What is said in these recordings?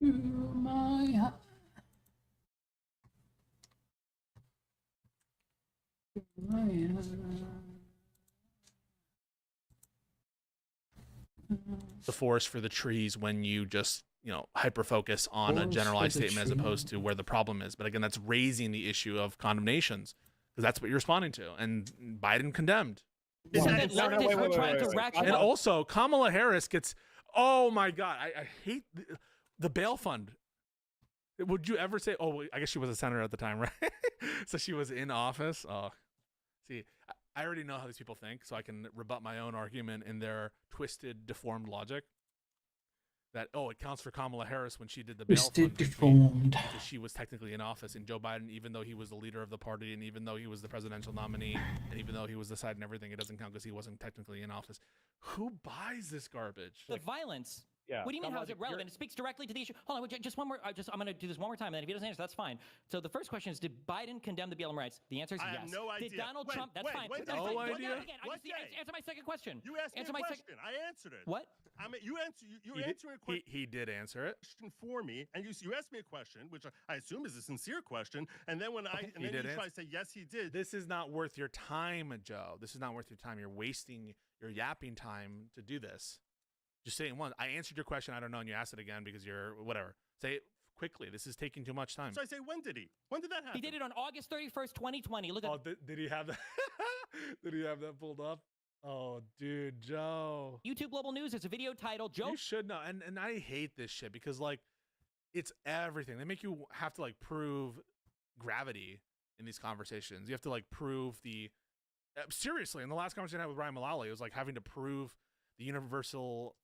My the forest for the trees when you just hyper focus on a Forest for generalized the statement as opposed trees. to where the problem is. But again, that's raising the issue of condemnations because that's what you're responding to. And Biden condemned. Is No, that no, leftists are trying to wait. ratchet And up? also, Kamala Harris gets. Oh my God, I hate the bail fund. Would you ever say? Oh, I guess she was a senator at the time, right? So she was in office. Oh, see, I already know how these people think, so I can rebut my own argument in their twisted, deformed logic. That it counts for Kamala Harris when she did the bail Twisted, fund deformed. because she was technically in office, and Joe Biden, even though he was the leader of the party, and even though he was the presidential nominee, and even though he was deciding everything, it doesn't count because he wasn't technically in office. Who buys this garbage? The violence. Yeah. What do you mean? How is it relevant? It speaks directly to the issue. Hold on, just one more. I'm going to do this one more time, and then if he doesn't answer, that's fine. So the first question is: did Biden condemn the BLM rights? The answer is I yes. have no idea. Did Donald Trump? That's fine. When That's did fine. No Don't idea. do it again. What day? Answer my second question. You asked me Answer a my question. I answered it. What? I mean, you He did- answering a question He did answer it. for me, and you asked me a question, which I assume is a sincere question, and then when He then you did try answer. to say yes, he did. This is not worth your time, Joe. This is not worth your time. You're wasting your yapping time to do this. Just say it once. I answered your question. I don't know, and you asked it again because you're whatever. Say it quickly. This is taking too much time. So I say, when did he? When did that happen? He did it on August 31st, 2020. Look at. Oh, did he have that? Did he have that pulled up? Oh, dude, Joe. YouTube Global News. There's a video titled "Joe." You should know. And I hate this shit because like it's everything. They make you have to like prove gravity in these conversations. You have to like prove the seriously. In the last conversation I had with Ryan Mullally, it was like having to prove the universal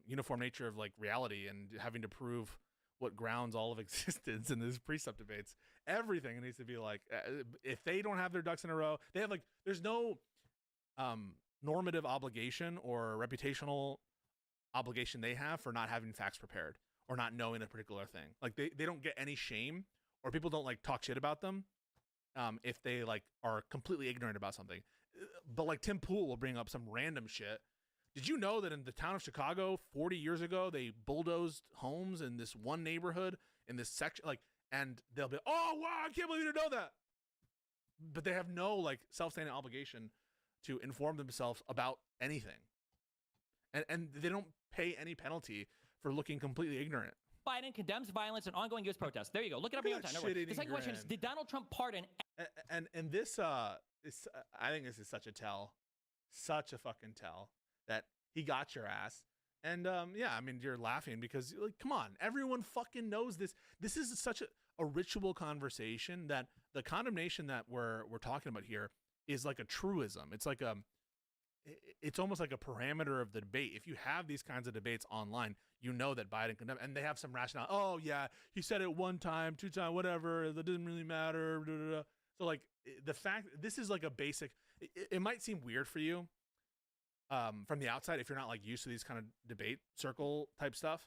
uniform nature of like reality and having to prove what grounds all of existence in these precept debates. Everything needs to be like if they don't have their ducks in a row, they have like there's no normative obligation or reputational obligation they have for not having facts prepared or not knowing a particular thing. Like they don't get any shame or people don't like talk shit about them if they like are completely ignorant about something. But like Tim Pool will bring up some random shit. Did you know that in the town of Chicago 40 years ago they bulldozed homes in this one neighborhood in this section like and they'll be oh wow I can't believe you didn't know that. But they have no like self-standing obligation to inform themselves about anything. And they don't pay any penalty for looking completely ignorant. Biden condemns violence and ongoing U.S. protests. There you go. Look it up in your own time. No worries. The second question is: did Donald Trump pardon? And this is I think this is such a tell, such a fucking tell that he got your ass. And yeah, I mean you're laughing because like come on, everyone fucking knows this. This is such a ritual conversation that the condemnation that we're talking about here is like a truism. It's like it's almost like a parameter of the debate. If you have these kinds of debates online, you know that Biden condemned, and they have some rationale. Oh yeah, he said it one time, two time, whatever. That doesn't really matter. Blah, blah, blah. So like the fact this is like a basic. It might seem weird for you, from the outside if you're not like used to these kind of debate circle type stuff,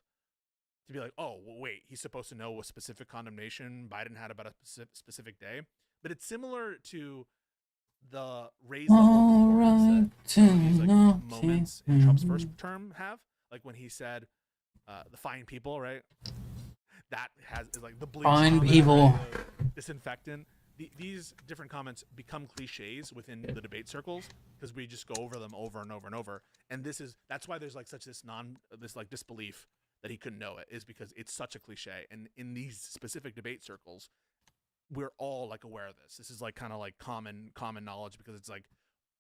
to be like, oh well, wait, he's supposed to know a specific condemnation Biden had about a specific day. But it's similar to the raise the whole importance that some of these like moments in Trump's first term have, like when he said the fine people, right? That is like the bleach Fine comment, people. right? The disinfectant. These different comments become cliches within the debate circles because we just go over them over and over and over. And that's why there's like such this like disbelief that he couldn't know it, is because it's such a cliche. And in these specific debate circles, we're all like aware of this. This is like kind of like common knowledge because it's like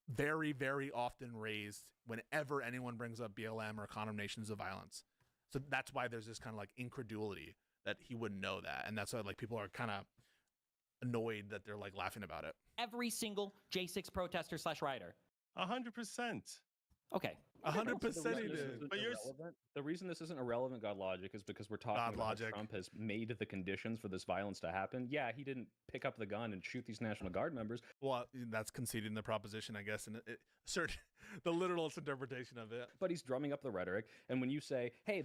very, very often raised whenever anyone brings up BLM or condemnations of violence. So that's why there's this kind of like incredulity that he wouldn't know that. And that's why like people are kind of annoyed that they're like laughing about it. Every single J6 protester / rioter. 100%. Okay. 100% he did. But the reason this isn't irrelevant, God Logic, is because we're talking about how Trump has made the conditions for this violence to happen. Yeah, he didn't pick up the gun and shoot these National Guard members. Well, that's conceding the proposition, I guess, and the literalist interpretation of it. But he's drumming up the rhetoric. And when you say, hey,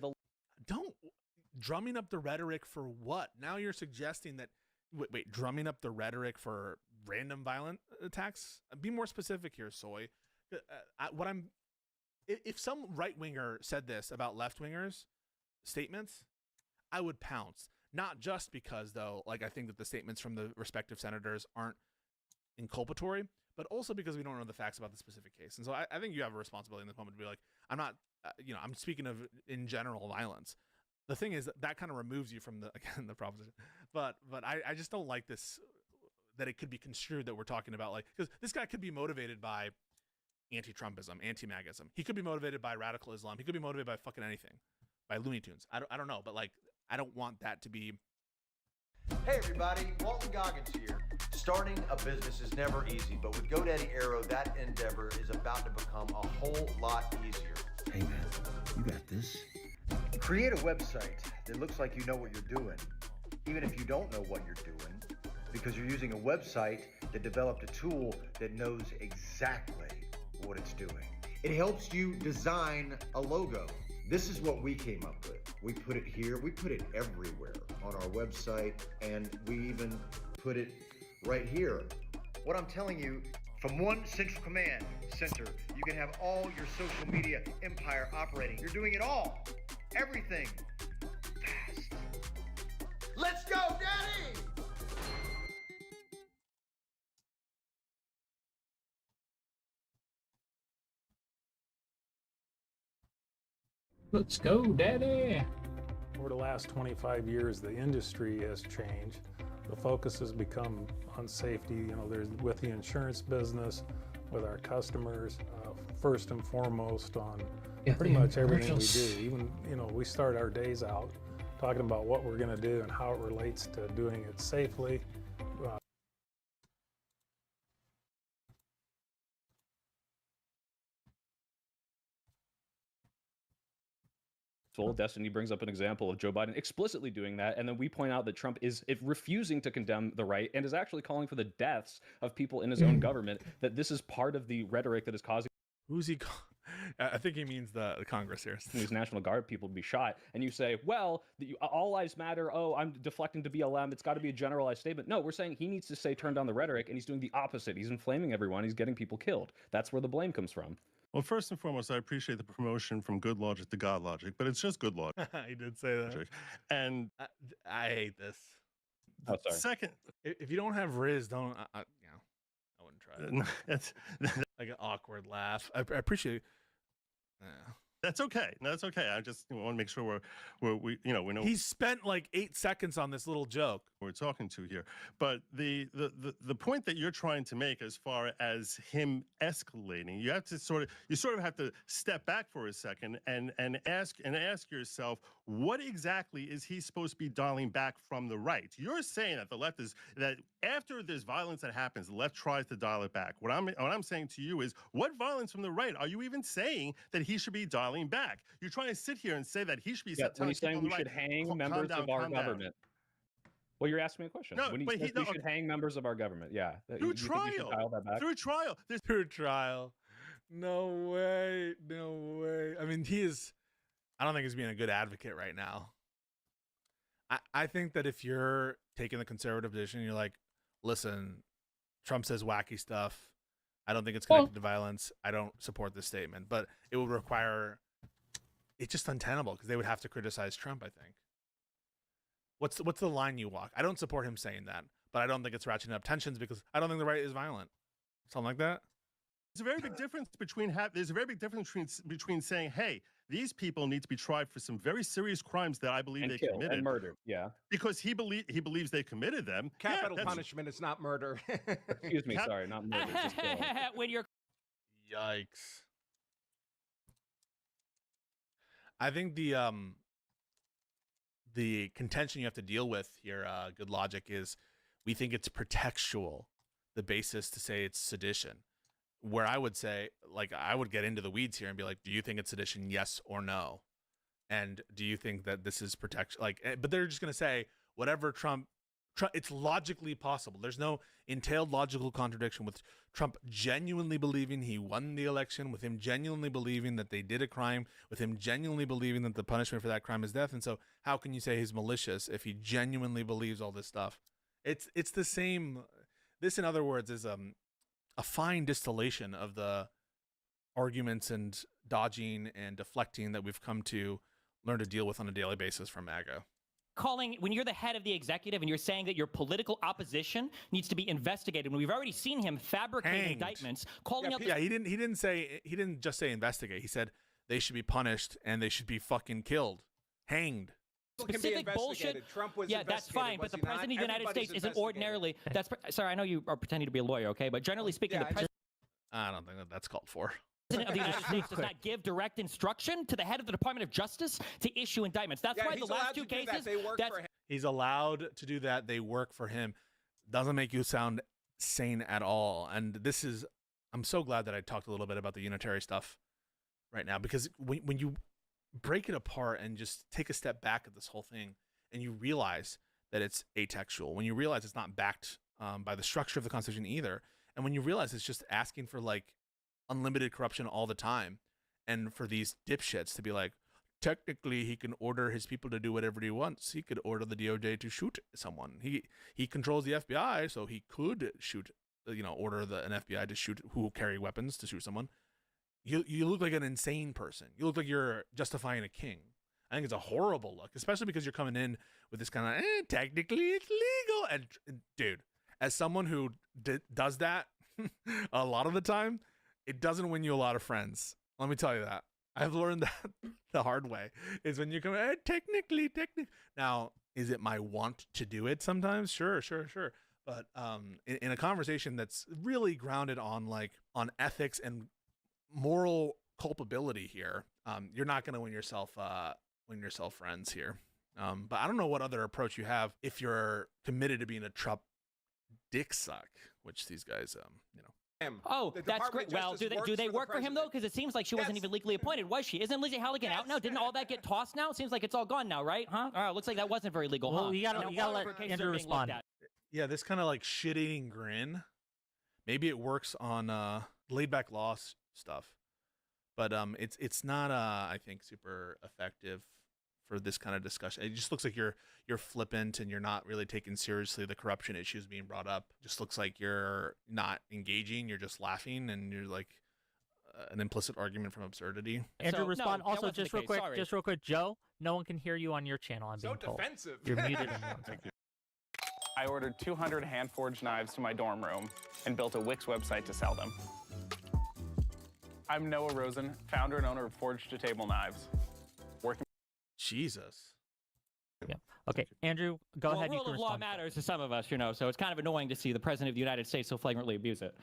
drumming up the rhetoric for what? Now you're suggesting that, wait, drumming up the rhetoric for random violent attacks? Be more specific here, Soy. If some right-winger said this about left-wingers' statements, I would pounce. Not just because, though, like I think that the statements from the respective senators aren't inculpatory, but also because we don't know the facts about the specific case. And so I think you have a responsibility in this moment to be like, I'm not, I'm speaking of in general violence. The thing is that kind of removes you from the proposition. But I just don't like this, that it could be construed that we're talking about, like, because this guy could be motivated by anti-Trumpism, anti-MAGism. He could be motivated by radical Islam. He could be motivated by fucking anything, by Looney Tunes. I don't know, but like, I don't want that to be. Hey everybody, Walton Goggins here. Starting a business is never easy, but with GoDaddy Aero, that endeavor is about to become a whole lot easier. Hey man, you got this. Create a website that looks like you know what you're doing, even if you don't know what you're doing, because you're using a website that developed a tool that knows exactly what it's doing. It helps you design a logo. This is what we came up with. We put it here, we put it everywhere on our website, and we even put it right here. What I'm telling you, from one central command center, you can have all your social media empire operating. You're doing it all, everything, fast. Let's go, Daddy! Let's go, Daddy. Over the last 25 years, the industry has changed. The focus has become on safety. You know, there's with the insurance business, with our customers, first and foremost on pretty much everything we do. Even, you know, we start our days out talking about what we're going to do and how it relates to doing it safely. Destiny brings up an example of Joe Biden explicitly doing that, and then we point out that Trump is refusing to condemn the right and is actually calling for the deaths of people in his own government, that this is part of the rhetoric that is causing Who's he? I think he means the Congress here. These National Guard people to be shot, and you say, well, all lives matter. Oh, I'm deflecting to BLM. It's got to be a generalized statement. No, we're saying he needs to say turn down the rhetoric, and he's doing the opposite. He's inflaming everyone. He's getting people killed. That's where the blame comes from. Well, first and foremost, I appreciate the promotion from good logic to God logic, but it's just good logic. He did say that. And I hate this. Oh, sorry. Second, if you don't have Riz, don't. I wouldn't try it. Like an awkward laugh. I appreciate it. Yeah. That's okay. No, that's okay. I just want to make sure we know. He spent like 8 seconds on this little joke we're talking to here. But the point that you're trying to make, as far as him escalating, you have to sort of have to step back for a second and ask yourself, what exactly is he supposed to be dialing back from the right? You're saying that the left is, that after there's violence that happens, the left tries to dial it back. What I'm saying to you is, what violence from the right are you even saying that he should be dialing back? You're trying to sit here and say that he should be when he's saying we should hang members of our government. Well, you're asking me a question. No, when he says we should hang members of our government, yeah. Through trial. Through trial. Through trial. No way. No way. I mean, I don't think he's being a good advocate right now. I think that if you're taking the conservative position, you're like, listen, Trump says wacky stuff. I don't think it's connected to violence. I don't support this statement. But it would require, it's just untenable because they would have to criticize Trump, I think. What's the line you walk? I don't support him saying that, but I don't think it's ratcheting up tensions because I don't think the right is violent. Something like that. There's a very big difference between saying, hey, these people need to be tried for some very serious crimes that I believe they committed. And murdered, yeah. Because he believes they committed them. Capital punishment is not murder. Excuse me, sorry, not murder. Just when you're Yikes. I think the contention you have to deal with here, Good Logic, is we think it's pretextual, the basis to say it's sedition. Where I would say, like, I would get into the weeds here and be like, do you think it's sedition, yes or no? And do you think that this is protection? Like, but they're just going to say whatever Trump, it's logically possible. There's no entailed logical contradiction with Trump genuinely believing he won the election, with him genuinely believing that they did a crime, with him genuinely believing that the punishment for that crime is death. And so how can you say he's malicious if he genuinely believes all this stuff? It's the same. This, in other words, is a fine distillation of the arguments and dodging and deflecting that we've come to learn to deal with on a daily basis from MAGA. when you're the head of the executive and you're saying that your political opposition needs to be investigated, when we've already seen him fabricate Hanged. indictments, calling out Yeah, he didn't just say investigate. He said they should be punished and they should be fucking killed, hanged. People can be specific bullshit. investigated. Trump was Yeah, that's investigated, fine. But was the he not? president of the United Everybody's States isn't investigated. ordinarily. Sorry, I know you are pretending to be a lawyer, okay? But generally speaking, Yeah, the president I don't think that's called for. of the United States does not give direct instruction to the head of the Department of Justice to issue indictments. That's Yeah, why he's the last allowed two to do that. cases. They work that's for him. He's allowed to do that. They work for him. Doesn't make you sound sane at all. And I'm so glad that I talked a little bit about the unitary stuff right now, because when you break it apart and just take a step back at this whole thing and you realize that it's atextual, when you realize it's not backed by the structure of the Constitution either, and when you realize it's just asking for like unlimited corruption all the time, and for these dipshits to be like, technically he can order his people to do whatever he wants. He could order the DOJ to shoot someone. He controls the FBI, so he could shoot, order an FBI to shoot who will carry weapons to shoot someone. You look like an insane person. You look like you're justifying a king. I think it's a horrible look, especially because you're coming in with this kind of technically it's legal. And dude, as someone who does that a lot of the time, it doesn't win you a lot of friends. Let me tell you that. I've learned that the hard way. Is when you come, technically. Now, is it my want to do it sometimes? Sure. But in a conversation that's really grounded on ethics and moral culpability here, you're not going to win yourself friends here. But I don't know what other approach you have if you're committed to being a Trump dick suck, which these guys, Oh, The that's Department great. of Well, Justice do works they for the work for him though? president. Because it seems like she wasn't Yes. even legally appointed, was she? Isn't Lizzie Halligan out now? Didn't all that get tossed now? It seems like it's all gone now, right? Huh? Oh, looks like that wasn't very legal, Well, huh? you gotta Now, let all of her cases Andrew are being looked respond. at. yeah, this kind of like shit-eating grin. Maybe it works on laid-back law stuff, but it's not I think super effective for this kind of discussion. It just looks like you're flippant and you're not really taking seriously the corruption issues being brought up. Just looks like you're not engaging. You're just laughing, and you're like an implicit argument from absurdity. Andrew, So, respond. no, that Also, wasn't just the real case, quick, sorry. Joe. No one can hear you on your channel. I'm So being told. defensive. You're muted. On your side. I ordered 200 hand-forged knives to my dorm room and built a Wix website to sell them. I'm Noah Rosen, founder and owner of Forged to Table Knives. Jesus. Okay, Andrew, go Well, ahead. You rule can of law respond. matters to some of us, so it's kind of annoying to see the president of the United States so flagrantly abuse it.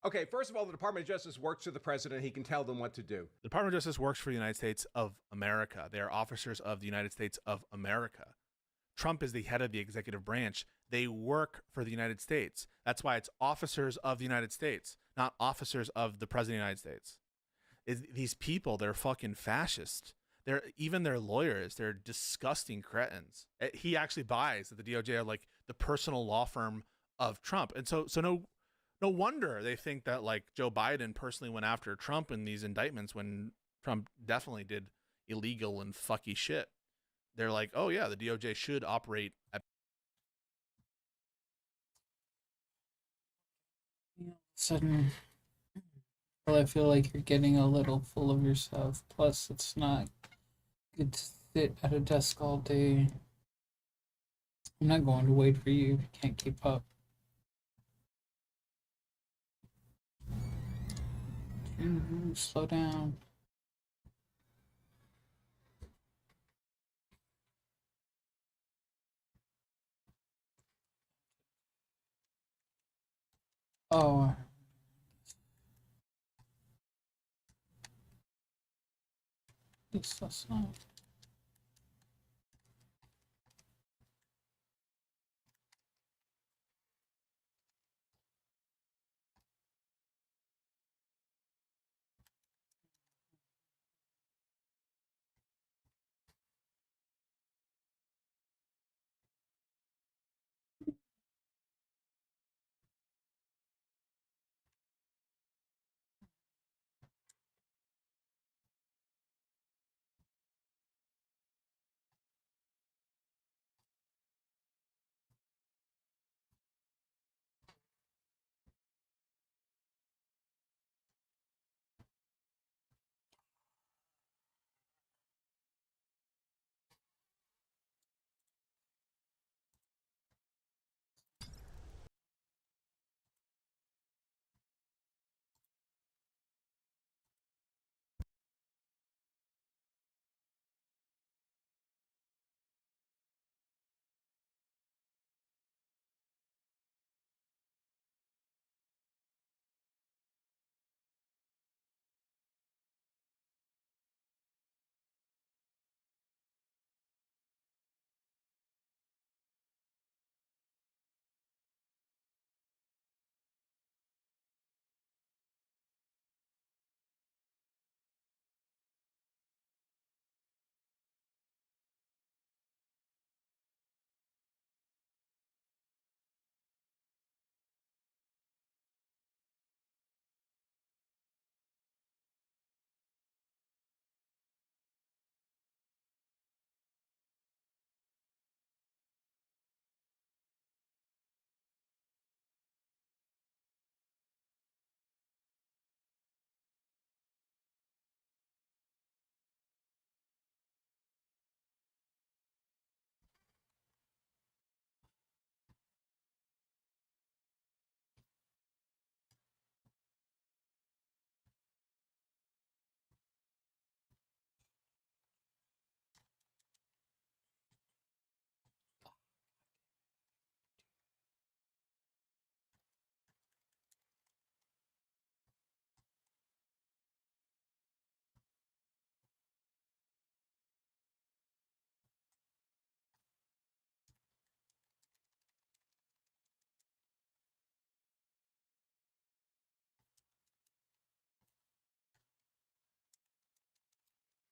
Okay, first of all, the Department of Justice works for the president. He can tell them what to do. The Department of Justice works for the United States of America. They are officers of the United States of America. Trump is the head of the executive branch. They work for the United States. That's why it's officers of the United States, not officers of the President of the United States. These people, they're fucking fascist. Even their lawyers, they're disgusting cretins. He actually buys that the DOJ are like the personal law firm of Trump. And so no wonder they think that like Joe Biden personally went after Trump in these indictments when Trump definitely did illegal and fucky shit. They're like, oh yeah, the DOJ should operate at. Sudden, well, I feel like you're getting a little full of yourself. Plus, it's not good to sit at a desk all day. I'm not going to wait for you. Can't keep up. Slow down. Oh. That's not.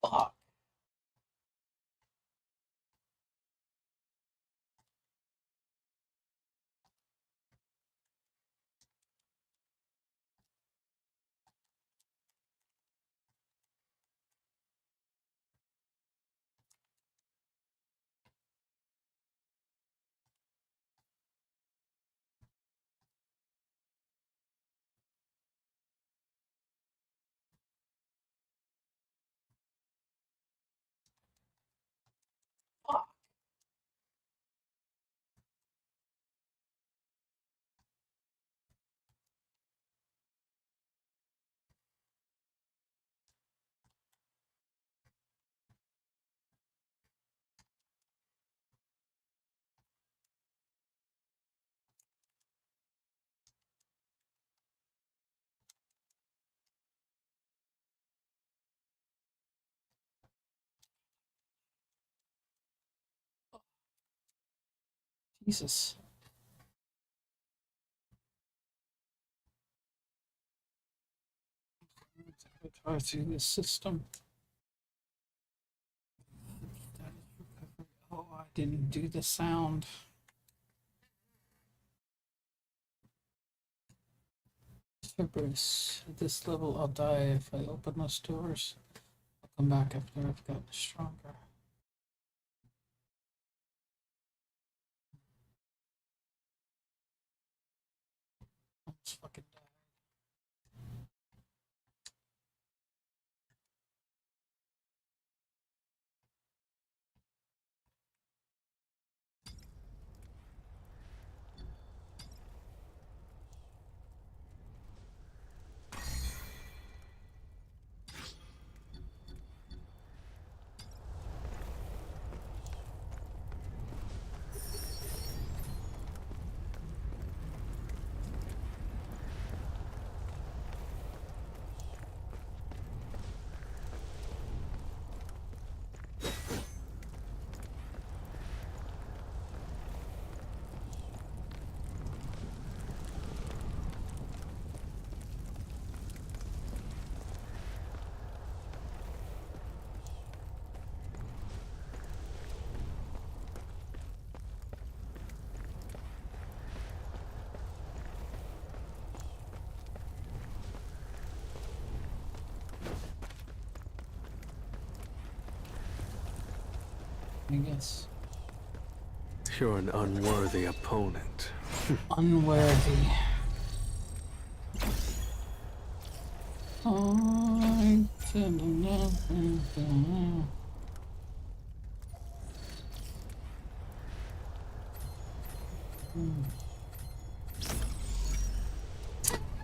Fuck. Jesus. Try through this system. Oh, I didn't do the sound. Cerberus. At this level, I'll die if I open those doors. I'll come back after I've gotten stronger. Almost fucking died. I guess. You're an unworthy opponent. Unworthy. I said nothing.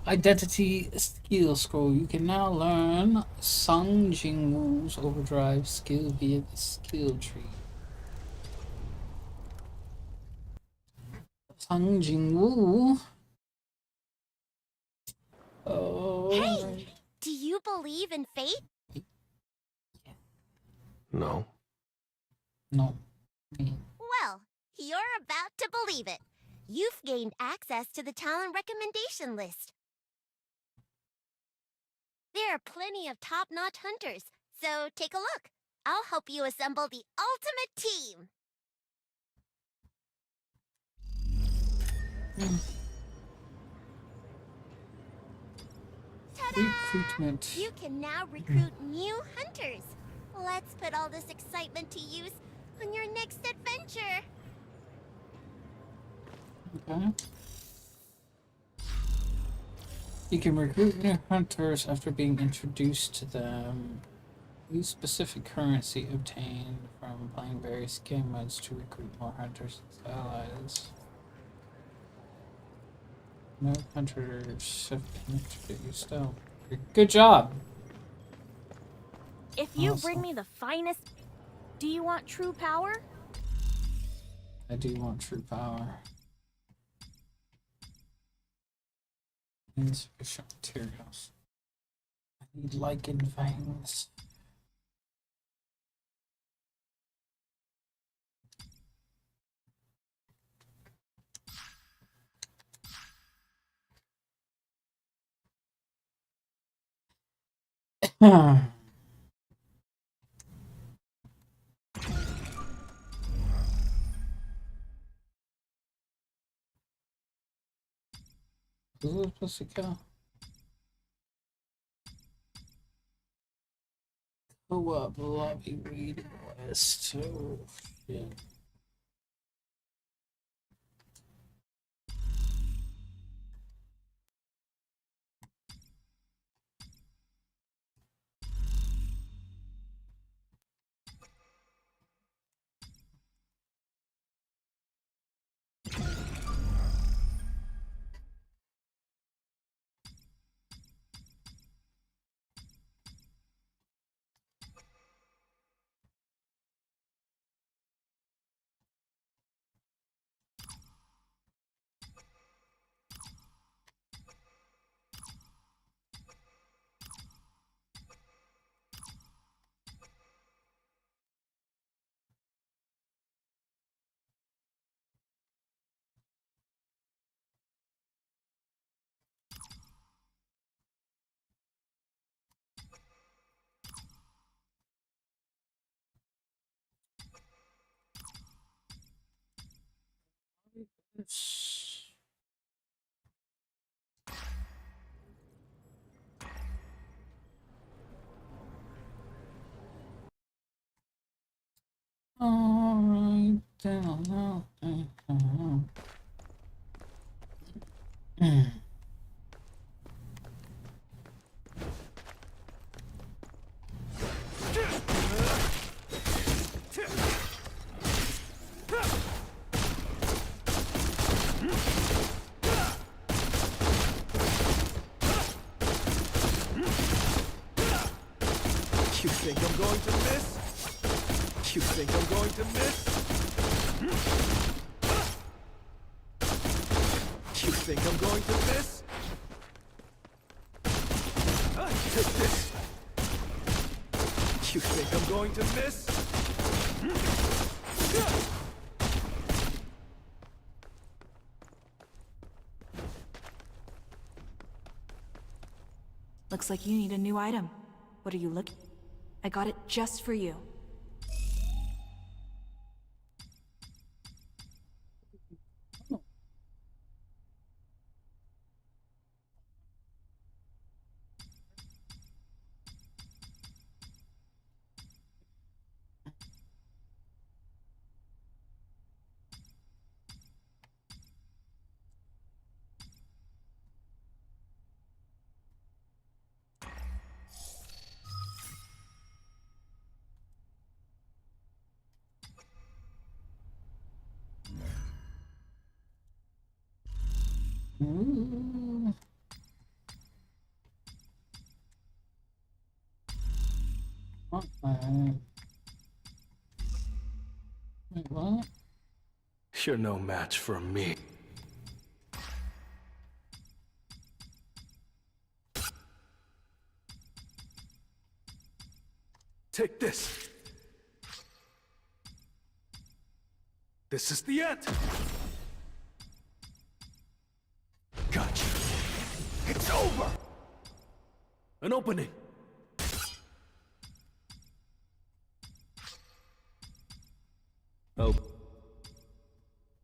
Identity skill scroll. You can now learn Sung Jing Woo's overdrive skill via the skill tree. Sung Jing Woo. Oh. Hey, do you believe in fate? No. No. Well, you're about to believe it. You've gained access to the talent recommendation list. There are plenty of top-notch hunters, so take a look. I'll help you assemble the ultimate team. Recruitment. You can now recruit new hunters. Let's put all this excitement to use on your next adventure. Okay. You can recruit new hunters after being introduced to them. Use specific currency obtained from playing various game modes to recruit more hunters and allies. No hunters have been introduced. Oh, good job. If you Awesome. bring me the finest... Do you want true power? I do want true power. Insufficient materials. I need lichen fangs. Is it supposed to go? Co-op lobby read list. Oh, shit. Alright, You think I'm going to miss? You think I'm going to miss? You think I'm going to miss? Take this! You think I'm going to miss? Looks like you need a new item. What are you looking? I got it just for you. Ooh. Okay. Wait, what? You're no match for me. Take this. This is the end. Gotcha. It's over. An opening.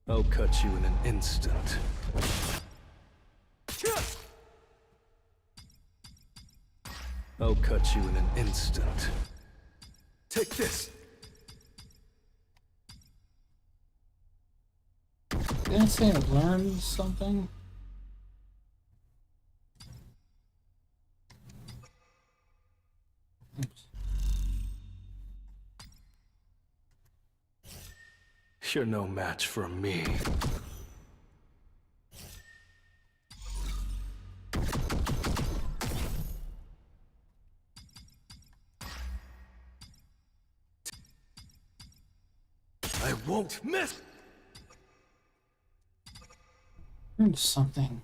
I'll cut you in an instant. I'll cut you in an instant. Take this. Didn't say I learned something. You're no match for me. I won't miss. Learned something.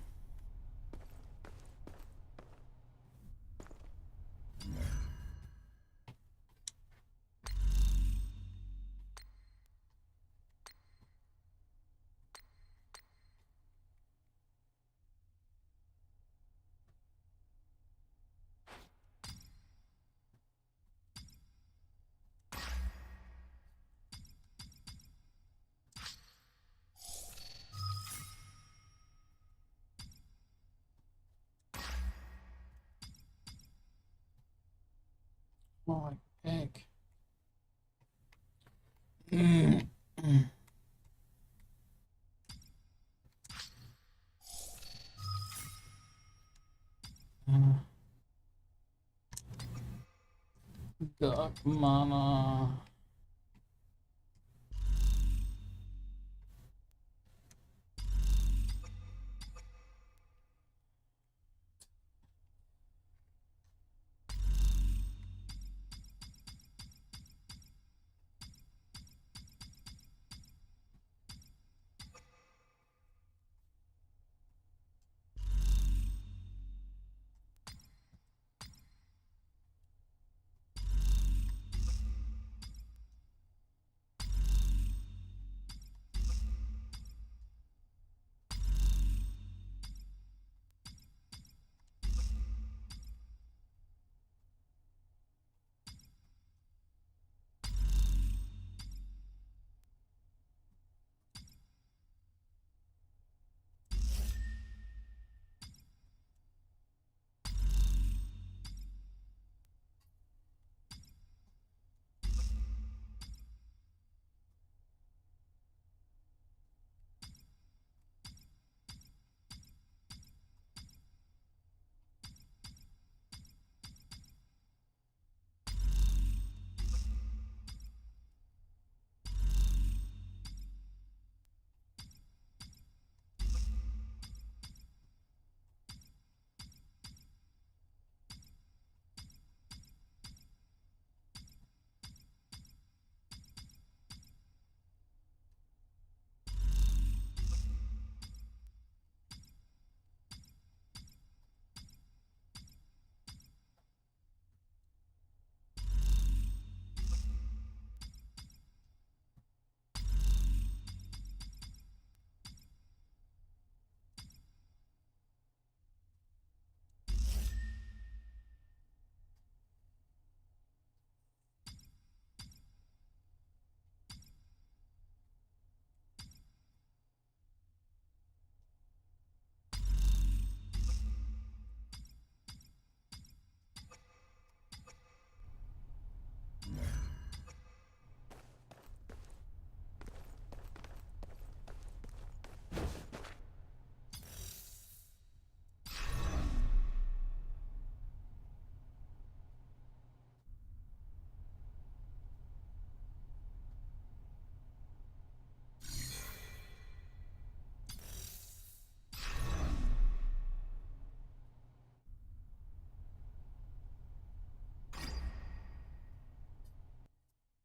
Oh, heck. Dark mana.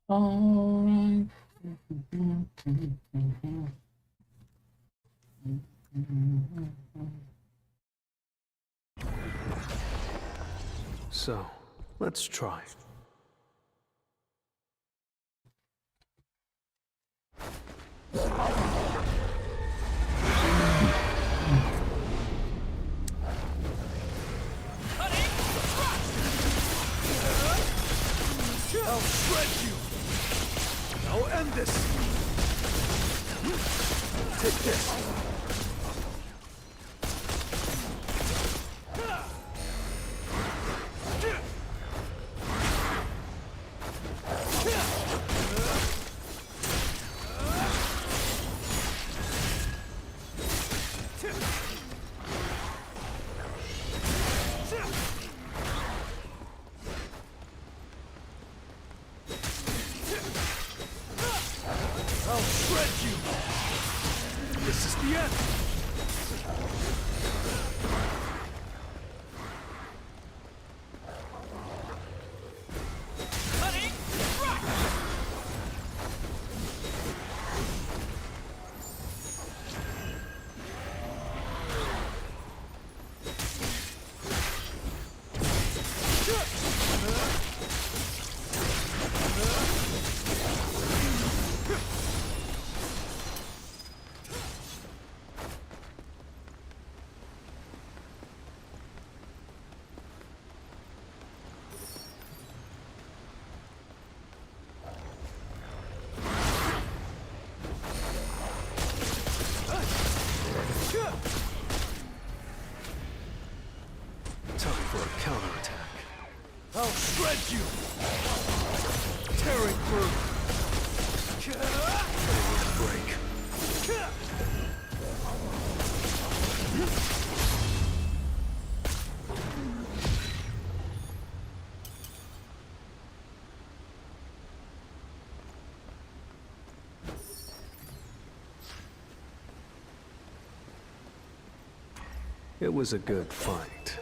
All right. So, let's try. I'll shred you! I'll end this! Take this! I'll shred you! This is the end! Time for a counterattack. I'll shred you! It was a good fight.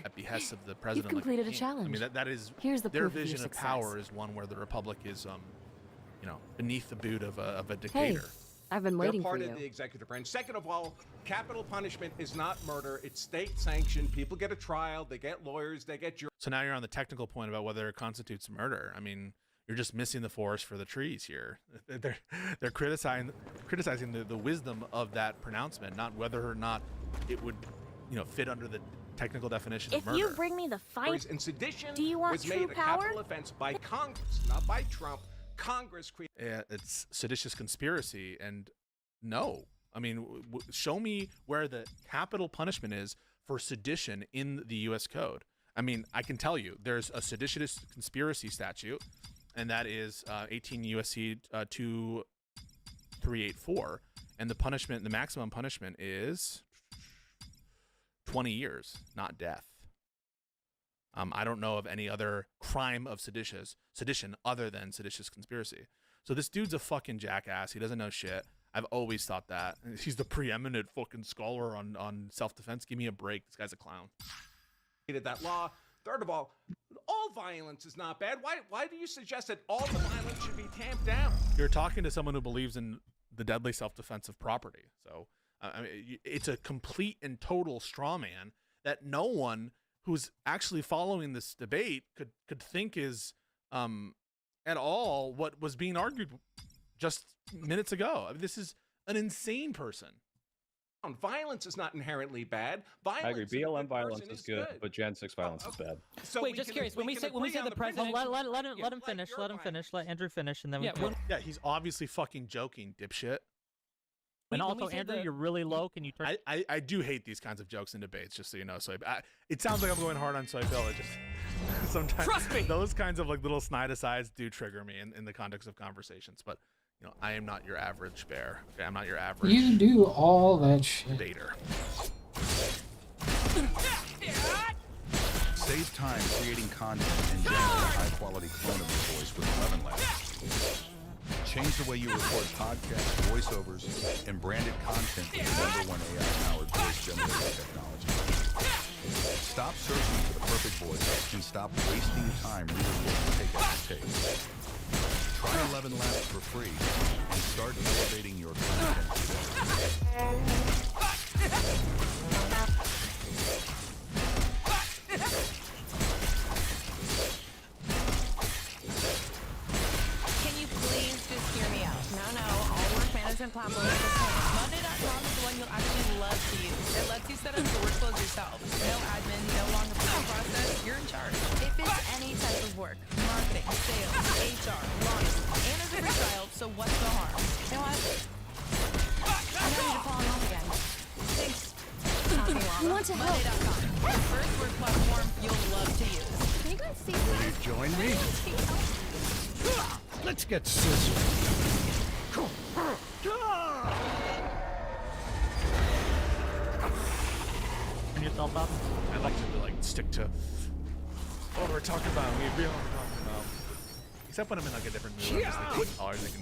At behest of the president. You've completed like a king. I challenge. mean, that is Here's the their proof of your vision of success. power is one where the republic is, beneath the boot of a Hey, dictator. I've been waiting They're part for of the you. executive branch. Second of all, capital punishment is not murder. It's state sanctioned. People get a trial. They get lawyers. They get juries. So now you're on the technical point about whether it constitutes murder. I mean, you're just missing the forest for the trees here. They're criticizing the wisdom of that pronouncement, not whether or not it would, fit under the technical definition of If murder. you bring me the fight, And sedition do you want was true made a power? capital offense by Congress, not by Trump. Congress created. Yeah, it's seditious conspiracy, and no. I mean, show me where the capital punishment is for sedition in the U.S. Code. I mean, I can tell you, there's a seditious conspiracy statute, and that is 18 U.S.C. 2384, and the maximum punishment is 20 years, not death. I don't know of any other crime of sedition other than seditious conspiracy. So this dude's a fucking jackass. He doesn't know shit. I've always thought that. He's the preeminent fucking scholar on self-defense. Give me a break. This guy's a clown. That law. Third of all violence is not bad. Why do you suggest that all the violence should be tamped down? You're talking to someone who believes in the deadly self-defense of property. So I mean, it's a complete and total straw man that no one who's actually following this debate could think is at all what was being argued just minutes ago. I mean, this is an insane person. Violence is not inherently bad. Violence I agree. in a BLM good violence person is good, but Gen 6 violence is bad. So Wait, we just can- curious. When we say agree on the president, Let him finish. Let him finish. Let Andrew finish, and then Yeah, we can. Yeah, he's obviously fucking joking, dipshit. And when we also, say Andrew, the- you're really low. Can you turn? I do hate these kinds of jokes in debates, just so you know. So it sounds like I'm going hard on Soy Bill. It just sometimes Trust me! those kinds of like little snide asides do trigger me in the context of conversations. But I am not your average bear. Okay, I'm not your average You do all that shit. debater. Save time creating content and generate a high-quality clone of your voice with ElevenLabs. Change the way you record podcasts, voiceovers, and branded content with the #1 AI-powered voice generating technology. Stop searching for the perfect voice and stop wasting time reading what you take after take. Try ElevenLabs for free and start elevating your content Can you please just hear me out? No, all work management platforms are the same. Monday.com is the one you'll actually love to use. It lets you set up your workflows yourself. No admin, no long approval process. You're in charge. If it's any type of work, marketing, sales, HR, launch, and as a free trial, so what's the harm? You know what? I'm ready to fall in love again. Thanks. We want to help. Monday.com, the first work platform you'll love to use. Can you guys see Will you join me? Let's get sizzled. Turn yourself up. I like to stick to what we're talking about. We agree on what we're talking about. Except when I'm in like a different mood, I'm just thinking, or they can.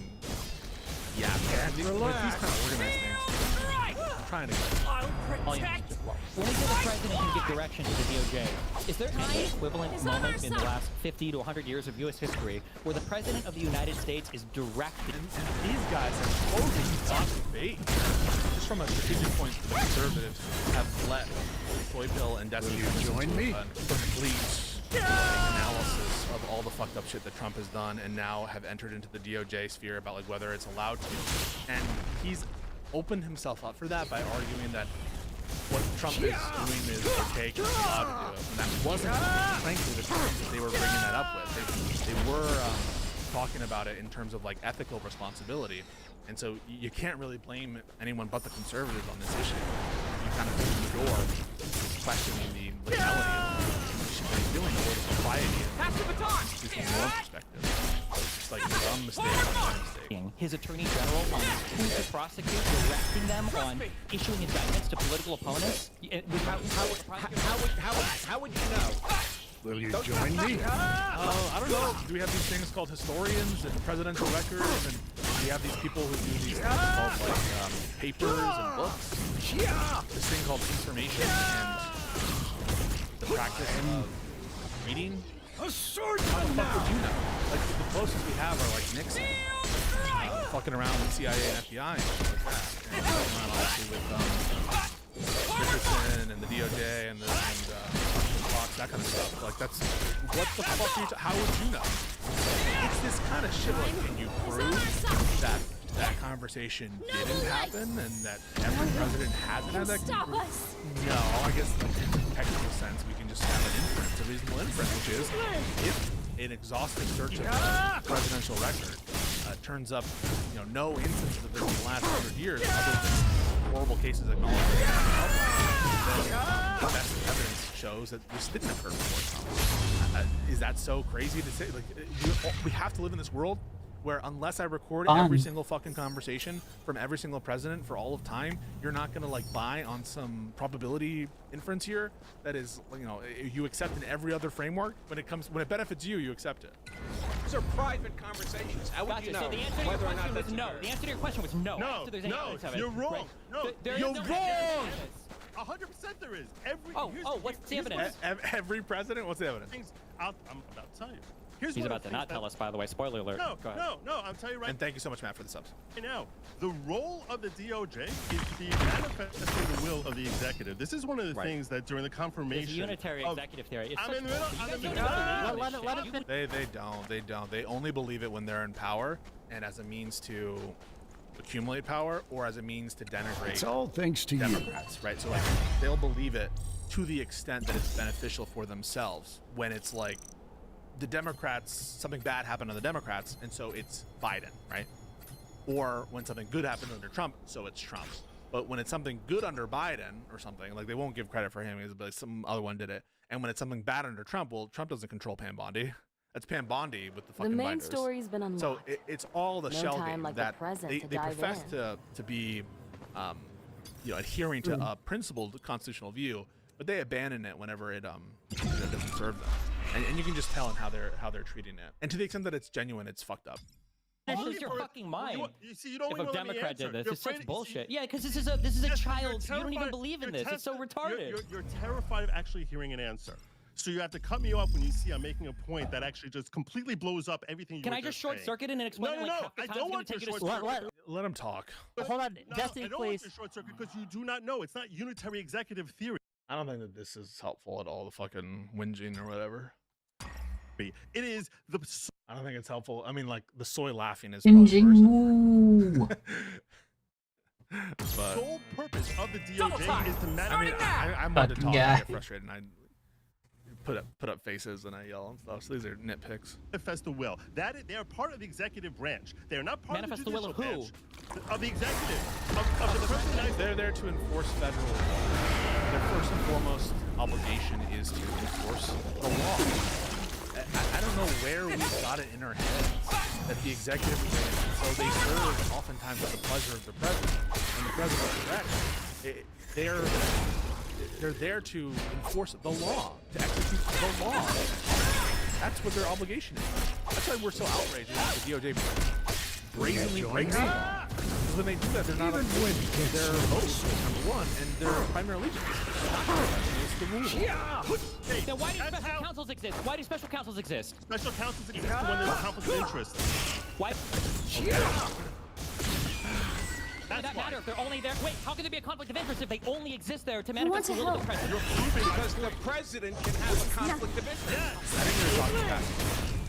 Yeah, man. With these kind of organized things. trying to. Only the president can give direction to the DOJ. Is there any equivalent moment in the last 50 to 100 years of U.S. history where the president of the United States is directing? And these guys have totally lost bait. Just from a strategic point, the conservatives have let Soy Pill and Destiny join me. Complete analysis of all the fucked up shit that Trump has done, and now have entered into the DOJ sphere about like whether it's allowed to. And he's opened himself up for that by arguing that what Trump is doing is okay because he's allowed to do it. And that wasn't, frankly, the terms that they were bringing that up with. They were talking about it in terms of like ethical responsibility. And so you can't really blame anyone but the conservatives on this issue. You kind of open the door questioning the legality of what he's doing or the propriety of from your perspective. It's like some mistake on mistake. His attorney general on who to prosecute, directing them on issuing indictments to political opponents. How would you know? Will you join me? I don't know. Do we have these things called historians and presidential records, and we have these people who do these things called like papers and books? This thing called information and the practice of reading. How the fuck would you know? Like the closest we have are like Nixon, fucking around with CIA and FBI and stuff like that, and fucking around obviously with Richardson and the DOJ and Fox, that kind of stuff. Like that's what the fuck are you? How would you know? It's this kind of shit. Like, can you prove that that conversation didn't happen and that every president hasn't had that? No, I guess like, in a technical sense, we can just have an inference, a reasonable inference, which is if an exhaustive search of the presidential record turns up, no instances of this in the last 100 years, other than horrible cases acknowledged, then the best evidence shows that this didn't occur before Trump. Is that so crazy to say? Like, we have to live in this world where unless I record every single fucking conversation from every single president for all of time, you're not gonna like buy on some probability inference here that is, you accept in every other framework. When it benefits you, you accept it. These are private conversations. How would you know So the answer to your whether or question not was no. The answer to your question was no. No, There's any evidence of it, you're wrong. right? No, You're wrong. 100% there is. What's the evidence? Every president? What's the evidence? I'm about to tell you. Here's He's one about of to the not things tell us, by the way. Spoiler alert. No, Go ahead. no, I'm telling you right And thank you so much, Matt, for the subs. now. The role of the DOJ is to be manifesting the will of the executive. This is one of the things that during the confirmation. It's a unitary executive theory. It's I'm in the middle. Let him finish. They don't. They only believe it when they're in power and as a means to accumulate power or as a means to denigrate It's all thanks to Democrats, right? So like they'll believe it to the extent that it's beneficial for themselves when it's like the Democrats, something bad happened to the Democrats, and so it's Biden, right? Or when something good happened under Trump, so it's Trump. But when it's something good under Biden or something, like they won't give credit for him, but some other one did it. And when it's something bad under Trump, well, Trump doesn't control Pam Bondi. That's Pam Bondi with the fucking The main binders. story's been unlocked. So it's all the No shell time game like the that present they to dive profess in. to be, adhering to a principled constitutional view, but they abandon it whenever it doesn't serve them. And you can just tell in how they're treating it. And to the extent that it's genuine, it's fucked up. Lose your fucking mind. You see, you don't If even a let me Democrat did answer. this, You're it's such afraid- bullshit. Yeah, because this is a child. You don't even believe in this. It's so retarded. You're terrified of actually hearing an answer. So you have to cut me off when you see I'm making a point that actually just completely blows up everything you Can were I just short saying. circuit it and explain No, like half the I time don't it's want gonna to take you short to circuit. Let him talk. Hold on, No, Destiny, I don't please. want to short circuit because you do not know. It's not unitary executive theory. I don't think that this is helpful at all, the fucking whinging or whatever. It is the... I don't think it's helpful. I mean, like, the soy laughing is Moo. but sole purpose of the DOJ is to I'm one to talk. I guy. get frustrated and I put up faces and I yell and stuff. So these are nitpicks. Manifest the will. They are part of the executive branch. They are not part Manifest of the the will of judicial who? branch. Of the executive. Of the president. They're there to enforce federal law. Their first and foremost obligation is to enforce the law. I don't know where we got it in our heads that the executive branch, so they serve oftentimes at the pleasure of the president. And the president's correct. They're there to enforce the law, to execute the law. That's what their obligation is. That's why we're so outraged that the DOJ brazenly breaks the law. Because when they do that, they're not. They're votes, number one, and their primary allegiance. It's the rule. Then why do special counsels exist? Why do special counsels exist? Special counsels exist when there's a conflict of interest. Why? Does that matter if they're only there? Wait, how can there be a conflict of interest if they only exist there to manifest the will of the president? Because the president can have a conflict of interest. I think they're talking about.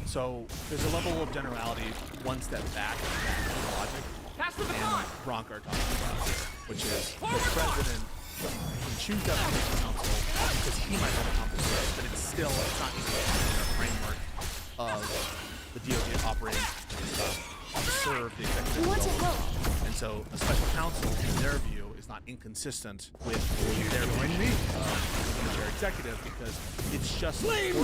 So there's a level of generality, one step back in logic, and Bronk are talking about, which is the president can choose to have a special counsel because he might have a conflict of interest, but it's not included in the framework of the DOJ operating to serve the executive role. And so a special counsel, in their view, is not inconsistent with their military executive because it's just forcing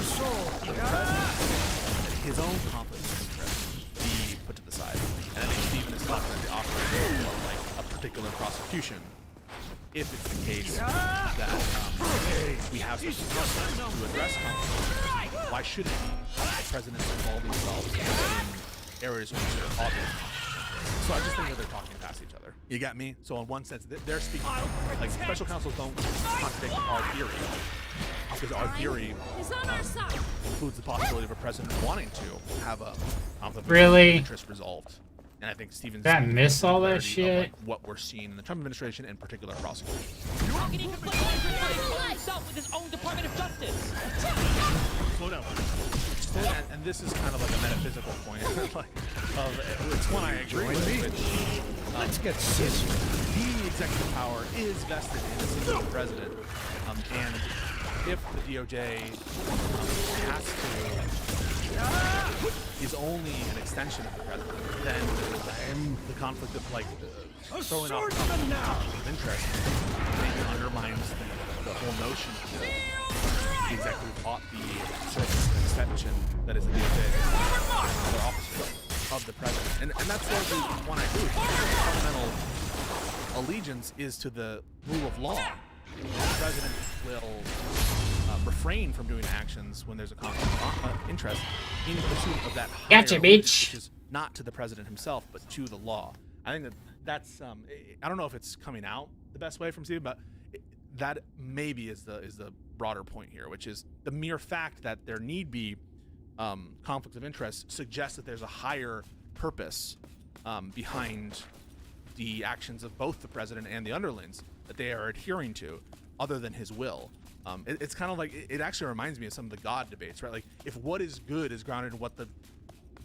the president his own conflict of interest be put to the side. And I think Stephen is talking about the operating of like a particular prosecution. If it's the case that we have special counsel to address conflict, why shouldn't the president involve themselves in areas which are obvious? So I just think that they're talking past each other. You got me? So in one sense, they're speaking, like special counsels don't contradict our theory. Because our theory includes the possibility of a president wanting to have a conflict of interest resolved. And I think Stephen's miss all that of, shit. like, what we're seeing in the Trump administration and particular prosecution. How can he conflict himself with his own Department of Justice? Slow down. And this is kind of like a metaphysical point. It's one I agree with. Which, Let's get sizzling. The executive power is vested in a single president, and if the DOJ has to, is only an extension of the president, then the conflict of throwing off conflict of interest maybe undermines the whole notion that the executive ought be sort of an extension that is a DOJ, another officer of the president, and that's where the one I agree with. The fundamental allegiance is to the rule of law. The president will refrain from doing actions when there's a conflict of interest in pursuit of that higher allegiance, which is not to the president himself, but to the law. I think that's I don't know if it's coming out the best way from Steve, but that maybe is the broader point here, which is the mere fact that there need be conflicts of interest suggests that there's a higher purpose behind the actions of both the president and the underlings that they are adhering to, other than his will. It's kind of like, it actually reminds me of some of the God debates, right? Like, if what is good is grounded in what the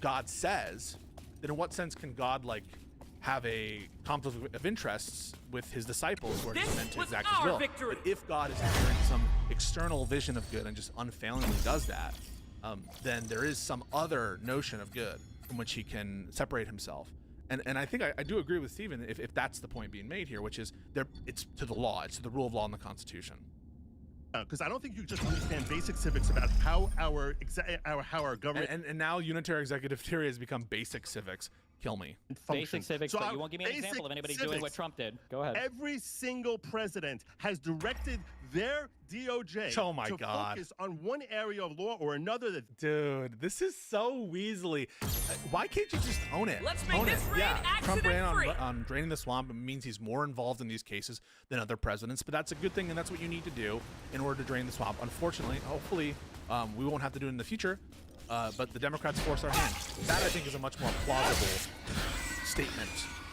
God says, then in what sense can God have a conflict of interests with his disciples where he's meant to exact his will? But if God is adhering to some external vision of good and just unfailingly does that, then there is some other notion of good from which he can separate himself. And I think I do agree with Stephen if that's the point being made here, which is it's to the law, it's to the rule of law and the Constitution. Because I don't think you just understand basic civics about how our government and now unitary executive theory has become basic civics. Kill me. Basic civics, but you won't give me an example of anybody doing what Trump did. Go ahead. Every single president has directed their DOJ to focus on one area of law or another. Dude, this is so weaselly. Why can't you just own it? Let's make this rain Trump ran accident-free. on draining the swamp. It means he's more involved in these cases than other presidents, but that's a good thing, and that's what you need to do in order to drain the swamp. Unfortunately, hopefully, we won't have to do it in the future. But the Democrats force our hand. That, I think, is a much more plausible statement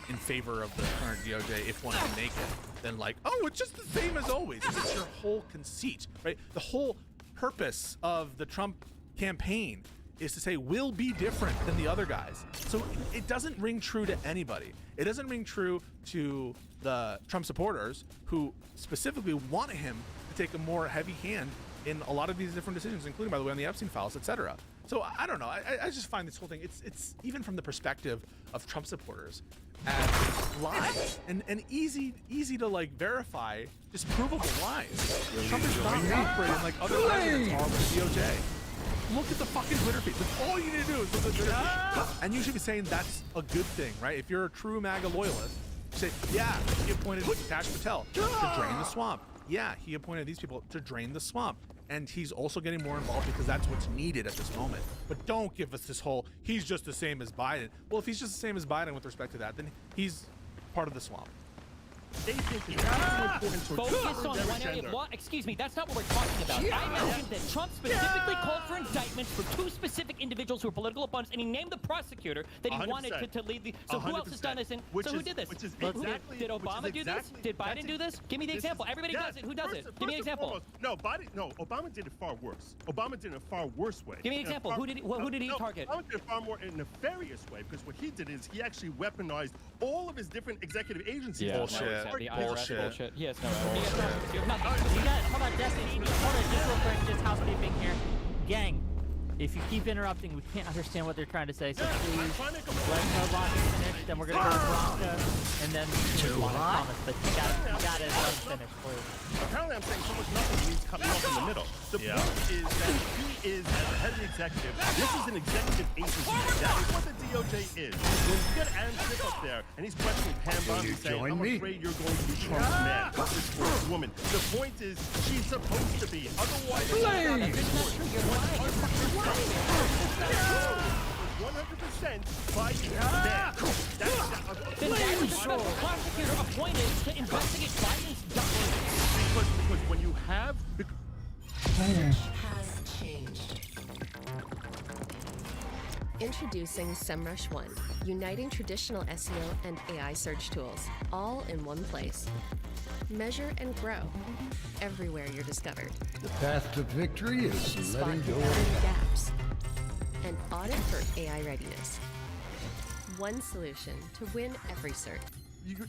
in favor of the current DOJ, if one can make it, than it's just the same as always. It's your whole conceit, right? The whole purpose of the Trump campaign is to say we'll be different than the other guys. So it doesn't ring true to anybody. It doesn't ring true to the Trump supporters who specifically want him to take a more heavy hand in a lot of these different decisions, including, by the way, on the Epstein files, etc. So I don't know. I just find this whole thing, it's even from the perspective of Trump supporters, as lies and easy to verify, just provable lies. Trump is not operating like other presidents are with the DOJ. Look at the fucking Twitter feed. That's all you need to do is look at the Twitter feed. And you should be saying that's a good thing, right? If you're a true MAGA loyalist, say, yeah, he appointed Kash Patel to drain the swamp. Yeah, he appointed these people to drain the swamp. And he's also getting more involved because that's what's needed at this moment. But don't give us this whole, he's just the same as Biden. Well, if he's just the same as Biden with respect to that, then he's part of the swamp. They think it's absolutely important to Focus on one area of law. Excuse me, that's not what we're talking about. I mentioned that Trump specifically called for indictments for 2 specific individuals who are political opponents, and he named the prosecutor that he 100%. wanted to lead the. So who else has done this? Who did this? Did Obama do this? Did Biden do this? Give me the example. Everybody does it. Who does it? Give me an example. No, Obama did it far worse. Obama did it in a far worse way. Give me an example. Who did he target? Obama did it far more in a nefarious way, because what he did is he actually weaponized all of his different executive agencies. Yeah, Bullshit. the IRS bullshit. He has no. You got, hold on, Destiny. Hold on, just real quick, just housekeeping here. Gang, if you keep interrupting, we can't understand what they're trying to say. So please let Noblock finish. Then we're gonna go to Bronca, and then Thomas. But you gotta let him finish, please. Apparently, I'm saying so much nothing that he's cutting off in the middle. The point is that he is, as the head of the executive, this is an executive agency. That is what the DOJ is. When you get Adam Schiff up there and he's questioning Pam Bondi, saying, I'm afraid you're going to be Trump's man, this woman. The point is, she's supposed to be. Otherwise, it's not. You're lying. 100% Biden dead. Then why was the special prosecutor appointed to investigate Biden's documents? Because when you have... has changed. Introducing SEMrush One, uniting traditional SEO and AI search tools, all in one place. Measure and grow everywhere you're discovered. The path to victory is Spot letting go competitive of gaps. An audit for AI readiness. One solution to win every search.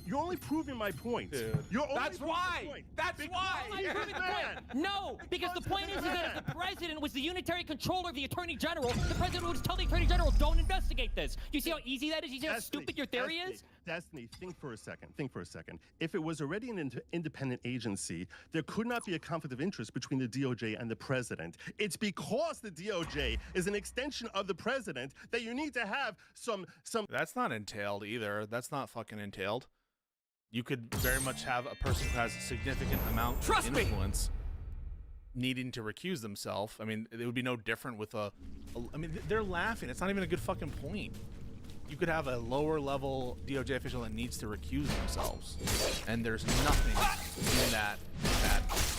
You're only proving my point. You're only That's why. Point. That's why. He is mad. No, because the point is that if the president was the unitary controller of the attorney general, the president would just tell the attorney general, don't investigate this. You see how easy that is? You see how stupid your theory is? Destiny, think for a second. If it was already an independent agency, there could not be a conflict of interest between the DOJ and the president. It's because the DOJ is an extension of the president that you need to have some... That's not entailed either. That's not fucking entailed. You could very much have a person who has a significant amount of influence needing to recuse themselves. I mean, it would be no different with I mean, they're laughing. It's not even a good fucking point. You could have a lower level DOJ official that needs to recuse themselves, and there's nothing in that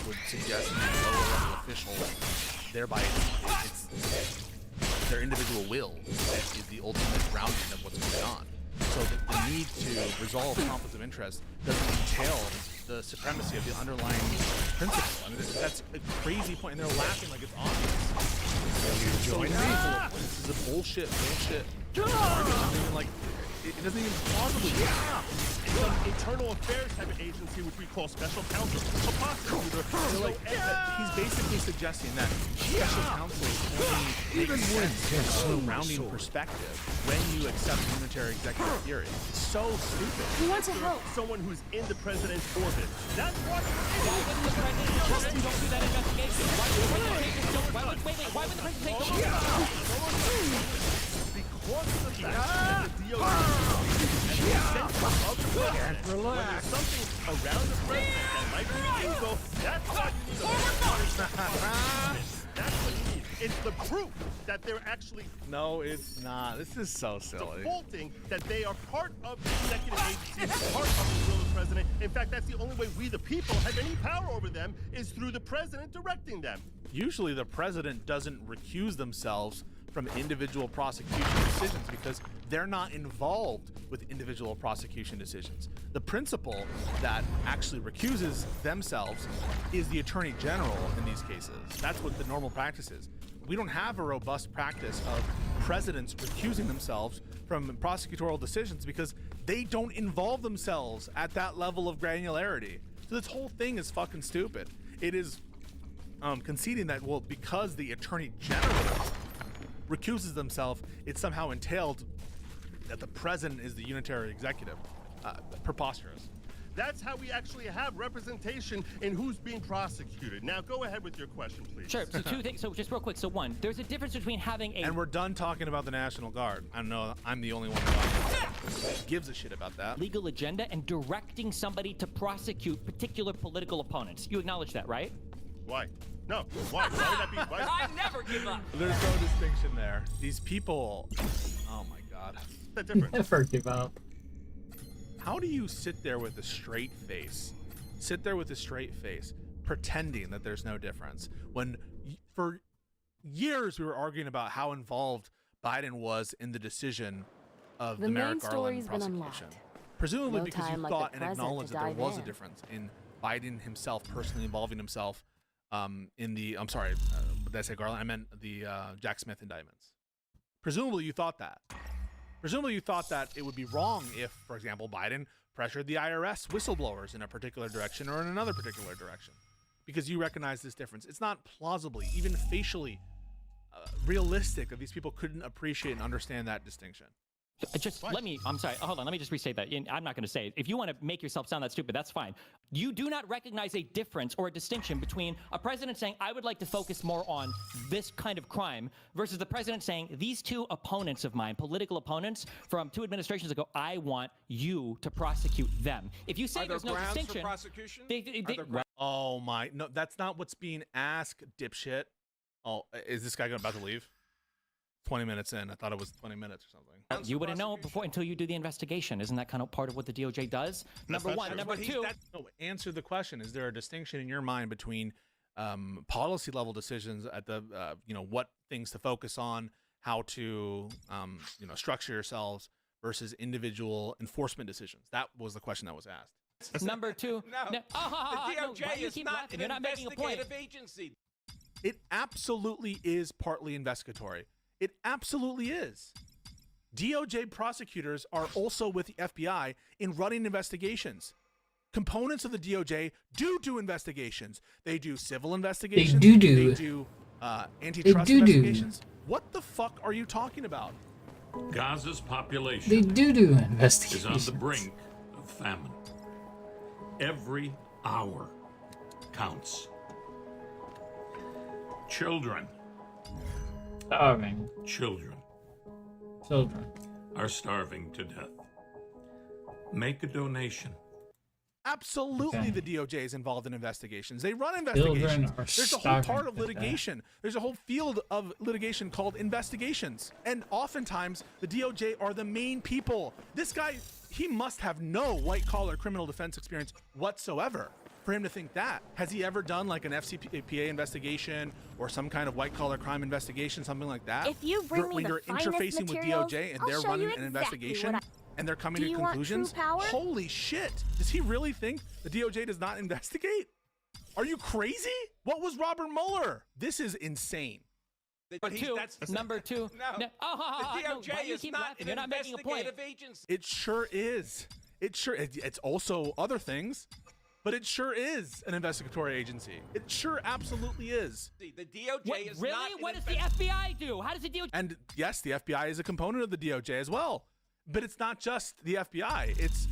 would suggest that a lower level official, thereby it's their individual will that is the ultimate grounding of what's going on. So the need to resolve conflicts of interest doesn't entail the supremacy of the underlying principle. I mean, that's a crazy point, and they're laughing like it's obvious. Will you join me? This is a bullshit. It doesn't even plausibly. Some internal affairs type of agency, which we call special counsel, a prosecutor. He's basically suggesting that special counsel only makes sense from a rounding perspective when you accept unitary executive theory. It's so stupid. We want to help someone who's in the president's orbit. That's what. Why wouldn't the president just don't do that investigation? Why would the president take the Because of the fact that the DOJ and the center of the president, when there's something around the president that might be illegal, that's what you need. That's what you need. It's the proof that they're actually... No, it's not. This is so silly. ...defaulting that they are part of the executive agency, part of the will of the president. In fact, that's the only way we, the people, have any power over them is through the president directing them. Usually the president doesn't recuse themselves from individual prosecution decisions because they're not involved with individual prosecution decisions. The principal that actually recuses themselves is the attorney general in these cases. That's what the normal practice is. We don't have a robust practice of presidents recusing themselves from prosecutorial decisions because they don't involve themselves at that level of granularity. So this whole thing is fucking stupid. It is conceding that, well, because the attorney general recuses themselves, it's somehow entailed that the president is the unitary executive. Preposterous. That's how we actually have representation in who's being prosecuted. Now, go ahead with your question, please. Sure. So 2 things. So just real quick. So 1, there's a difference between having a... And we're done talking about the National Guard. I know I'm the only one who gives a shit about that. Legal agenda and directing somebody to prosecute particular political opponents. You acknowledge that, right? Why? No. Why? Why would that be? Why? I never give up. There's no distinction there. These people... Oh, my God. That's different. Never give up. How do you sit there with a straight face, pretending that there's no difference when for years we were arguing about how involved Biden was in the decision of the Merrick Garland prosecution? Presumably because you thought and acknowledged that there was a difference in Biden himself personally involving himself in the, I'm sorry, did I say Garland? I meant the Jack Smith indictments. Presumably you thought that. Presumably you thought that it would be wrong if, for example, Biden pressured the IRS whistleblowers in a particular direction or in another particular direction, because you recognize this difference. It's not plausibly, even facially realistic that these people couldn't appreciate and understand that distinction. I'm sorry, hold on, let me just restate that. I'm not going to say it. If you want to make yourself sound that stupid, that's fine. You do not recognize a difference or a distinction between a president saying, I would like to focus more on this kind of crime, versus the president saying, these two opponents of mine, political opponents from 2 administrations ago, I want you to prosecute them. If you say there's no distinction, for prosecution? Oh my, no, that's not what's being asked, dipshit. Oh, is this guy about to leave? 20 minutes in. I thought it was 20 minutes or something. You wouldn't know before until you do the investigation. Isn't that kind of part of what the DOJ does? Number one. Number two. No, answer the question. Is there a distinction in your mind between policy level decisions at the, what things to focus on, how to, structure yourselves versus individual enforcement decisions? That was the question that was asked. Number two. The DOJ is not an investigative agency. It absolutely is partly investigatory. It absolutely is. DOJ prosecutors are also with the FBI in running investigations. Components of the DOJ do investigations. They do civil investigations. They do antitrust investigations. What the fuck are you talking about? Gaza's population They do investigations. is on the brink of famine. Every hour counts. Children are starving to death. Make a donation. Absolutely, Okay. the DOJ is involved in investigations. They run investigations. Children are There's a whole part starving of to death. litigation. There's a whole field of litigation called investigations. And oftentimes, the DOJ are the main people. This guy, he must have no white-collar criminal defense experience whatsoever for him to think that. Has he ever done like an FCPA investigation or some kind of white-collar crime investigation, something like that? If you bring me when the you're finest interfacing materials, with DOJ and I'll they're show running you an exactly investigation what and they're coming Do to you want true conclusions, power? holy shit. Does he really think the DOJ does not investigate? Are you crazy? What was Robert Mueller? This is insane. Number two. No. No. The no, DOJ why do you is keep not laughing? an You're not making a point. investigative agency. It sure is. It's also other things, but it sure is an investigatory agency. It sure absolutely is. The DOJ What, is really? not. What does the FBI do? How does the DOJ? And yes, the FBI is a component of the DOJ as well. But it's not just the FBI. It's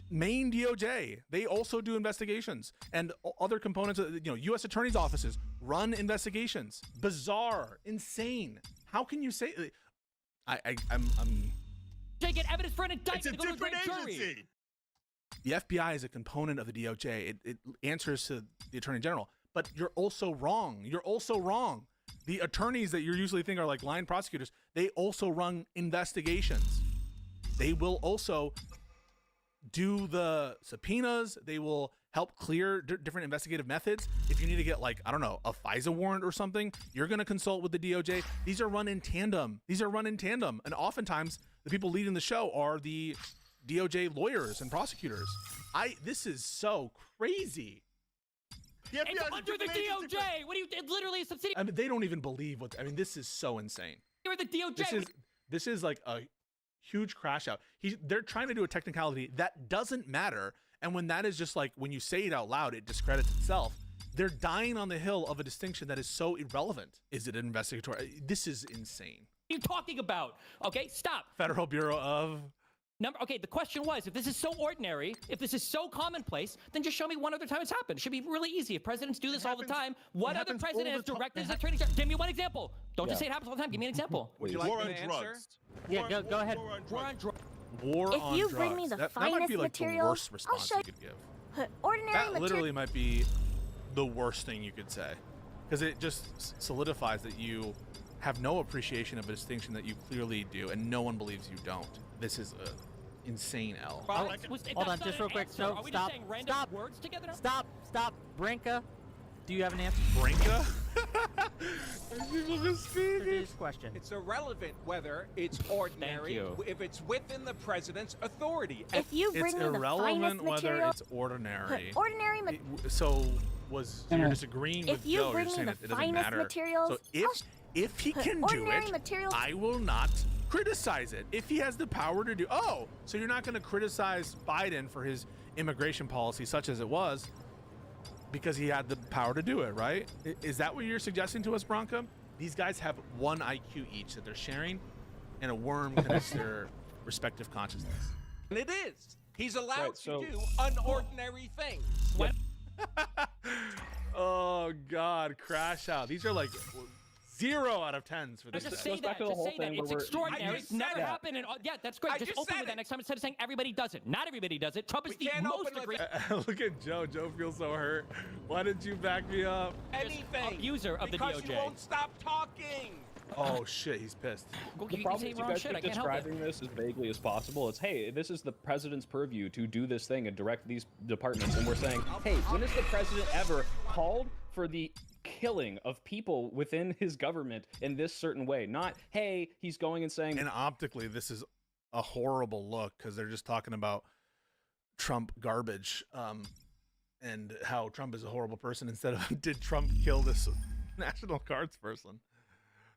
main DOJ. They also do investigations. And other components of, U.S. attorneys' offices run investigations. Bizarre. Insane. How can you say... I'm They get evidence for an indictment to go to a grand jury. The FBI is a component of the DOJ. It answers to the Attorney General. But you're also wrong. You're also wrong. The attorneys that you usually think are like line prosecutors, they also run investigations. They will also do the subpoenas. They will help clear different investigative methods. If you need to get like, I don't know, a FISA warrant or something, you're going to consult with the DOJ. These are run in tandem. And oftentimes the people leading the show are the DOJ lawyers and prosecutors. This is so crazy. It's under the DOJ. What do you? It literally is subsidiary. I mean, they don't even believe what. I mean, this is so insane. You're the DOJ. This is like a huge crash out. They're trying to do a technicality that doesn't matter, and when that is just like when you say it out loud, it discredits itself. They're dying on the hill of a distinction that is so irrelevant. Is it an investigatory? This is insane. What are you talking about? Okay, stop. Federal Bureau of. Okay, the question was, if this is so ordinary, if this is so commonplace, then just show me one other time it's happened. It should be really easy. If presidents do this all the time, what other president has directed his attorney general? Give me one example. Don't just say it happens all the time. Give me an example. Would you like me to answer? Yeah, go ahead. War on drugs. War If on you drugs. bring me the that might finest be like the materials, worst I'll response show you could give. Put ordinary That material. literally might be the worst thing you could say, because it just solidifies that you have no appreciation of a distinction that you clearly do, and no one believes you don't. This is insane, L. Hold on, just real quick. No, Are we stop. just saying random Stop. words together? Stop. Brinka, do you have an answer? Brinka? People just speak. This question. It's irrelevant whether it's ordinary, you. if it's within the president's authority. If you bring It's me the irrelevant finest whether material, it's ordinary. ordinary ma- So you're disagreeing If with you Joe? bring You're me saying the it doesn't finest matter. materials, So if he can do ordinary it, materials- I will not criticize it. If he has the power to do, so you're not going to criticize Biden for his immigration policy, such as it was, because he had the power to do it, right? Is that what you're suggesting to us, Bronca? These guys have one IQ each that they're sharing, and a worm connects their respective consciousness. And it is. He's allowed Right, so- to do unordinary things. Oh God, crash out. These are like 0 out of 10s for I this. just guy. say that. Just say that. It's extraordinary. It's never happened. And yeah, that's great. I Just just open said with that it. next time instead of saying everybody does it. Not everybody does it. Trump is the can't most open with egregious Look at Joe. Joe feels so hurt. Why didn't you back me up? Anything. abuser of the because you DOJ. won't stop talking. Oh shit, he's pissed. The problem is you guys keep describing this as vaguely as possible. It's, hey, this is the president's purview to do this thing and direct these departments. And we're saying, hey, when has the president ever called for the killing of people within his government in this certain way? Not, hey, he's going and saying... And optically, this is a horrible look because they're just talking about Trump garbage and how Trump is a horrible person instead of did Trump kill this National Guards person?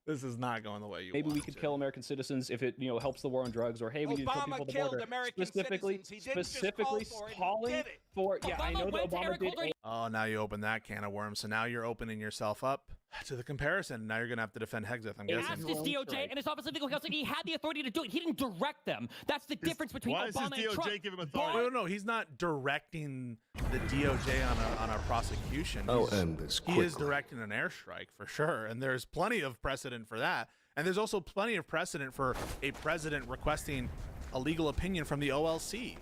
This is not going the way you Maybe want we it could to. kill American citizens if it, helps the war on drugs, or hey, we need to kill Obama people at the killed border. American Specifically, citizens. He didn't just call for it, he calling did it. for. Yeah, I know that went to Obama Eric did. Holder. Oh, now you open that can of worms. So now you're opening yourself up to the comparison. Now you're going to have to defend Hexeth, I'm He guessing. asked his DOJ and his Office of Legal Counsel. He had the authority to do it. He didn't direct them. That's the difference between Why does his Obama and Trump. DOJ give him authority? No, he's not directing the DOJ on a prosecution. I'll He's- end this He is quickly. directing an airstrike for sure, and there's plenty of precedent for that. And there's also plenty of precedent for a president requesting a legal opinion from the OLC.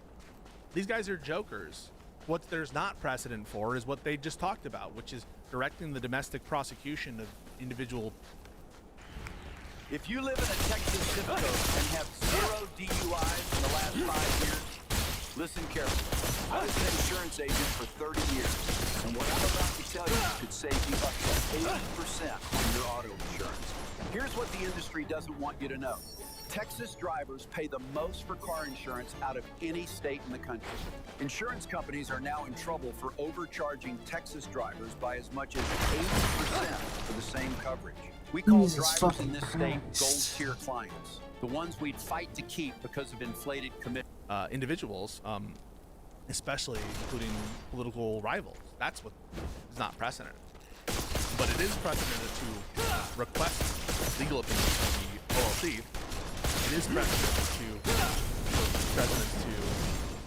These guys are jokers. What there's not precedent for is what they just talked about, which is directing the domestic prosecution of individual. If you live in a Texas zip code and have 0 DUIs in the last 5 years, listen carefully. I was an insurance agent for 30 years, and what I'm about to tell you could save you up to 80% on your auto insurance. Here's what the industry doesn't want you to know. Texas drivers pay the most for car insurance out of any state in the country. Insurance companies are now in trouble for overcharging Texas drivers by as much as 80% for the same coverage. We call Jesus drivers in fucking this state Christ. gold tier clients, the ones we'd fight to keep because of inflated commitment. Individuals, especially including political rivals. That's what is not precedent. But it is precedented to request legal opinions from the OLC. It is precedented for presidents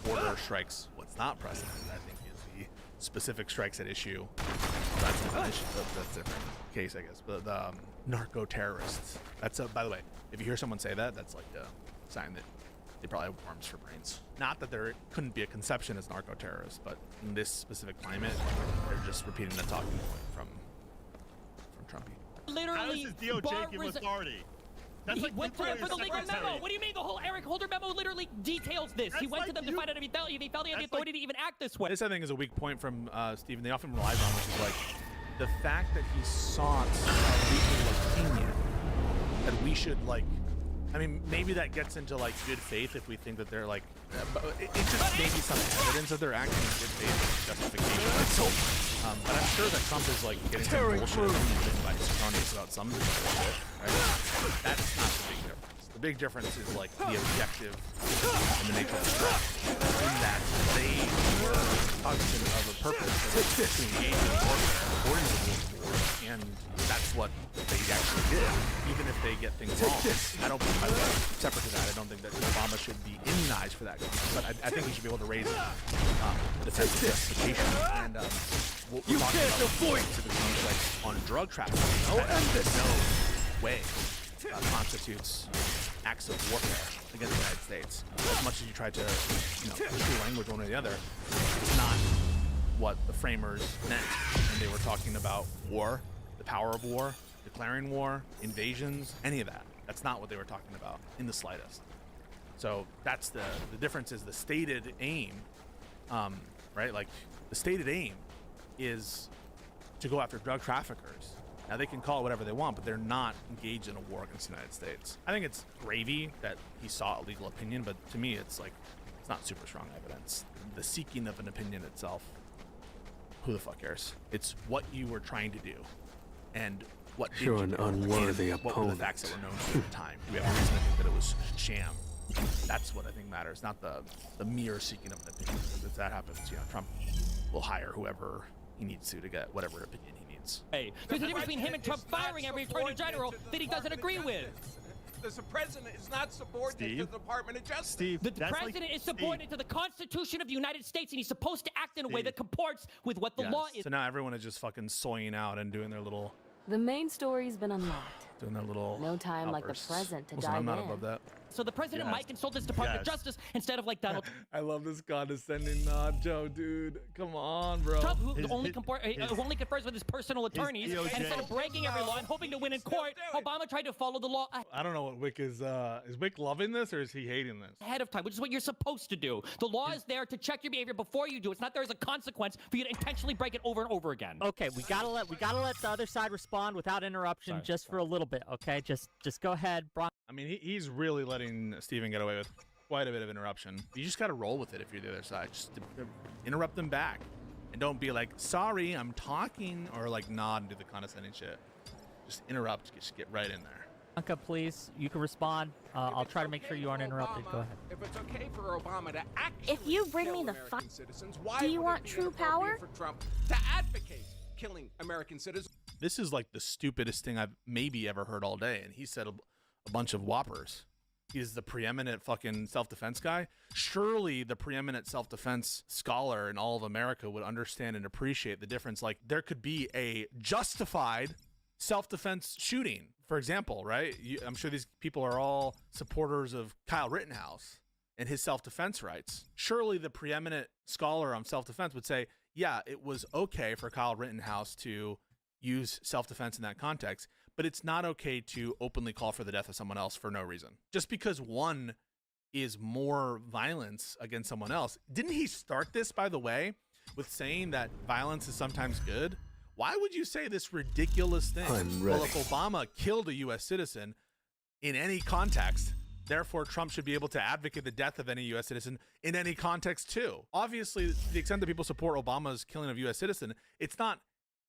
to order strikes. What's not precedented, I think, is the specific strikes at issue. That's an issue. That's a different case, I guess. But the narco terrorists. That's by the way, if you hear someone say that, that's like a sign that they probably have worms for brains. Not that there couldn't be a conception as narco terrorists, but in this specific climate, they're just repeating the talking point from Trumpy. How does Literally, his DOJ give him authority? That's He like went to them for the legal secretary. memo. What do you mean? The whole Eric Holder memo literally details this. He That's went to like them to you- find out if he felt he had the authority to even act this way. This, I think, is a weak point from Stephen. They often relies on, which is like the fact that he sought a legal opinion. That we should I mean, maybe that gets into good faith if we think that they're it's just maybe some evidence that they're acting in good faith justification. But I'm sure that Trump is getting some bullshit by his cronies about some of this bullshit, right? That's not the big difference. The big difference is the objective and the nature of the threat. In that they were cognizant of a purpose that is to engage in warfare according to the rules of war, and that's what they actually did, even if they get things wrong. I don't, by the way, separate to that, I don't think that Obama should be immunized for that, but I think he should be able to raise defensive justification. And what we're talking about specific things on drug trafficking, no way constitutes acts of warfare against the United States. As much as you try to, push your language one or the other, it's not what the framers meant when they were talking about war, the power of war, declaring war, invasions, any of that. That's not what they were talking about in the slightest. So that's the difference is the stated aim, right? Like the stated aim is to go after drug traffickers. Now they can call it whatever they want, but they're not engaged in a war against the United States. I think it's gravy that he sought a legal opinion, but to me it's like, it's not super strong evidence. The seeking of an opinion itself, who the fuck cares? It's what you were trying to do, and what did You're you an do, unworthy and what were the opponent. facts that were known to you at the time. We have a reason to think that it was sham. That's what I think matters, not the mere seeking of an opinion. Because if that happens, you know, Trump will hire whoever he needs to get whatever opinion he needs. Hey, there's a difference between him and Trump firing every attorney general that he doesn't agree with. The president is not subordinate to the Department of Justice. Steve, The president is subordinate to the Constitution of the United States, and he's supposed to act in a way that comports with what the law is. So now everyone is just fucking soying out and doing their little, The main story's been unlocked. doing their little. No time like the outbursts. present to Listen, dive I'm not in. above that. So the president Yes. might consult his Department of Yes. Justice instead of like Donald I love this condescending nod, Joe, dude. Come on, bro. Trump, who only confers with his personal attorneys, and instead of breaking every law and hoping to win in court, Obama tried to follow the law I don't know what Wick is Wick loving this or is he hating this? ahead of time, which is what you're supposed to do. The law is there to check your behavior before you do. It's not there as a consequence for you to intentionally break it over and over again. Okay, we gotta let the other side respond without interruption, just for a little bit. Okay, just go ahead, Bron. I mean, he's really letting Steven get away with quite a bit of interruption. You just got to roll with it if you're the other side. Just interrupt them back. And don't be like, sorry, I'm talking, or like nod and do the condescending shit. Just interrupt, just get right in there. Anka, please, you can respond. I'll try to make sure you aren't interrupted. Go ahead. If it's okay for Obama to actually If you bring me kill the American citizens, why Do you would want it be true inappropriate power? for Trump to advocate killing American citizens? This is like the stupidest thing I've maybe ever heard all day. And he said a bunch of whoppers. He's the preeminent fucking self-defense guy. Surely the preeminent self-defense scholar in all of America would understand and appreciate the difference. Like there could be a justified self-defense shooting, for example, right? I'm sure these people are all supporters of Kyle Rittenhouse and his self-defense rights. Surely the preeminent scholar on self-defense would say, yeah, it was okay for Kyle Rittenhouse to use self-defense in that context, but it's not okay to openly call for the death of someone else for no reason. Just because one is more violence against someone else. Didn't he start this, by the way, with saying that violence is sometimes good? Why would you say this ridiculous thing? I'm Well, ready. if Obama killed a U.S. citizen in any context, therefore Trump should be able to advocate the death of any U.S. citizen in any context too. Obviously, to the extent that people support Obama's killing of a U.S. citizen, it's not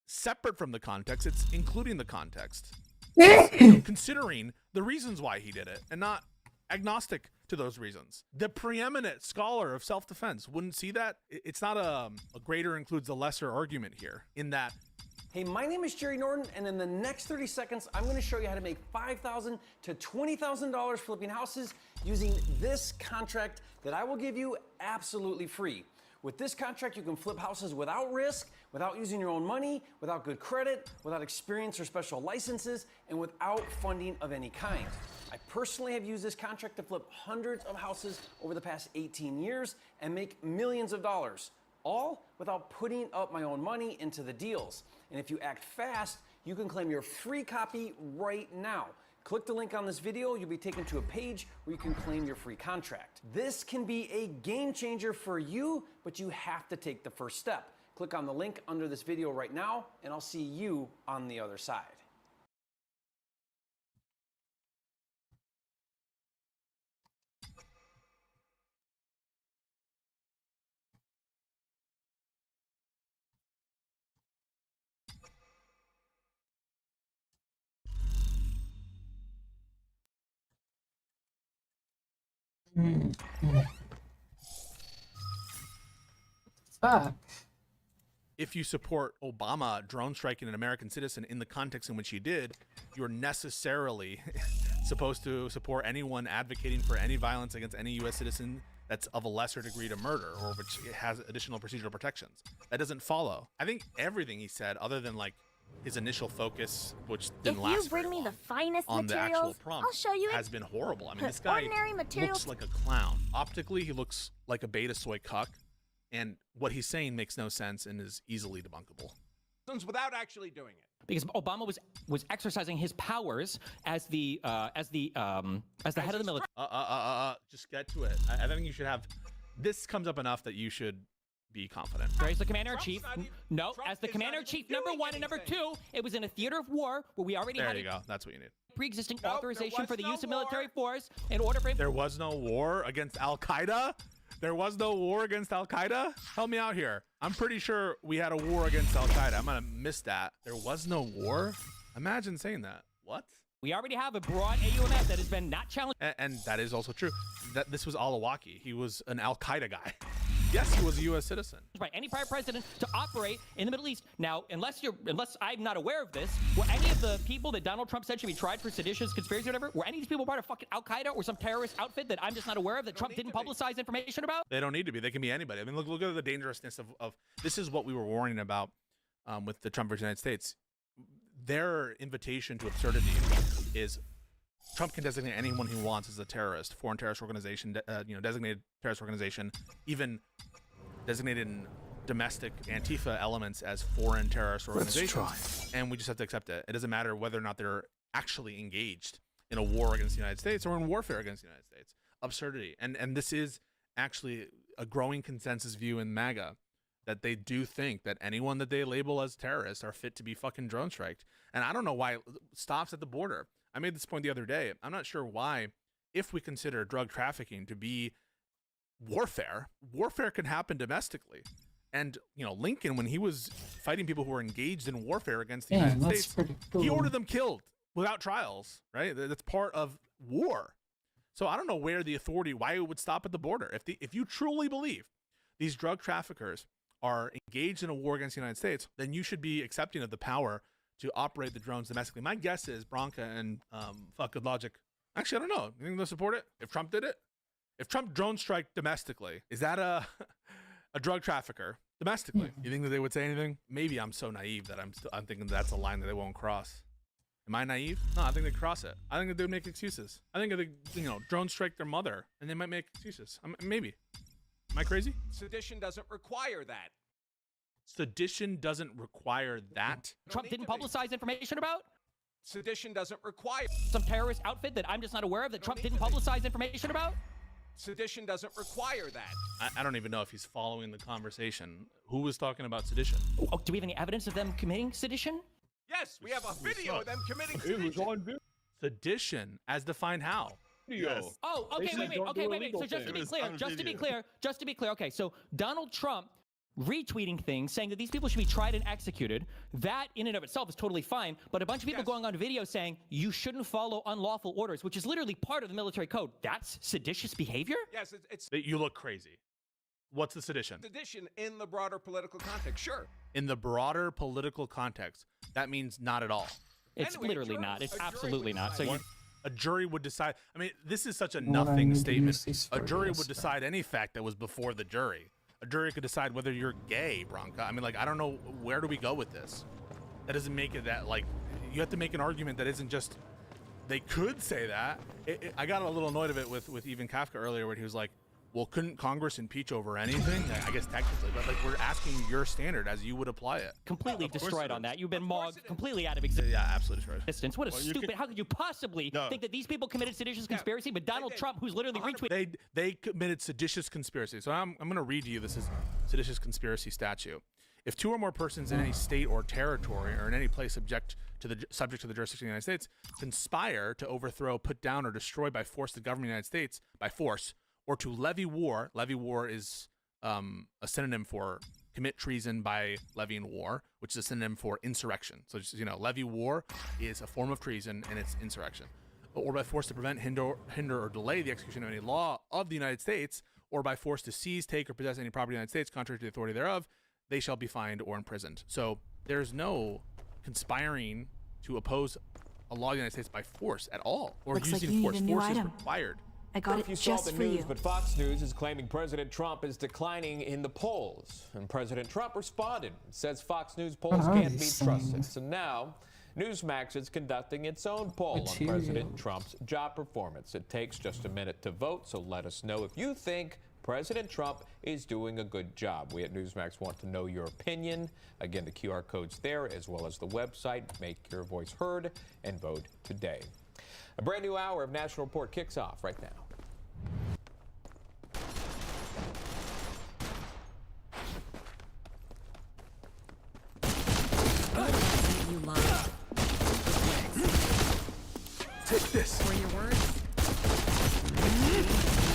separate from the context, it's including the context. It's, considering the reasons why he did it and not agnostic to those reasons. The preeminent scholar of self-defense wouldn't see that. It's not a greater includes the lesser argument here in that. Hey, my name is Jerry Norton, and in the next 30 seconds, I'm going to show you how to make $5,000 to $20,000 flipping houses using this contract that I will give you absolutely free. With this contract, you can flip houses without risk, without using your own money, without good credit, without experience or special licenses, and without funding of any kind. I personally have used this contract to flip hundreds of houses over the past 18 years and make millions of dollars, all without putting up my own money into the deals. And if you act fast, you can claim your free copy right now. Click the link on this video, you'll be taken to a page where you can claim your free contract. This can be a game changer for you, but you have to take the first step. Click on the link under this video right now, and I'll see you on the other side. Fuck. If you support Obama drone striking an American citizen in the context in which he did, you're necessarily supposed to support anyone advocating for any violence against any U.S. citizen that's of a lesser degree to murder or which has additional procedural protections. That doesn't follow. I think everything he said, other than like his initial focus, which didn't If last you bring very me long, the finest on the actual materials, prompt, I'll show you has it. been horrible. I mean, Put this guy ordinary materials- looks like a clown. Optically, he looks like a beta soy cuck, and what he's saying makes no sense and is easily debunkable. Without actually doing it. Because Obama was exercising his powers as the head of the military. Just get to it. I think you should have. This comes up enough that you should be confident. As the commander-in-chief. No, as the commander-in-chief, number one, and number two, it was in a theater of war where we already had. There you go. That's what you need. Pre-existing authorization for the use of military force in order for. There was no war against Al Qaeda. There was no war against Al Qaeda. Help me out here. I'm pretty sure we had a war against Al Qaeda. I'm gonna miss that. There was no war. Imagine saying that. What? We already have a broad AUMF that has been not challenged. And that is also true. That this was Al-Awlaki. He was an Al Qaeda guy. Yes, he was a U.S. citizen. By any prior president to operate in the Middle East. Now, unless I'm not aware of this, were any of the people that Donald Trump said should be tried for seditious conspiracy or whatever, were any of these people part of fucking Al Qaeda or some terrorist outfit that I'm just not aware of that Trump didn't publicize information about? They don't need to be. They can be anybody. I mean, look at the dangerousness of this is what we were warning about with the Trump versus United States. Their invitation to absurdity is Trump can designate anyone he wants as a terrorist, foreign terrorist organization, designated terrorist organization, even designated domestic Antifa elements as foreign terrorist organizations. And we just have to accept it. It doesn't matter whether or not they're actually engaged in a war against the United States or in warfare against the United States. Absurdity. And this is actually a growing consensus view in MAGA, that they do think that anyone that they label as terrorists are fit to be fucking drone striked. And I don't know why it stops at the border. I made this point the other day. I'm not sure why, if we consider drug trafficking to be warfare can happen domestically. And, Lincoln, when he was fighting people who were engaged in warfare against the United States, he ordered them killed without trials, right? That's part of war. So I don't know where the authority, why it would stop at the border. If you truly believe these drug traffickers are engaged in a war against the United States, then you should be accepting of the power to operate the drones domestically. My guess is Bronca and fuck Good Logic. Actually, I don't know. You think they'll support it? If Trump did it? If Trump drone strike domestically, is that a drug trafficker domestically? You think that they would say anything? Maybe I'm so naive that I'm thinking that's a line that they won't cross. Am I naive? No, I think they cross it. I think that they would make excuses. I think that they, drone strike their mother and they might make excuses. Maybe. Am I crazy? Sedition doesn't require that. Sedition doesn't require that? Trump didn't publicize information about? Sedition doesn't require some terrorist outfit that I'm just not aware of that Trump didn't publicize information about? Sedition doesn't require that. I don't even know if he's following the conversation. Who was talking about sedition? Oh, do we have any evidence of them committing sedition? Yes, we have a video of them committing sedition. Sedition, as defined how? Yes. Oh, okay, wait. So just to be clear. Okay, so Donald Trump retweeting things saying that these people should be tried and executed, that in and of itself is totally fine, but a bunch of people going on video saying you shouldn't follow unlawful orders, which is literally part of the military code, that's seditious behavior? Yes, it's you look crazy. What's the sedition? Sedition in the broader political context, sure. In the broader political context, that means not at all. It's literally not. It's absolutely not. So a jury would decide. I mean, this is such a nothing statement. A jury would decide any fact that was before the jury. A jury could decide whether you're gay, Bronca. I mean, I don't know, where do we go with this? That doesn't make it that, you have to make an argument that isn't just, they could say that. I got a little annoyed of it with even Kafka earlier, where he was like, well, couldn't Congress impeach over anything? I guess technically, but we're asking your standard as you would apply it. Completely destroyed on that. You've been mogged completely out of existence. Yeah, absolutely destroyed. What a stupid, how could you possibly think that these people committed seditious conspiracy, but Donald Trump, who's literally retweeting. They committed seditious conspiracy. So I'm going to read to you, this is seditious conspiracy statute. If two or more persons in any state or territory or in any place subject to the jurisdiction of the United States conspire to overthrow, put down, or destroy by force the government of the United States by force, or to levy war is a synonym for commit treason by levying war, which is a synonym for insurrection. So just, levy war is a form of treason and it's insurrection. Or by force to prevent, hinder, or delay the execution of any law of the United States, or by force to seize, take, or possess any property of the United States contrary to the authority thereof, they shall be fined or imprisoned. So there's no conspiring to oppose a law of the United States by force at all, or Looks using like you need force. a new Force is item. required. I got it just for you. But Fox News is claiming President Trump is declining in the polls. And President Trump responded, says Fox News polls can't be trusted. So now, Newsmax is conducting its own poll on President Trump's job performance. It takes just a minute to vote, so let us know if you think President Trump is doing a good job. We at Newsmax want to know your opinion. Again, the QR code's there, as well as the website. Make your voice heard and vote today. A brand new hour of National Report kicks off right now. You love. Take this. For your words.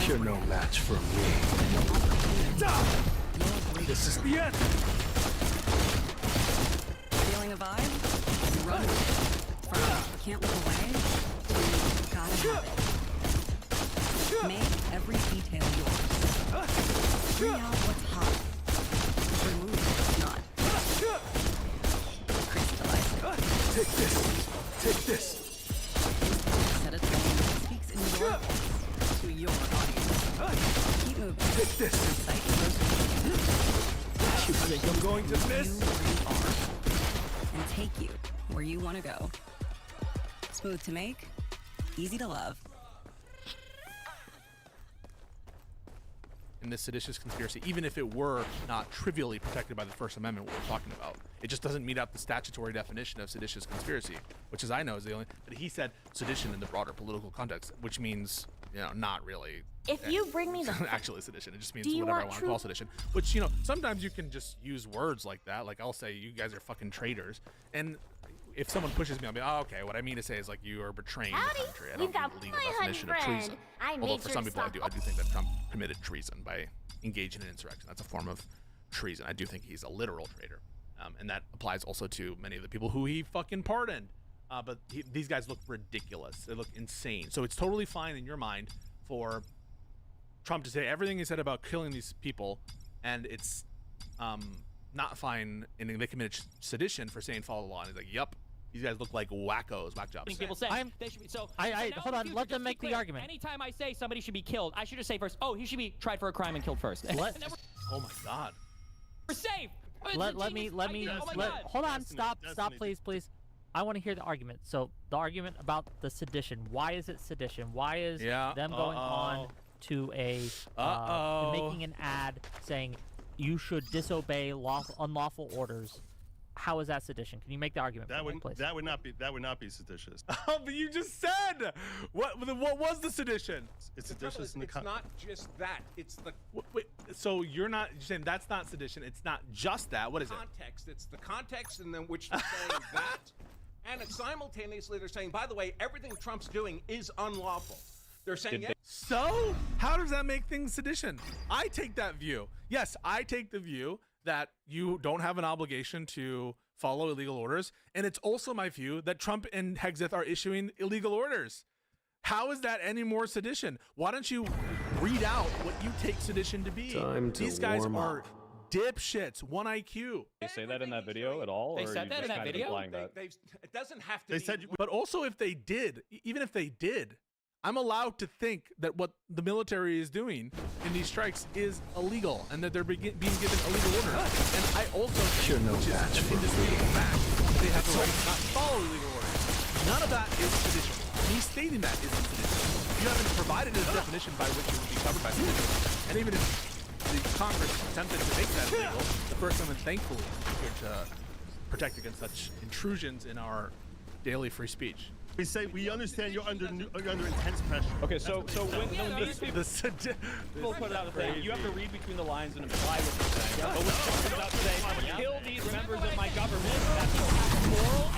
You're no match for me. This is the end. Feeling a vibe? You run with it. From can't look away to gotta have it. Make every detail yours. Bring out what's hot. Remove what's not. Crystallize it. Take this. Take this. Set a tone that speaks in your voice to your audience. Keep moving. Take this. You think I'm going to miss? You really are. And take you where you want to go. Smooth to make, easy to love. In this seditious conspiracy, even if it were not trivially protected by the First Amendment, what we're talking about, it just doesn't meet up the statutory definition of seditious conspiracy, which, as I know, is the only. But he said sedition in the broader political context, which means, you know, not really. If you bring me the actually sedition, it just means whatever I want to call sedition. Which, you know, sometimes you can just use words like that. Like I'll say, you guys are fucking traitors, and if someone pushes me, I'll be, oh, okay. What I mean to say is like you are betraying the country. I don't mean the legal definition of treason. Although for some people, I do think that Trump committed treason by engaging in insurrection. That's a form of treason. I do think he's a literal traitor, and that applies also to many of the people who he fucking pardoned. But these guys look ridiculous. They look insane. So it's totally fine in your mind for Trump to say everything he said about killing these people, and it's not fine, and they committed sedition for saying follow the law. And he's like, yep, these guys look like wackos, whack jobs. People say they should be, so hold on, let them make the argument. Anytime I say somebody should be killed, I should just say first, oh, he should be tried for a crime and killed first. Oh my God. We're safe. Let me hold on, stop, please. I want to hear the argument. So the argument about the sedition. Why is it sedition? Why is them going on to a making an ad saying you should disobey unlawful orders? How is that sedition? Can you make the argument? That would not be seditious. Oh, but you just said what was the sedition? It's seditious. It's not just that. It's the wait. So you're saying that's not sedition. It's not just that. What is context? It's the context in which they're saying that, and it's simultaneously they're saying, by the way, everything Trump's doing is unlawful. They're saying So how does that make things sedition? I take that view. Yes, I take the view that you don't have an obligation to follow illegal orders. And it's also my view that Trump and Hegseth are issuing illegal orders. How is that any more sedition? Why don't you read out what you take sedition to be? These guys are dipshits, 1 IQ. They say that in that video at all? They said that in that video? It doesn't have to be. But also if they did, even if they did, I'm allowed to think that what the military is doing in these strikes is illegal and that they're being given illegal orders. And I also think, which is an indisputable fact, they have the right to not follow illegal orders. None of that is sedition. Me stating that isn't sedition. You haven't provided a definition by which it would be covered by sedition. And even if the Congress attempted to make that illegal, the First Amendment thankfully is here to protect against such intrusions in our daily free speech. We say we understand you're under intense pressure. Okay, so when these people put out a thing, you have to read between the lines and imply what they're saying. But when someone comes out to say, kill these members of my government, that's moral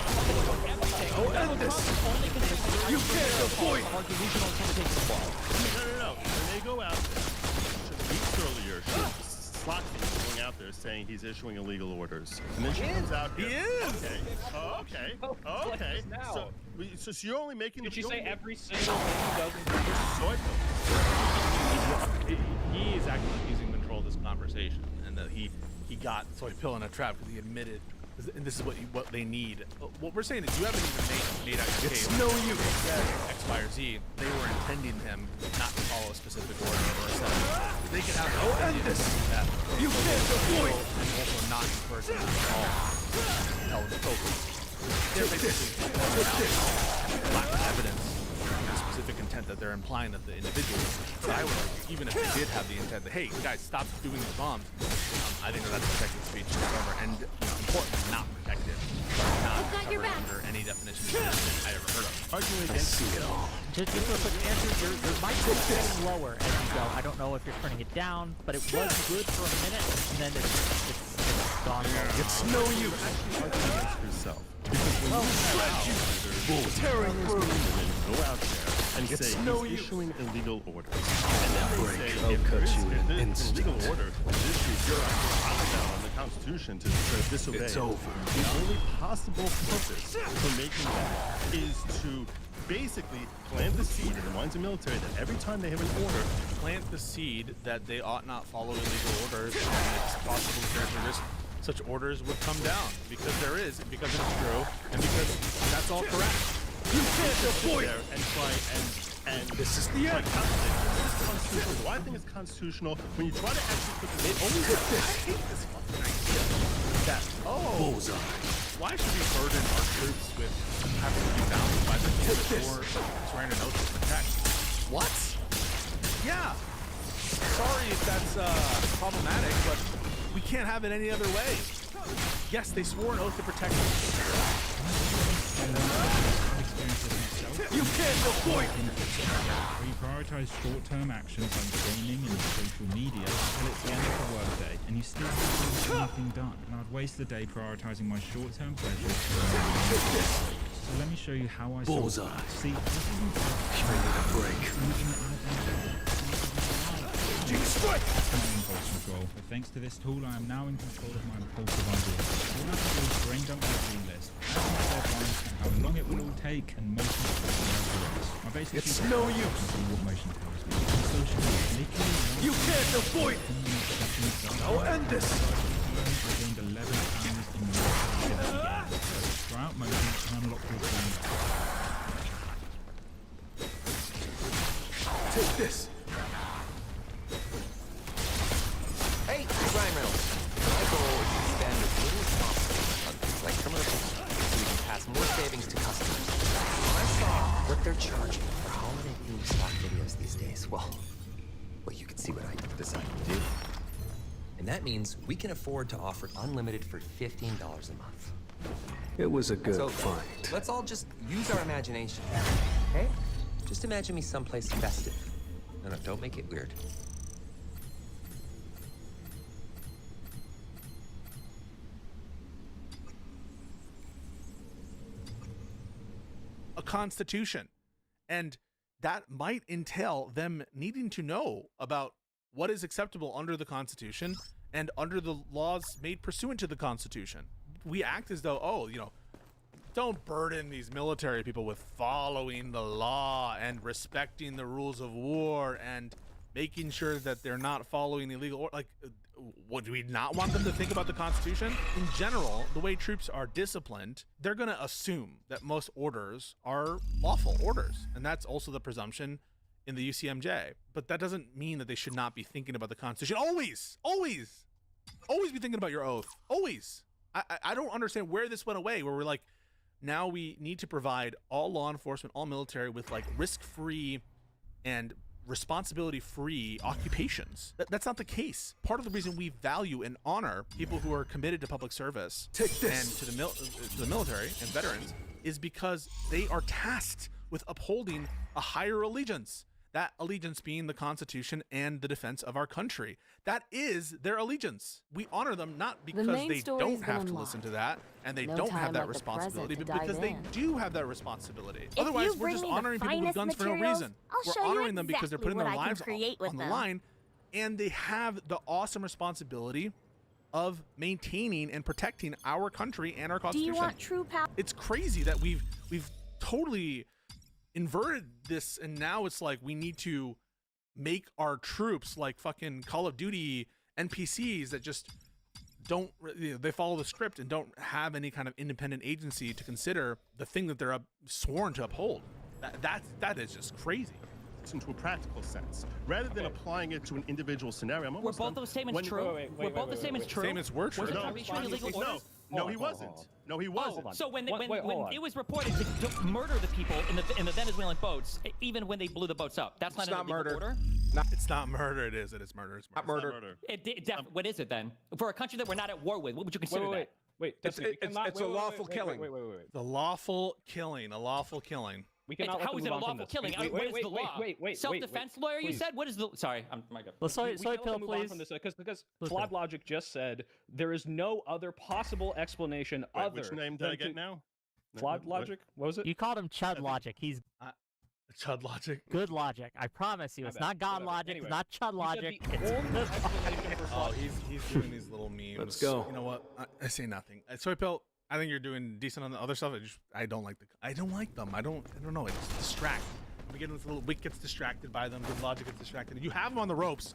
and everything. You can't avoid. No. When they go out there, weeks earlier, SWAT team going out there saying he's issuing illegal orders, and then she comes out here. He is. Okay. So you're only making. Did you say every single thing he does? He is acting like he's in control of this conversation, and that he got soy pill in a trap because he admitted, and this is what they need. What we're saying is you haven't even made out your case. It's no use. X, Y, or Z. They were intending him not to follow a specific order or a set. They can have no idea that you can't avoid, and also not in person at all. Tell them focus. They're basically lack of evidence, the specific intent that they're implying that the individual. But I would argue, even if they did have the intent that, hey, guys, stop doing these bombs, I think that's protected speech, however, and important, not protected. Not covered under any definition I ever heard of. Arguing against Just real quick answer, your mic is getting lower as you go. I don't know if you're turning it down, but it was good for a minute, and then it's gone lower. It's no use. Argue against yourself. Tearing through. Go out there and say he's issuing illegal orders. And then they say, if there's illegal order is issued, you're on the Constitution to disobey. It's over. The only possible purpose for making that is to basically plant the seed in the minds of military that every time they have an order, plant the seed that they ought not follow illegal orders, and it's possible there's a risk such orders would come down because there is, because it's true, and because that's all correct. You can't avoid there and try and this is the end. Constitutional. Why I think it's constitutional when you try to actually put this. I hate this fucking idea. That bullseye. Why should we burden our troops with having to be bound by the or swearing an oath to protect? What? Yeah. Sorry if that's problematic, but we can't have it any other way. Yes, they swore an oath to protect us. You can't avoid We prioritize short-term actions like gaming and social media until it's the end of the workday, and you still haven't got anything done. And I'd waste the day prioritizing my short-term pleasures. So let me show you how I bullseye. See, this isn't you may need a break. Strike! Impulse control. But thanks to this tool, I am now in control of my impulsive ideas. All I have to do is brain dump my dream list, how long it will all take, and motion my basic it's no use. What motion tells me. You can't avoid. I'll end this. I gained 11 hours in try out motion and unlock your brain. Take this. Hey, Ryan Reynolds. My goal is to spend as little as possible on things like commercials, so we can pass more savings to customers. When I saw what they're charging for holiday themed stock videos these days, well, you can see what I decided to do. And that means we can afford to offer unlimited for $15 a month. It was a good so, fight. Let's all just use our imagination, okay? Just imagine me someplace festive. No, don't make it weird. A constitution, and that might entail them needing to know about what is acceptable under the Constitution and under the laws made pursuant to the Constitution. We act as though, don't burden these military people with following the law and respecting the rules of war and making sure that they're not following illegal or would we not want them to think about the Constitution? In general, the way troops are disciplined, they're going to assume that most orders are lawful orders. And that's also the presumption in the UCMJ. But that doesn't mean that they should not be thinking about the Constitution. Always be thinking about your oath. Always. I don't understand where this went away, where we're like, now we need to provide all law enforcement, all military with risk-free and responsibility-free occupations. That's not the case. Part of the reason we value and honor people who are committed to public service and to the military and veterans is because they are tasked with upholding a higher allegiance. That allegiance being the Constitution and the defense of our country. That is their allegiance. We honor them not because they don't have to listen to that and they don't have that responsibility, but because they do have that responsibility. Otherwise, we're just honoring people with guns for no reason. We're honoring them because they're putting their lives on the line, and they have the awesome responsibility of maintaining and protecting our country and our Constitution. Do you want true power? It's crazy that we've totally inverted this, and now it's like we need to make our troops like fucking Call of Duty NPCs that just don't, they follow the script and don't have any kind of independent agency to consider the thing that they're sworn to uphold. That is just crazy. Into a practical sense, rather than applying it to an individual scenario. Were both those statements true? Were both the statements true? Statements were true. Are we issuing illegal orders? No, he wasn't. No, he wasn't. So when it was reported to murder the people in the Venezuelan boats, even when they blew the boats up, that's not an illegal order? It's not murder. It is murder. It's not murder. What is it then? For a country that we're not at war with, what would you consider that? Wait, it's a lawful killing. Wait. The lawful killing. A lawful killing. We cannot How is it a lawful killing? What is the law? Wait. Self-defense lawyer, you said? What is the... Sorry, I'm... My God. Soy Pill, please. Because Flawed Logic just said there is no other possible explanation other which name did I get now? Flawed Logic? What was it? You called him Chud Logic. He's... Chud Logic? Good Logic. I promise you. It's not God Logic. Anyway, it's not Chud Logic. It's he's doing these little memes. Let's go. You know what? I say nothing. Soy Pill, I think you're doing decent on the other stuff. I don't like them. I don't know. It's distract. We get into little. Wick gets distracted by them. Good Logic gets distracted. You have them on the ropes.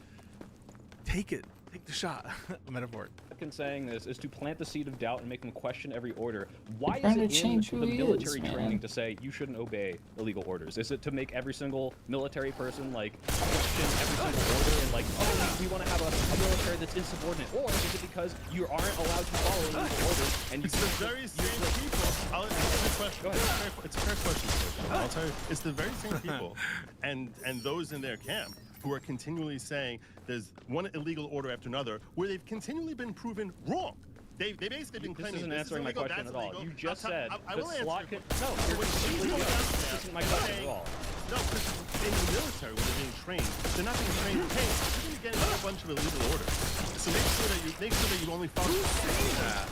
Take it. Take the shot. A metaphor. Saying this is to plant the seed of doubt and make them question every order. Why is Trying it to change in who the he military is, training man. to say you shouldn't obey illegal orders? Is it to make every single military person like question every single order and like, oh, we want to have a military that's insubordinate? Or is it because you aren't allowed to follow illegal orders and you It's the very same people. I'll answer the question. It's a fair question. I'll tell you, it's the very same people, and those in their camp who are continually saying there's one illegal order after another, where they've continually been proven wrong. They basically been claiming this isn't answering my question at all. You just said I will answer. This isn't my question at all. No, because in the military, when they're being trained, they're not being trained. Hey, you're going to get a whole bunch of illegal orders. So make sure that you only follow.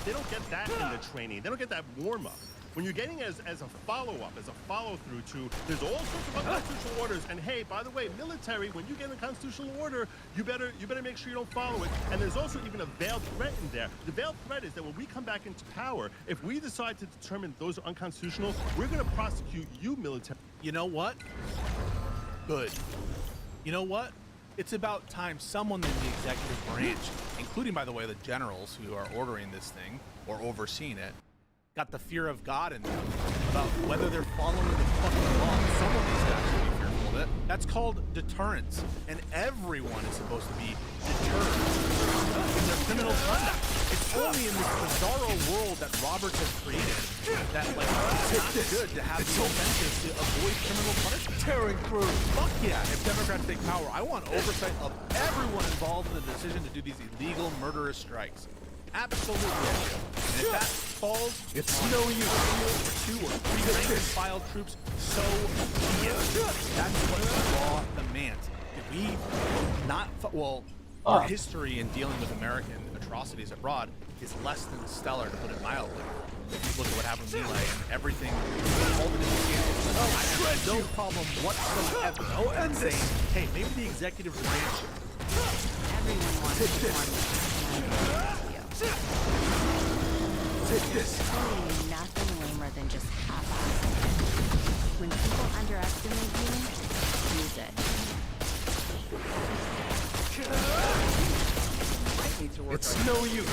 They don't get that in the training. They don't get that warm up. When you're getting as a follow-up, as a follow-through to, there's all sorts of unconstitutional orders. And hey, by the way, military, when you get a constitutional order, you better make sure you don't follow it. And there's also even a veiled threat in there. The veiled threat is that when we come back into power, if we decide to determine those are unconstitutional, we're going to prosecute you, military. You know what? Good. You know what? It's about time someone in the executive branch, including, by the way, the generals who are ordering this thing or overseeing it, got the fear of God in them about whether they're following the fucking law. Someone needs to actually be fearful of it. That's called deterrence, and everyone is supposed to be deterred in their criminal conduct. It's only in this bizarro world that Roberts has created that, like, it's not good to have the incentive to avoid criminal punishment. Tearing through. Fuck yeah! If Democrats take power, I want oversight of everyone involved in the decision to do these illegal, murderous strikes. Absolutely. And if that falls, it's no use. 2 or 3 rank and file troops, so be it. That's what the law demands. If we not, our history in dealing with American atrocities abroad is less than stellar, to put it mildly. If you look at what happened in Melee and everything, all the different scandals, I have no problem whatsoever. And saying, hey, maybe the executive branch. Everyone wants There's really nothing lamer than just half-assed. When people underestimate you, use it. It's no use.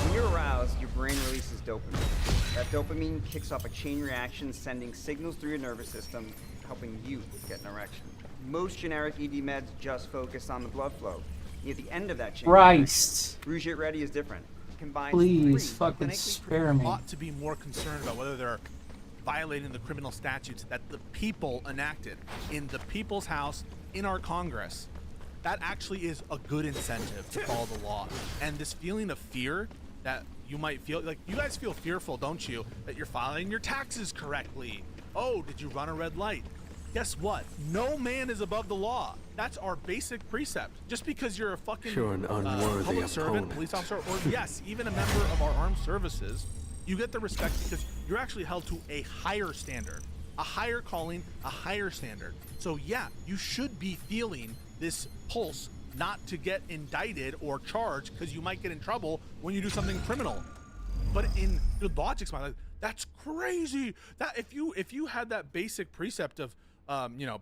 When you're aroused, your brain releases dopamine. That dopamine kicks off a chain reaction, sending signals through your nervous system, helping you get an erection. Most generic ED meds just focus on the blood flow. At the end of that chain, Rouge It Ready is different. Please fucking spare me. Ought to be more concerned about whether they're violating the criminal statutes that the people enacted in the people's house, in our Congress. That actually is a good incentive to follow the law. And this feeling of fear that you might feel, like, you guys feel fearful, don't you, that you're filing your taxes correctly? Oh, did you run a red light? Guess what? No man is above the law. That's our basic precept. Just because you're a fucking public servant, police officer, or yes, even a member of our armed services, you get the respect because you're actually held to a higher standard, a higher calling, a higher standard. So yeah, you should be feeling this pulse not to get indicted or charged because you might get in trouble when you do something criminal. But in Good Logic's mind, that's crazy. That if you had that basic precept of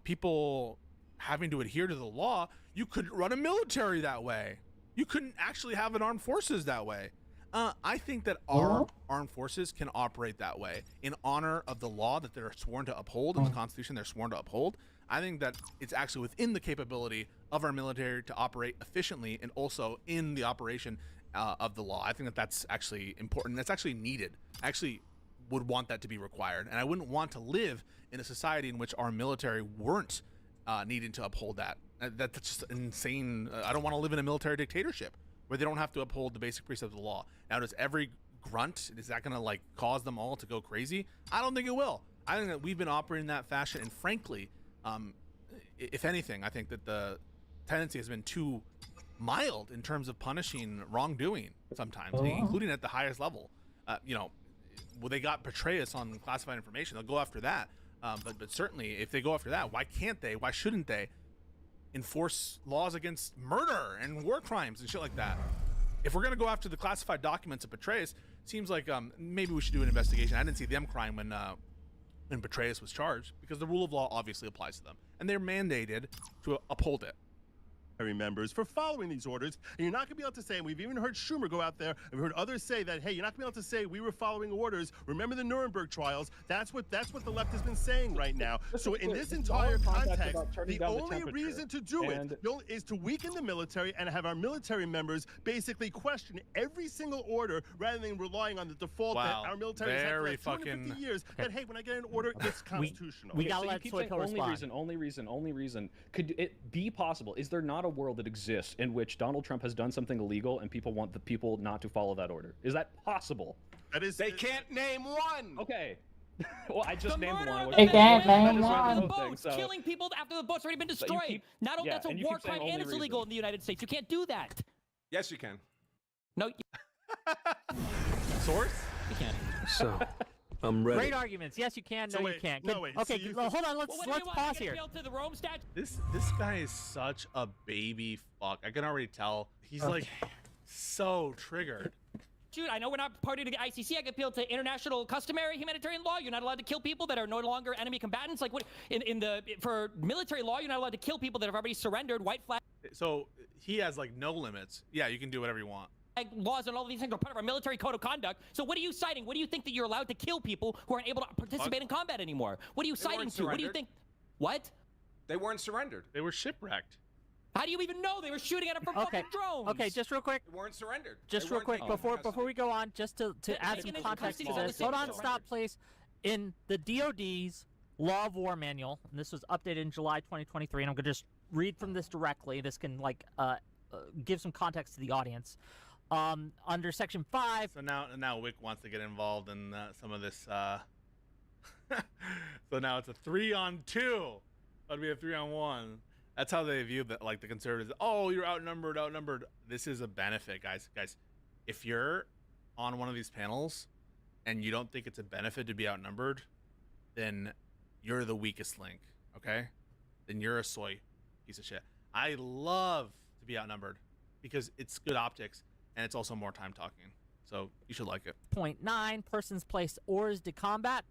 people having to adhere to the law, you couldn't run a military that way. You couldn't actually have an armed forces that way. I think that our armed forces can operate that way in honor of the law that they're sworn to uphold, in the Constitution they're sworn to uphold. I think that it's actually within the capability of our military to operate efficiently and also in the operation of the law. I think that that's actually important. That's actually needed. I actually would want that to be required, and I wouldn't want to live in a society in which our military weren't needing to uphold that. That's just insane. I don't want to live in a military dictatorship where they don't have to uphold the basic precepts of the law. Now, does every grunt, is that going to like cause them all to go crazy? I don't think it will. I think that we've been operating in that fashion, and frankly, if anything, I think that the tendency has been too mild in terms of punishing wrongdoing sometimes, including at the highest level. You know, well, they got Petraeus on classified information. They'll go after that. But certainly, if they go after that, why can't they? Why shouldn't they enforce laws against murder and war crimes and shit like that? If we're going to go after the classified documents of Petraeus, seems like maybe we should do an investigation. I didn't see them crying when Petraeus was charged, because the rule of law obviously applies to them, and they're mandated to uphold it. Members for following these orders, and you're not going to be able to say, and we've even heard Schumer go out there, and we've heard others say that, hey, you're not going to be able to say we were following orders. Remember the Nuremberg trials? That's what the left has been saying right now. So in this entire context, the only reason to do it is to weaken the military and have our military members basically question every single order rather than relying on the default that our military has had for 250 years. That hey, when I get an order, it's constitutional. We gotta so let Soyko respond. Only reason. Could it be possible? Is there not a world that exists in which Donald Trump has done something illegal and people want the people not to follow that order? Is that possible? That is. They can't name one. Okay. Well, I just named one. They can't name one. Boats, killing people after the boat's already been destroyed. Not only that's a war crime and it's illegal in the United States. You can't do that. Yes, you can. No. Source? You can't. So, I'm ready. Great arguments. Yes, you can. No, you can't. Okay, hold on. Let's pause here. This guy is such a baby fuck. I can already tell. He's like so triggered. Dude, I know we're not party to the ICC. I can appeal to international customary humanitarian law. You're not allowed to kill people that are no longer enemy combatants. Like what for military law, you're not allowed to kill people that have already surrendered. White flag. So he has like no limits. Yeah, you can do whatever you want. Laws and all of these things are part of our military code of conduct. So what are you citing? What do you think that you're allowed to kill people who aren't able to participate in combat anymore? What are you citing to? What do you think? What? They weren't surrendered. They were shipwrecked. How do you even know? They were shooting at them from fucking drones. Okay, just real quick. They weren't surrendered. Just real quick before we go on, just to add some context to this. Hold on, stop, please. In the DoD's Law of War Manual, and this was updated in July 2023, and I'm gonna just read from this directly. This can like give some context to the audience. Under Section 5. So now Wick wants to get involved in some of this. So now it's a 3-on-2. That'd be a 3-on-1. That's how they view that, like the conservatives. Oh, you're outnumbered. This is a benefit, guys. If you're on one of these panels and you don't think it's a benefit to be outnumbered, then you're the weakest link. Okay? Then you're a soy piece of shit. I love to be outnumbered because it's good optics. And it's also more time talking. So you should like it. Point 9, persons placed hors de combat.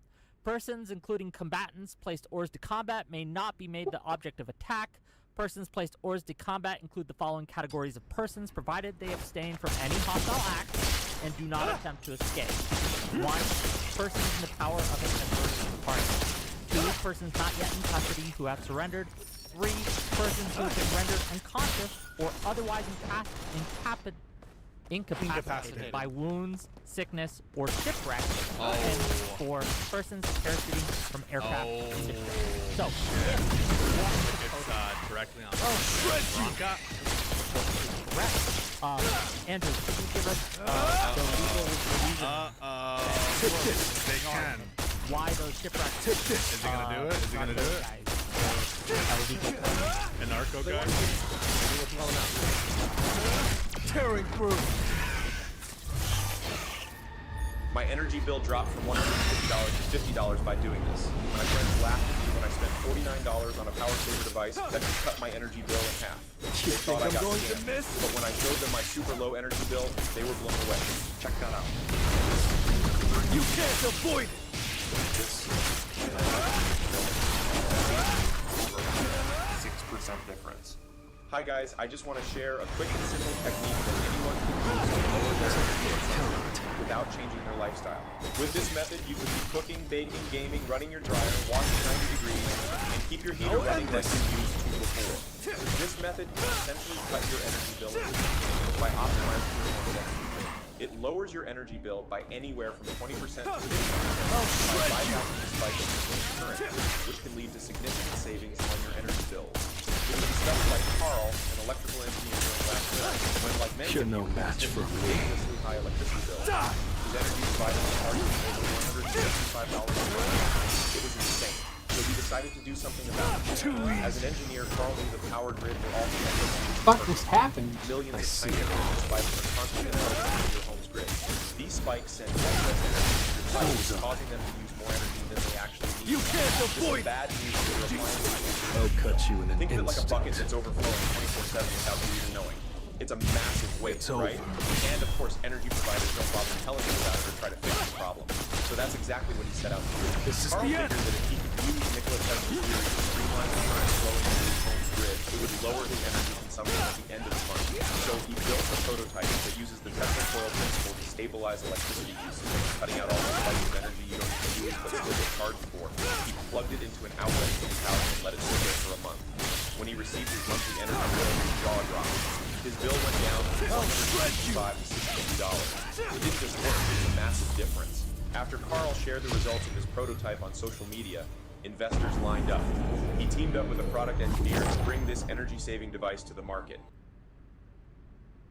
Persons, including combatants, placed hors de combat may not be made the object of attack. Persons placed hors de combat include the following categories of persons, provided they abstain from any hostile act and do not attempt to escape. 1. Persons in the power of an adverse party. 2. Persons not yet in custody who have surrendered. 3. Persons who have been rendered unconscious or otherwise incapacitated by wounds, sickness, or shipwreck, and 4 persons parachuting from aircraft into ships. So, it's directly on. Bronca. Correct. Andrew, can you give us the legal reason? They can. Why those shipwrecks? Is he gonna do it? Is he gonna do it? A narco guy? Tearing through. My energy bill dropped from $150 to $50 by doing this. My friends laughed at me when I spent $49 on a power saver device that could cut my energy bill in half. They thought I got scammed, but when I showed them my super low energy bill, they were blown away. Check that out. You can't avoid it! 6% difference. Hi guys, I just want to share a quick and simple technique that anyone can use to lower their energy consumption without changing their lifestyle. With this method, you can be cooking, baking, gaming, running your dryer, washing 90 degrees, and keep your heater running like you used to before. This method can essentially cut your energy bill by optimizing your performance. It lowers your energy bill by anywhere from 20% to 50% by bypassing the spike in your current, which can lead to significant savings on your energy bills. It was discovered by Carl, an electrical engineer during last year, when, like many You're no match for me. ridiculously high electricity bills, his energy provider was charging over $175 per month. It was insane. So he decided to do something about it. As an engineer, Carl knew the power grid will ultimately Fuck this happened. millions of tiny spikes are constantly electricity to your home's grid. These spikes send excess energy to your devices, causing them to use more energy than they actually need. You can't avoid bad news for your appliances. I'll cut you in an Think of it like a instant. bucket that's overflowing 24/7 without you even knowing. It's a massive waste, right? And of course, energy providers don't bother telling you about it or try to fix the problem. So that's exactly what he set out to do. Carl figured that if he could use Nikola Tesla's theory to streamline the current flowing through his home's grid, it would lower his energy consumption at the end of the month. So he built a prototype that uses the Tesla coil principle to stabilize electricity usage, cutting out all the spikes of energy you don't use but still get charged for. He plugged it into an outlet in his house and let it sit there for a month. When he received his monthly energy bill, his jaw dropped. His bill went down from $155 to $60. It didn't just work, it was a massive difference. After Carl shared the results of his prototype on social media, investors lined up. He teamed up with a product engineer to bring this energy-saving device to the market.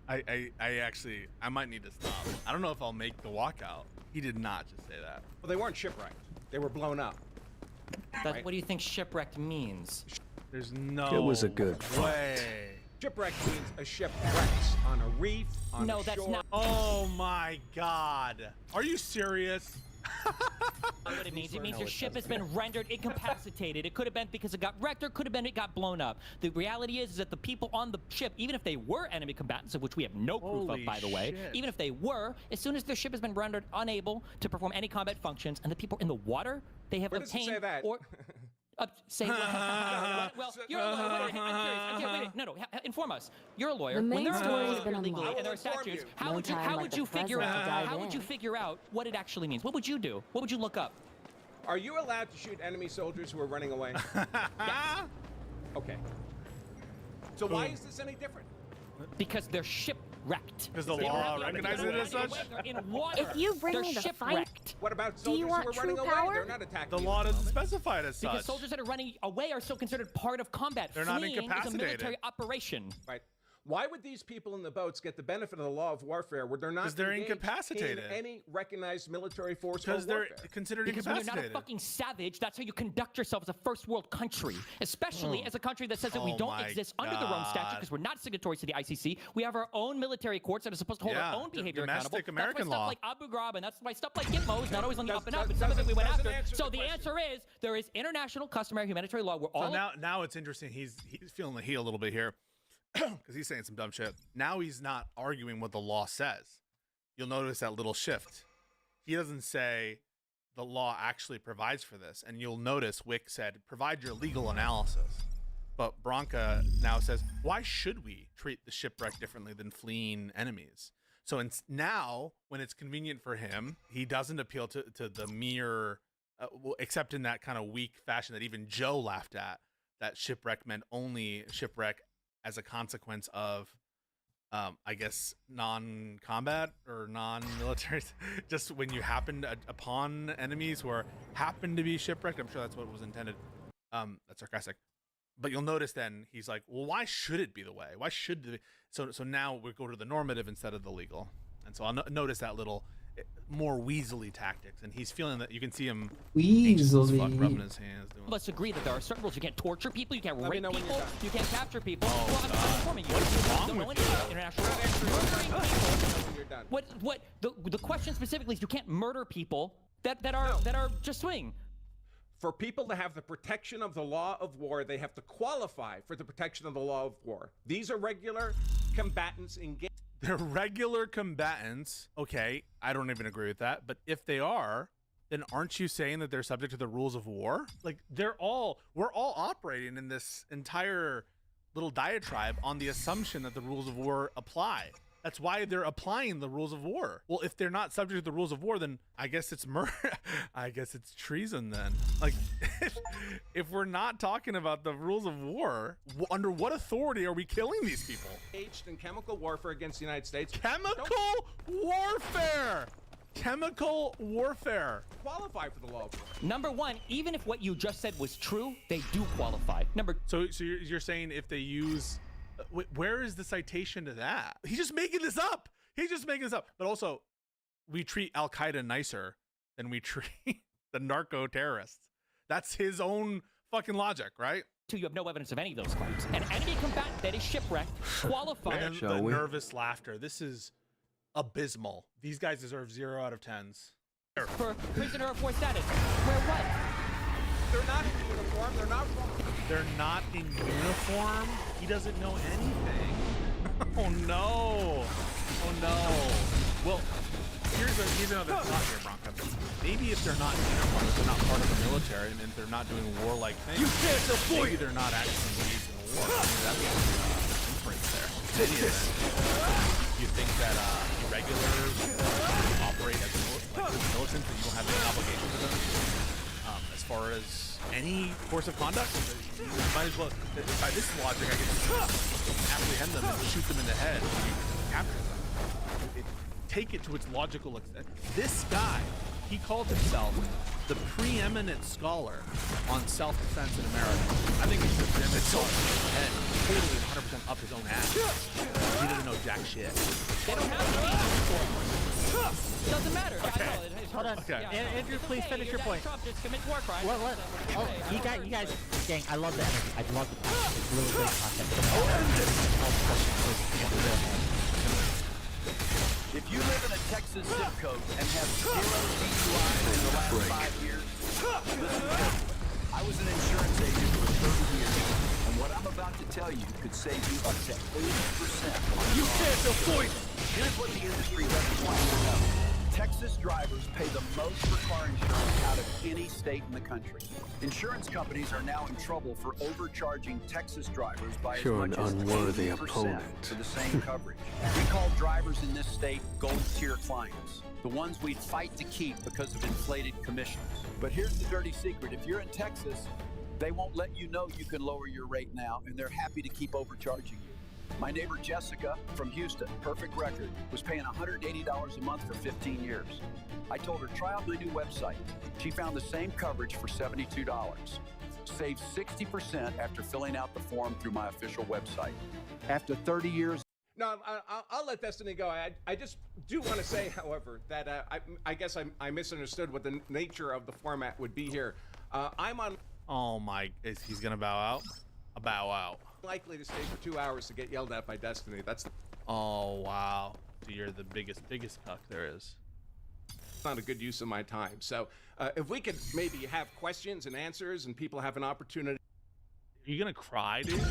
I might need to stop. I don't know if I'll make the walkout. He did not just say that. Well, they weren't shipwrecked. They were blown up. What do you think shipwrecked means? There's no It was a good way. Shipwreck means a ship wrecks on a reef, on No, a that's shore. not. Oh my God. Are you serious? What it means your ship has been rendered incapacitated. It could have been because it got wrecked, or it could have been it got blown up. The reality is that the people on the ship, even if they were enemy combatants, of which we have no proof of, by the way, even if they were, as soon as their ship has been rendered unable to perform any combat functions, and the people in the water, they have Where does it obtained say that? or say what? Well, you're a lawyer. I'm curious. Wait, no, inform us. You're a lawyer. The When main there are story laws has been legally unlocked. and there are statutes, how No would you time like the figure present to out? dive How would you in. figure out what it actually means? What would you do? What would you look up? Are you allowed to shoot enemy soldiers who are running away? Okay. So why is this any different? Because they're shipwrecked. Because the law recognizes it as such? In water. If you bring They're me the fight, shipwrecked. What about Do soldiers you who want are running true away? power? They're not attacking The you law at the doesn't moment. specify it as such. Because soldiers that are running away are still considered part of combat. They're not Fleeing is a incapacitated. military operation. Right. Why would these people in the boats get the benefit of the law of warfare where they're not 'Cause they're engaged incapacitated. in any recognized military force or Because they're warfare? considered Because when you're not a incapacitated. fucking savage, that's how you conduct yourself as a first world country. Especially as a country that says that we Oh don't my exist under the Rome Statute God. because we're not signatories to the ICC. We have our own military courts that are supposed to hold Yeah, our own behavior domestic accountable. American that's why law. stuff like Abu Ghraib and that's why stuff like Gitmo is not always on the Does- up and up, does- but some of it we went doesn't after. answer So the the answer is there is international customary humanitarian law. We're all So now it's interesting. He's feeling the heat a little bit here because he's saying some dumb shit. Now he's not arguing what the law says. You'll notice that little shift. He doesn't say the law actually provides for this. And you'll notice Wick said, provide your legal analysis. But Branca now says, why should we treat the shipwreck differently than fleeing enemies? So now, when it's convenient for him, he doesn't appeal to the mere, well, except in that kind of weak fashion that even Joe laughed at, that shipwreck meant only shipwreck as a consequence of, I guess, non-combat or non-military, just when you happen upon enemies who happen to be shipwrecked. I'm sure that's what was intended. That's sarcastic. But you'll notice then he's like, well, why should it be the way? Why should the so now we go to the normative instead of the legal. And so I'll notice that little more weaselly tactics, and he's feeling that you can see him anxious as fuck, rubbing his hands. Doing Let's agree that there are certain rules. You can't torture people. You can't Let me rape know when you're people. done. You can't capture people. Oh, well, I'm God. informing you. What is wrong Don't know with anything you? about international law. Murdering people. You're done. What the question specifically is you can't murder people that are just swing. For people to have the protection of the law of war, they have to qualify for the protection of the law of war. These are regular combatants engaged. They're regular combatants. Okay, I don't even agree with that. But if they are, then aren't you saying that they're subject to the rules of war? Like we're all operating in this entire little diatribe on the assumption that the rules of war apply. That's why they're applying the rules of war. Well, if they're not subject to the rules of war, then I guess it's murder. I guess it's treason then. Like, if we're not talking about the rules of war, under what authority are we killing these people? Engaged in chemical warfare against the United States. Chemical warfare! Chemical warfare. Qualify for the law of war. Number one, even if what you just said was true, they do qualify. So you're saying if they use, where is the citation to that? He's just making this up. He's just making this up. But also, we treat Al Qaeda nicer than we treat the narco terrorists. That's his own fucking logic, right? You have no evidence of any of those claims. An enemy combatant that is shipwrecked qualifies. The nervous laughter. This is abysmal. These guys deserve 0 out of 10s. For prisoner of war status. Where what? They're not in uniform. They're not wrong. They're not in uniform. He doesn't know anything. Oh no. Oh no. Well, here's another thought here, Bronco. Maybe if they're not in uniform, if they're not part of the military, and if they're not doing warlike things, maybe they're not actually engaged in war. That's the inference there. In any event, you think that irregulars operate as militants, and you don't have any obligation to them? As far as any course of conduct, you might as well, by this logic, I can just apprehend them and shoot them in the head when you capture them. Take it to its logical extent. This guy, he called himself the preeminent scholar on self-defense in America. I think he's the preeminent scholar and totally 100% up his own ass. He doesn't know jack shit. They don't have to be. Doesn't matter. Okay. Hold on. Okay. Andrew, please finish your point. Trump just commits war crimes. What? Oh, you guys, gang, I love the energy. I love the content. It's really great content. If you live in a Texas zip code and have 0 DUIs in the last 5 years, listen carefully. I was an insurance agent for 30 years, and what I'm about to tell you could save you up to 80%. You can't avoid it! Here's what the industry doesn't want you to know. Texas drivers pay the most for car insurance out of any state in the country. Insurance companies are now in trouble for overcharging Texas drivers by You're as much an as unworthy 80% opponent. for the same coverage. We call drivers in this state gold tier clients, the ones we'd fight to keep because of inflated commissions. But here's the dirty secret. If you're in Texas, they won't let you know you can lower your rate now, and they're happy to keep overcharging you. My neighbor Jessica from Houston, perfect record, was paying $180 a month for 15 years. I told her, try out my new website. She found the same coverage for $72. Saved 60% after filling out the form through my official website. After 30 years... No, I'll let Destiny go. I just do want to say, however, that I guess I misunderstood what the nature of the format would be here. I'm on... Oh my, he's gonna bow out? A bow out. Likely to stay for 2 hours to get yelled at by Destiny. That's the... Oh wow. So you're the biggest cuck there is. Not a good use of my time. So if we could maybe have questions and answers and people have an opportunity. Are you gonna cry, dude?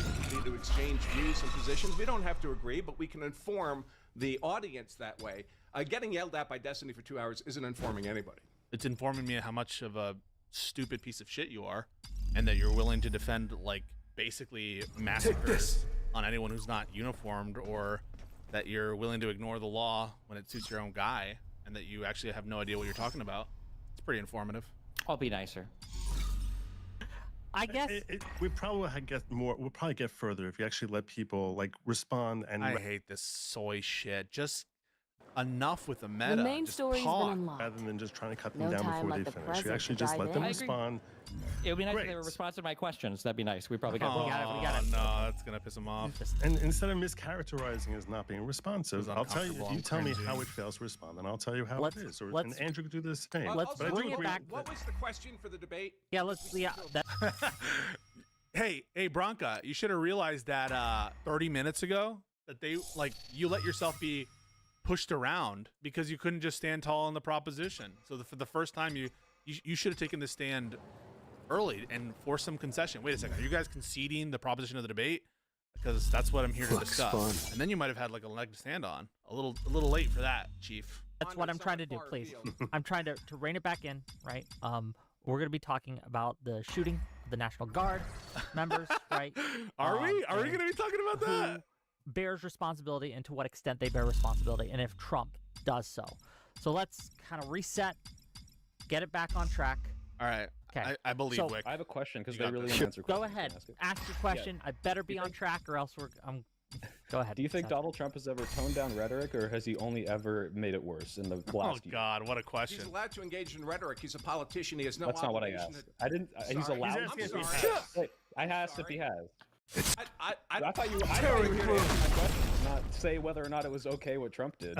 To exchange views and positions. We don't have to agree, but we can inform the audience that way. Getting yelled at by Destiny for 2 hours isn't informing anybody. It's informing me how much of a stupid piece of shit you are, and that you're willing to defend, like, basically massacres on anyone who's not uniformed, or that you're willing to ignore the law when it suits your own guy, and that you actually have no idea what you're talking about. It's pretty informative. I'll be nicer. I guess we probably get more. We'll probably get further if you actually let people like respond. And I hate this soy shit. Just enough with the meta. The main Just story's been talk. unlocked. rather than just trying to cut them No down time before like they the finish. You present actually to just dive let them in. I agree. respond. It would be nice if they were Great. responsive to my questions. That'd be nice. We probably got Oh, we got it. no, that's gonna piss him off. And instead of mischaracterizing as not being responsive, It was I'll tell you. uncomfortable. You I'm tell me cringing. how it fails to respond, and I'll tell you how Let's- it is. Or, let's- and Andrew could do the same. Let's Also, But I do bring it agree back. What was the question for the debate? Yeah, let's. Yeah, that, Hey, Bronca, you should have realized that 30 minutes ago that you let yourself be pushed around because you couldn't just stand tall on the proposition. So for the first time, you should have taken the stand early and forced some concession. Wait a second, are you guys conceding the proposition of the debate? Because that's what I'm here to Looks discuss. fun. And then you might have had like a leg to stand on. A little late for that, Chief. that's what I'm trying to do. Please, I'm trying to rein it back in. Right. We're gonna be talking about the shooting of the National Guard members. Right. Are we? Are we and going to be talking about that? bears responsibility and to what extent they bear responsibility, and if Trump does so. So let's kind of reset, get it back on track. All right. Okay. I believe So- Wick. I have a question because You they got really this. answer Go questions. ahead, Ask it. ask your question. I better be on track, or else go ahead. Do you think Donald Trump has ever toned down rhetoric, or has he only ever made it worse in the last year? God, what a He's question. allowed to engage in rhetoric. He's a politician. He has no That's not what I obligation asked. I didn't. He's Sorry. allowed. I'm to. sorry. Wait, I asked if he has. I thought you were here to answer my question, not say whether or not it was okay what Trump did.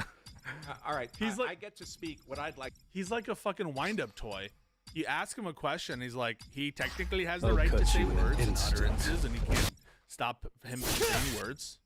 all right. He's I get to speak what I'd like. He's like a fucking wind-up toy. You ask him a question, he's like, he technically has the I'll right to cut say you in an words and instant. utterances, and he can't stop him from saying words.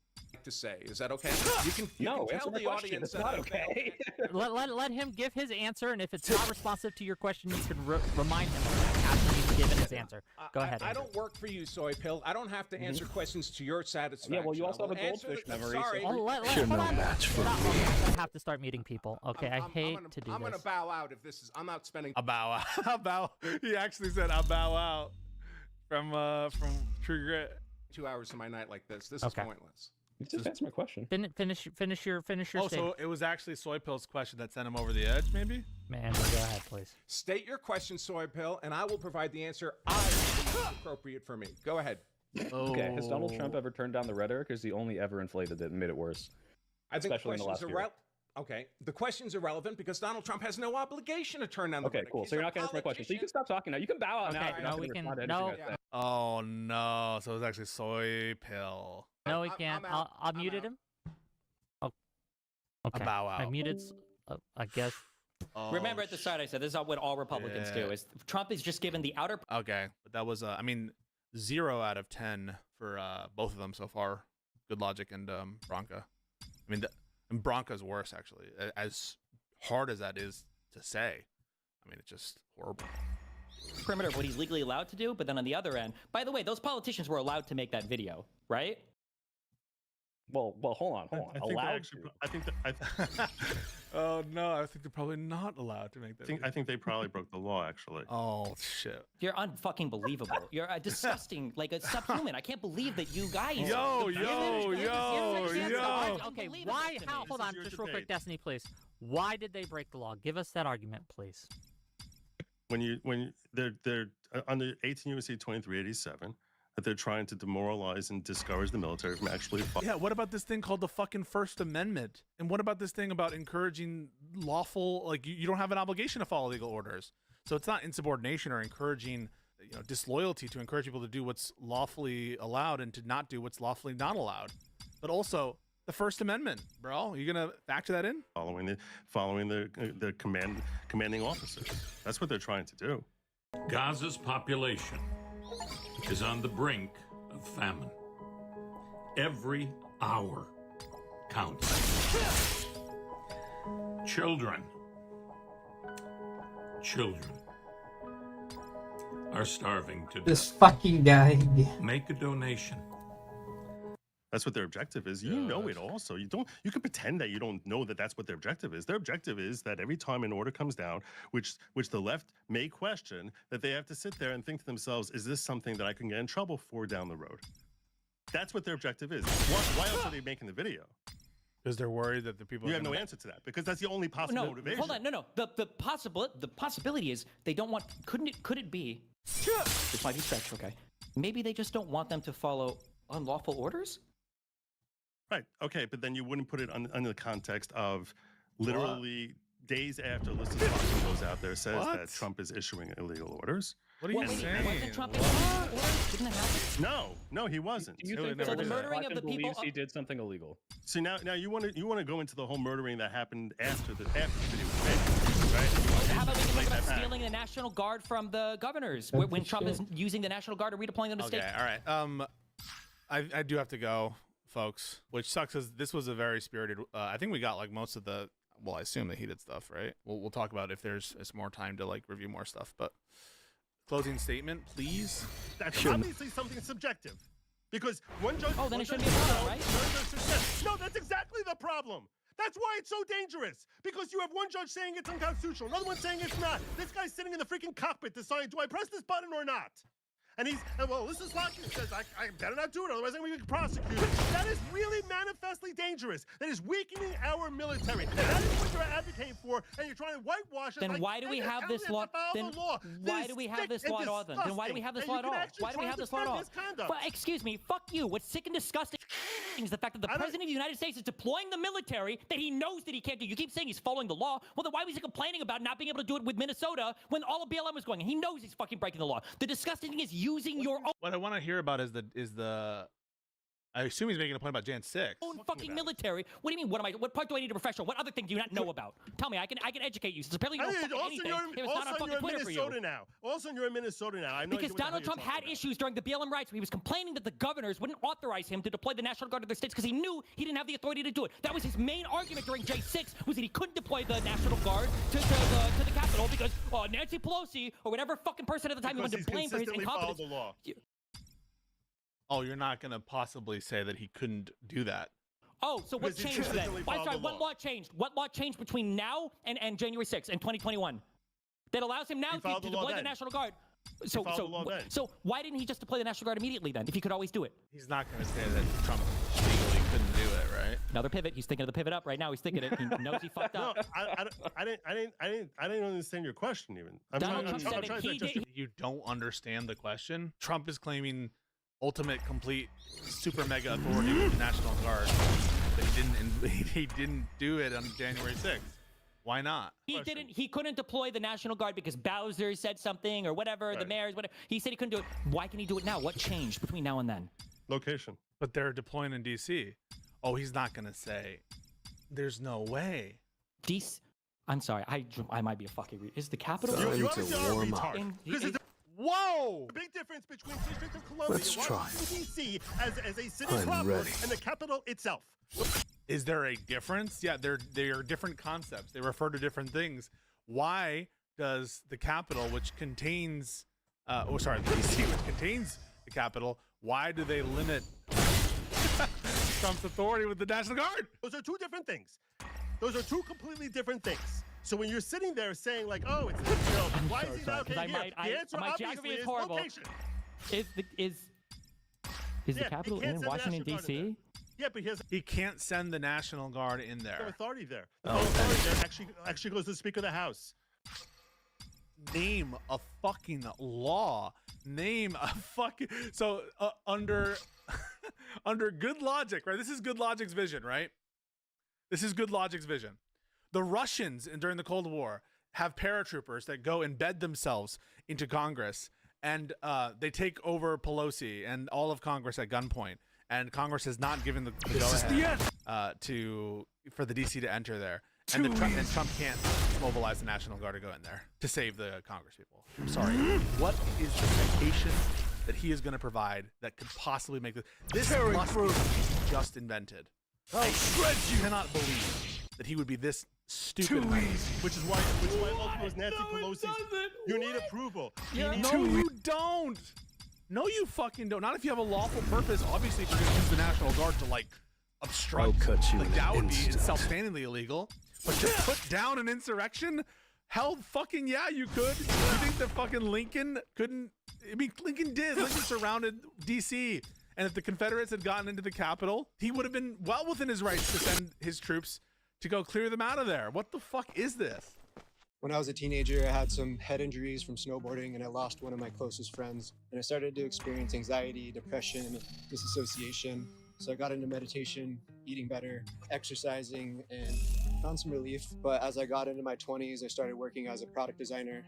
To say, is that okay? You No, can answer tell my the question. audience It's that not I failed. okay. Let him give his answer, and if it's not responsive to your question, you can remind him of that after he's given his answer. Go ahead. I Andrew. don't work for you, Soy Pill. I don't have to answer questions to your satisfaction. Yeah, well, you also I will have a answer goldfish the- memory, so- Sorry. Oh, You're hold no on. match for Stop. me. I'm gonna have to start meeting people. Okay, I hate to do I'm this. gonna bow out if this is. I'm not spending. A bow out. A bow. He actually said a bow out from True Grit. 2 hours of my night like this. This Okay. is pointless. You just answer my question. Finish your Oh, statement. so it was actually Soy Pill's question that sent him over the edge, maybe? Man, go ahead, please. State your question, Soy Pill, and I will provide the answer I think is appropriate for me. Go ahead. Okay, has Donald Trump ever turned down the rhetoric, or has he only ever inflated it and made it worse? I think Especially in the the questions last are year. Okay, the question's irrelevant because Donald Trump has no obligation to turn down the Okay, rhetoric. cool. He's So you're a not going to answer my question. So you can stop talking now. You can bow out now. Okay, if you're not no, gonna we can- respond to no. anything I say. Oh, no. So it was actually Soy Pill. No, he I'm can't. out. I I'm muted out. him. Oh. Okay. bow I out. muted. I guess. Remember at the start I said this is what all Republicans do is Trump is just given the outer Okay, but that was, I mean, 0 out of 10 for both of them so far. Good Logic and Bronca. I mean, and Bronca's worse, actually. As hard as that is to say, I mean, it's just horrible. perimeter of what he's legally allowed to do, but then on the other end, by the way, those politicians were allowed to make that video, right? Well, hold on. I think they're Allowed actually. to. I think. Oh, no. I think they're probably not allowed to make that. I think they probably broke the law. Actually. Oh, shit. You're unfucking believable. You're a disgusting, like a subhuman. I can't believe that you guys. Yo. Okay, why? How? Hold on, just real quick, Destiny, please. Why did they break the law? Give us that argument, please. When they're under 18 U.S.C. 2387, that they're trying to demoralize and discourage the military from actually. Yeah, what about this thing called the fucking First Amendment? And what about this thing about encouraging lawful, like you don't have an obligation to follow legal orders. So it's not insubordination or encouraging, disloyalty to encourage people to do what's lawfully allowed and to not do what's lawfully not allowed. But also the First Amendment, bro. You gonna factor that in? Following the commanding officers. That's what they're trying to do. Gaza's population is on the brink of famine. Every hour counts. Children are starving to This death. fucking guy. Make a donation. That's what their objective is. You know it also. You can pretend that you don't know that that's what their objective is. Their objective is that every time an order comes down, which the left may question, that they have to sit there and think to themselves, is this something that I can get in trouble for down the road? That's what their objective is. Why else are they making the video? Because they're worried that the people. You have no answer to that because that's the only possible No, motivation. hold on, no. The possibility is they don't want. Could it be? This might be stretch, okay? Maybe they just don't want them to follow unlawful orders. Right. Okay, but then you wouldn't put it under the context of literally days after Listen Fox goes out there says that Trump is issuing illegal orders. What are you saying? Wasn't Trump issuing orders? Didn't that happen? No, he wasn't. Do you think So the murdering of the people. believes he did something illegal? So now you want to go into the whole murdering that happened after the video was made, right? How about we can talk about stealing the National Guard from the governors when Trump is using the National Guard or redeploying them to Okay, state? all right. I do have to go, folks, which sucks because this was a very spirited. I think we got like most of the. Well, I assume the heated stuff, right? We'll talk about if there's more time to like review more stuff. But closing statement, please. That's obviously something subjective, because one judge. Oh, then one it shouldn't judge be a says problem, no, right? another judge says yes. No, that's exactly the problem. That's why it's so dangerous. Because you have one judge saying it's unconstitutional, another one saying it's not. This guy's sitting in the freaking cockpit deciding, do I press this button or not? And well, this is Lockett says, I better not do it, otherwise I'm going to be prosecuted. That is really manifestly dangerous. That is weakening our military. That is what you're advocating for, and you're trying to whitewash it. Then like, why do we have this law? Then why do we have this law at all? Then why do we have this law at all? Why do we have this law at all? Well, excuse me, fuck you. What's sick and disgusting is the fact that the president of the United States is deploying the military that he knows that he can't do. You keep saying he's following the law. Well, then why was he complaining about not being able to do it with Minnesota when all of BLM was going? And he knows he's fucking breaking the law. The disgusting thing is using your own. What I want to hear about is the. I assume he's making a point about Jan 6. Own fucking military. What do you mean? What part do I need to refresh on? What other thing do you not know about? Tell me. I can educate you. Since apparently you don't fucking anything. It was not on fucking Twitter for you. Also, you're in Minnesota now. I know because Donald Trump had issues during the BLM riots where he was complaining that the governors wouldn't authorize him to deploy the National Guard to their states because he knew he didn't have the authority to do it. That was his main argument during J6 was that he couldn't deploy the National Guard to the Capitol because Nancy Pelosi or whatever fucking person at the time he wanted to blame for his incompetence. The law. Oh, you're not going to possibly say that he couldn't do that. Oh, so what changed then? I'm sorry, what law changed? What law changed between now and January 6th in 2021 that allows him now to deploy the National Guard? So why didn't he just deploy the National Guard immediately then, if he could always do it? He's not going to say that Trump legally couldn't do it, right? Another pivot. He's thinking of the pivot up right now. He's thinking it. He knows he fucked up. No, I didn't understand your question even. You don't understand the question? Trump is claiming ultimate, complete, super mega authority with the National Guard, but he didn't do it on January 6th. Why not? He couldn't deploy the National Guard because Bowser said something or whatever, right. The mayors, whatever. He said he couldn't do it. Why can he do it now? What changed between now and then? Location. But they're deploying in D.C. Oh, he's not going to say. There's no way. I'm sorry. I might be a fucking... Is the Capitol... You obviously are a retard. Whoa! The big difference between District of Columbia Let's and try. Washington, D.C. as a city proper and the Capitol itself. Is there a difference? Yeah, they are different concepts. They refer to different things. Why does the Capitol, which contains, the D.C., which contains the Capitol, why do they limit Trump's authority with the National Guard? Those are two different things. Those are two completely different things. So when you're sitting there saying like, oh, it's why is he not okay here? The answer obviously is horrible. Location. Is the Capitol in Washington, D.C.? Yeah, but he can't send the National Guard in there. No authority there. The authority there actually goes to the Speaker of the House. Name a fucking law. Name a fucking... So under good logic, right? This is good logic's vision, right? This is good logic's vision. The Russians during the Cold War have paratroopers that go embed themselves into Congress, and they take over Pelosi and all of Congress at gunpoint. And Congress has not given the go-ahead for the DC to enter there. And Trump can't mobilize the National Guard to go in there to save the Congress people. I'm sorry. What is the citation that he is going to provide that could possibly make this? This must be just invented. I cannot believe that he would be this stupid. Which is why ultimately was Nancy Pelosi's. You need approval. You don't. No, you fucking don't. Not if you have a lawful purpose. Obviously, if you're going to use the National Guard to, like, obstruct, that would be self-standingly illegal. But to put down an insurrection? Hell fucking yeah, you could. You think that fucking Lincoln couldn't? I mean, Lincoln did. Lincoln surrounded D.C., and if the Confederates had gotten into the Capitol, he would have been well within his rights to send his troops to go clear them out of there. What the fuck is this? When I was a teenager, I had some head injuries from snowboarding and I lost one of my closest friends. And I started to experience anxiety, depression, disassociation. So I got into meditation, eating better, exercising, and found some relief. But as I got into my 20s, I started working as a product designer.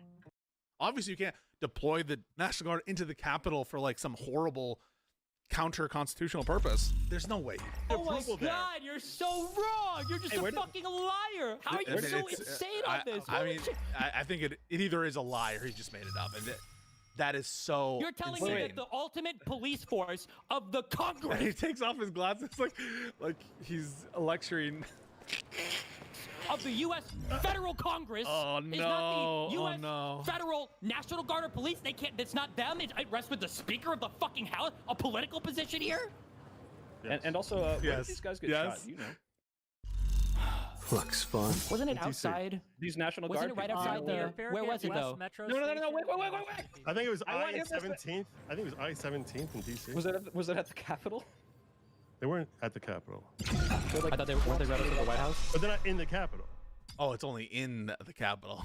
Obviously, you can't deploy the National Guard into the Capitol for like some horrible counter-constitutional purpose. There's no way. Oh my God, you're so wrong. You're just a fucking liar. How are you so insane on this? I think it either is a lie or he just made it up. And that is so You're telling me that the ultimate police force of the Congress... He takes off his glasses like he's lecturing... of the U.S. Federal Congress is not the U.S. Federal National Guard or Police. They can't. It's not them. It rests with the Speaker of the fucking House. A political position here. And also, where did these guys get shot? You know. Looks fun. Wasn't it outside? These National Wasn't Guard it right people- outside the? Where was it though? No, wait. I think it was I want him to I-17th. I think it was I-17th in DC. Was it at the Capitol? They weren't at the Capitol. I thought they weren't they right outside the White House. But they're not in the Capitol. Oh, it's only in the Capitol.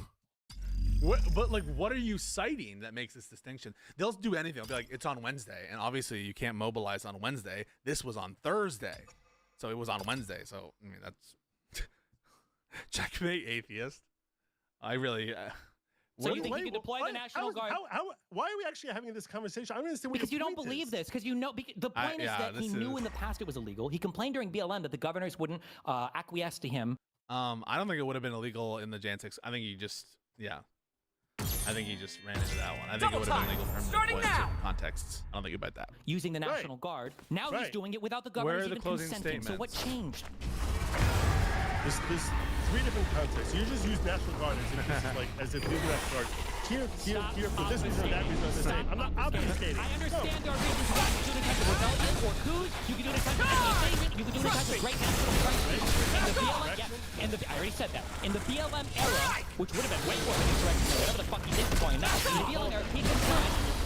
But like, what are you citing that makes this distinction? They'll do anything. They'll be like, it's on Wednesday, and obviously you can't mobilize on Wednesday. This was on Thursday, so it was on Wednesday. So I mean, that's checkmate, atheist. I really. So you think you can deploy the National Guard? Why are we actually having this conversation? I don't understand what Because your you don't point believe is. this. Because you know, the point is that he knew in the past it was illegal. He complained during BLM that the governors wouldn't acquiesce to him. I don't think it would have been illegal in the Jan 6. I think he just, I think he just ran into that one. I think it would have been legal for him to deploy in certain contexts. I don't think you bet that. Using the National Guard. Now he's doing it without the governors even consenting. So what changed? There's 3 different contexts. You just use National Guard as if you're National Guard. Here, for this reason or that reason, I'm the same. I'm not obfuscating. I understand there are reasons why you can do it in types of rebellion or coups. You can do it in types of invasion. You can do it in types of great national crisis. In the BLM, I already said that. In the BLM era, which would have been way more of an insurrection than whatever the fuck he did going now. In the BLM era, he confirmed.